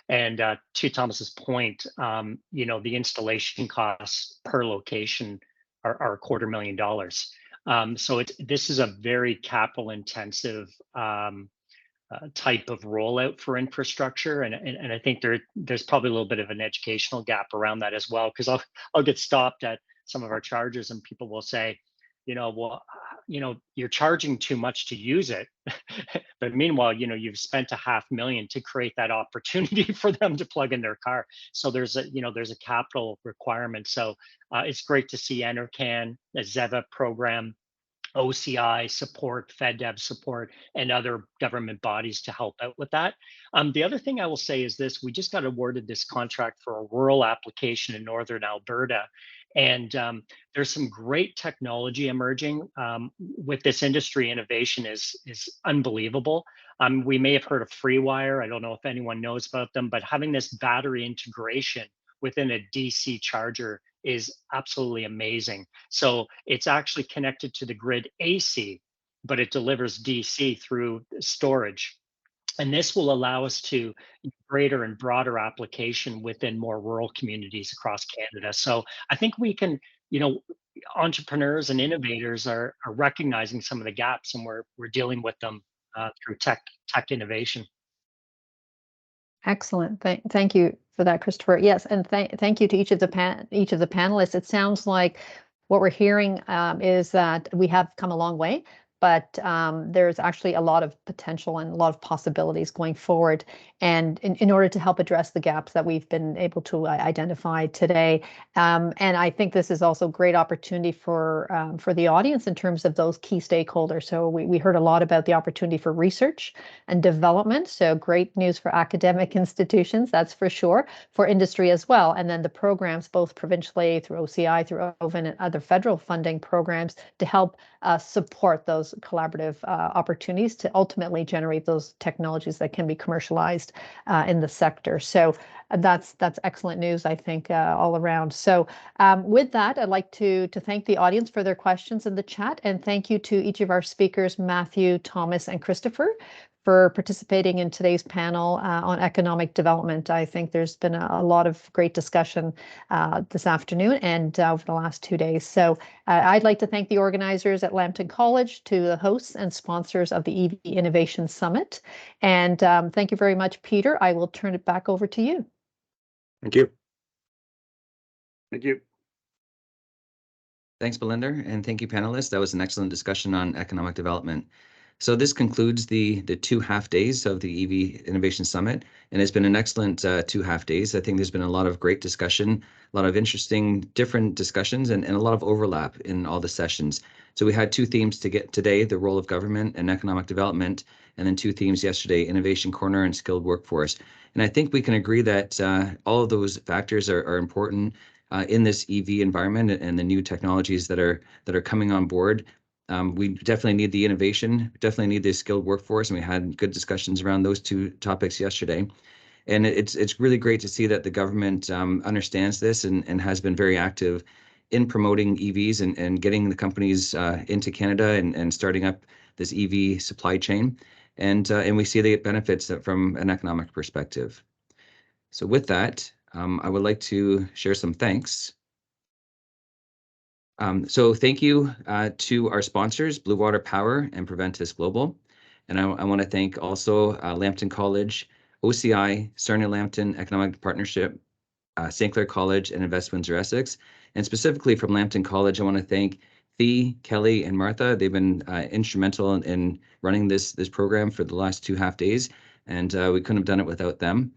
And to Thomas's point, the installation costs per location are $250,000. So this is a very capital intensive type of rollout for infrastructure, and I think there's probably a little bit of an educational gap around that as well, because I'll get stopped at some of our chargers and people will say, you're charging too much to use it, but meanwhile, you've spent $500,000 to create that opportunity for them to plug in their car. So there's a capital requirement. So it's great to see NRCan, the ZEVA program, OCI support, FedDev support, and other government bodies to help out with that. The other thing I will say is this: we just got awarded this contract for a rural application in northern Alberta. And there's some great technology emerging with this industry. Innovation is unbelievable. We may have heard of FreeWire. I don't know if anyone knows about them, but having this battery integration within a DC charger is absolutely amazing. So it's actually connected to the grid AC, but it delivers DC through storage. And this will allow us to greater and broader application within more rural communities across Canada. So I think we can, entrepreneurs and innovators are recognizing some of the gaps, and we're dealing with them through tech innovation. Excellent. Thank you for that, Christopher. Yes, and thank you to each of the panelists. It sounds like what we're hearing is that we have come a long way, but there's actually a lot of potential and a lot of possibilities going forward. And in order to help address the gaps that we've been able to identify today, and I think this is also a great opportunity for the audience in terms of those key stakeholders. So we heard a lot about the opportunity for research and development. So great news for academic institutions, that's for sure, for industry as well. And then the programs, both provincially through OCI, through OVEN, and other federal funding programs to help support those collaborative opportunities to ultimately generate those technologies that can be commercialized in the sector. So that's excellent news, I think, all around. So with that, I'd like to thank the audience for their questions in the chat, and thank you to each of our speakers, Matthew, Thomas, and Christopher, for participating in today's panel on economic development. I think there's been a lot of great discussion this afternoon and over the last 2 days. So I'd like to thank the organizers at Lambton College, to the hosts and sponsors of the EV Innovation Summit. And thank you very much, Peter. I will turn it back over to you. Thank you. Thank you. Thanks, Belinda, and thank you, panelists. That was an excellent discussion on economic development. So this concludes the 2 half days of the EV Innovation Summit, and it's been an excellent 2 half days. I think there's been a lot of great discussion, a lot of interesting different discussions, and a lot of overlap in all the sessions. So we had 2 themes to get today: the role of government and economic development, and then 2 themes yesterday: innovation corner and skilled workforce. And I think we can agree that all of those factors are important in this EV environment and the new technologies that are coming on board. We definitely need the innovation, definitely need the skilled workforce, and we had good discussions around those 2 topics yesterday. And it's really great to see that the government understands this and has been very active in promoting EVs and getting the companies into Canada and starting up this EV supply chain. And we see the benefits from an economic perspective. So with that, I would like to share some thanks. So thank you to our sponsors, Blue Water Power and Preventus Global. And I want to thank also Lambton College, OCI, Sarnia Lambton Economic Partnership, St. Clair College, and Invest Windsor Essex. And specifically from Lambton College, I want to thank Thea, Kelly, and Martha. They've been instrumental in running this program for the last 2 half days, and we couldn't have done it without them.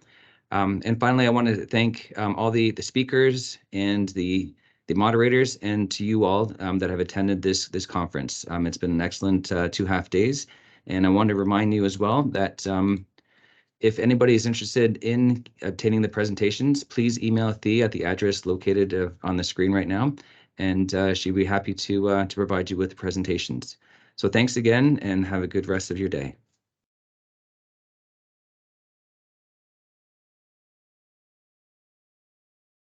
And finally, I want to thank all the speakers and the moderators, and to you all that have attended this conference. It's been an excellent 2 half days, and I want to remind you as well that if anybody is interested in obtaining the presentations, please email Thea at the address located on the screen right now, and she'd be happy to provide you with presentations. So thanks again, and have a good rest of your day.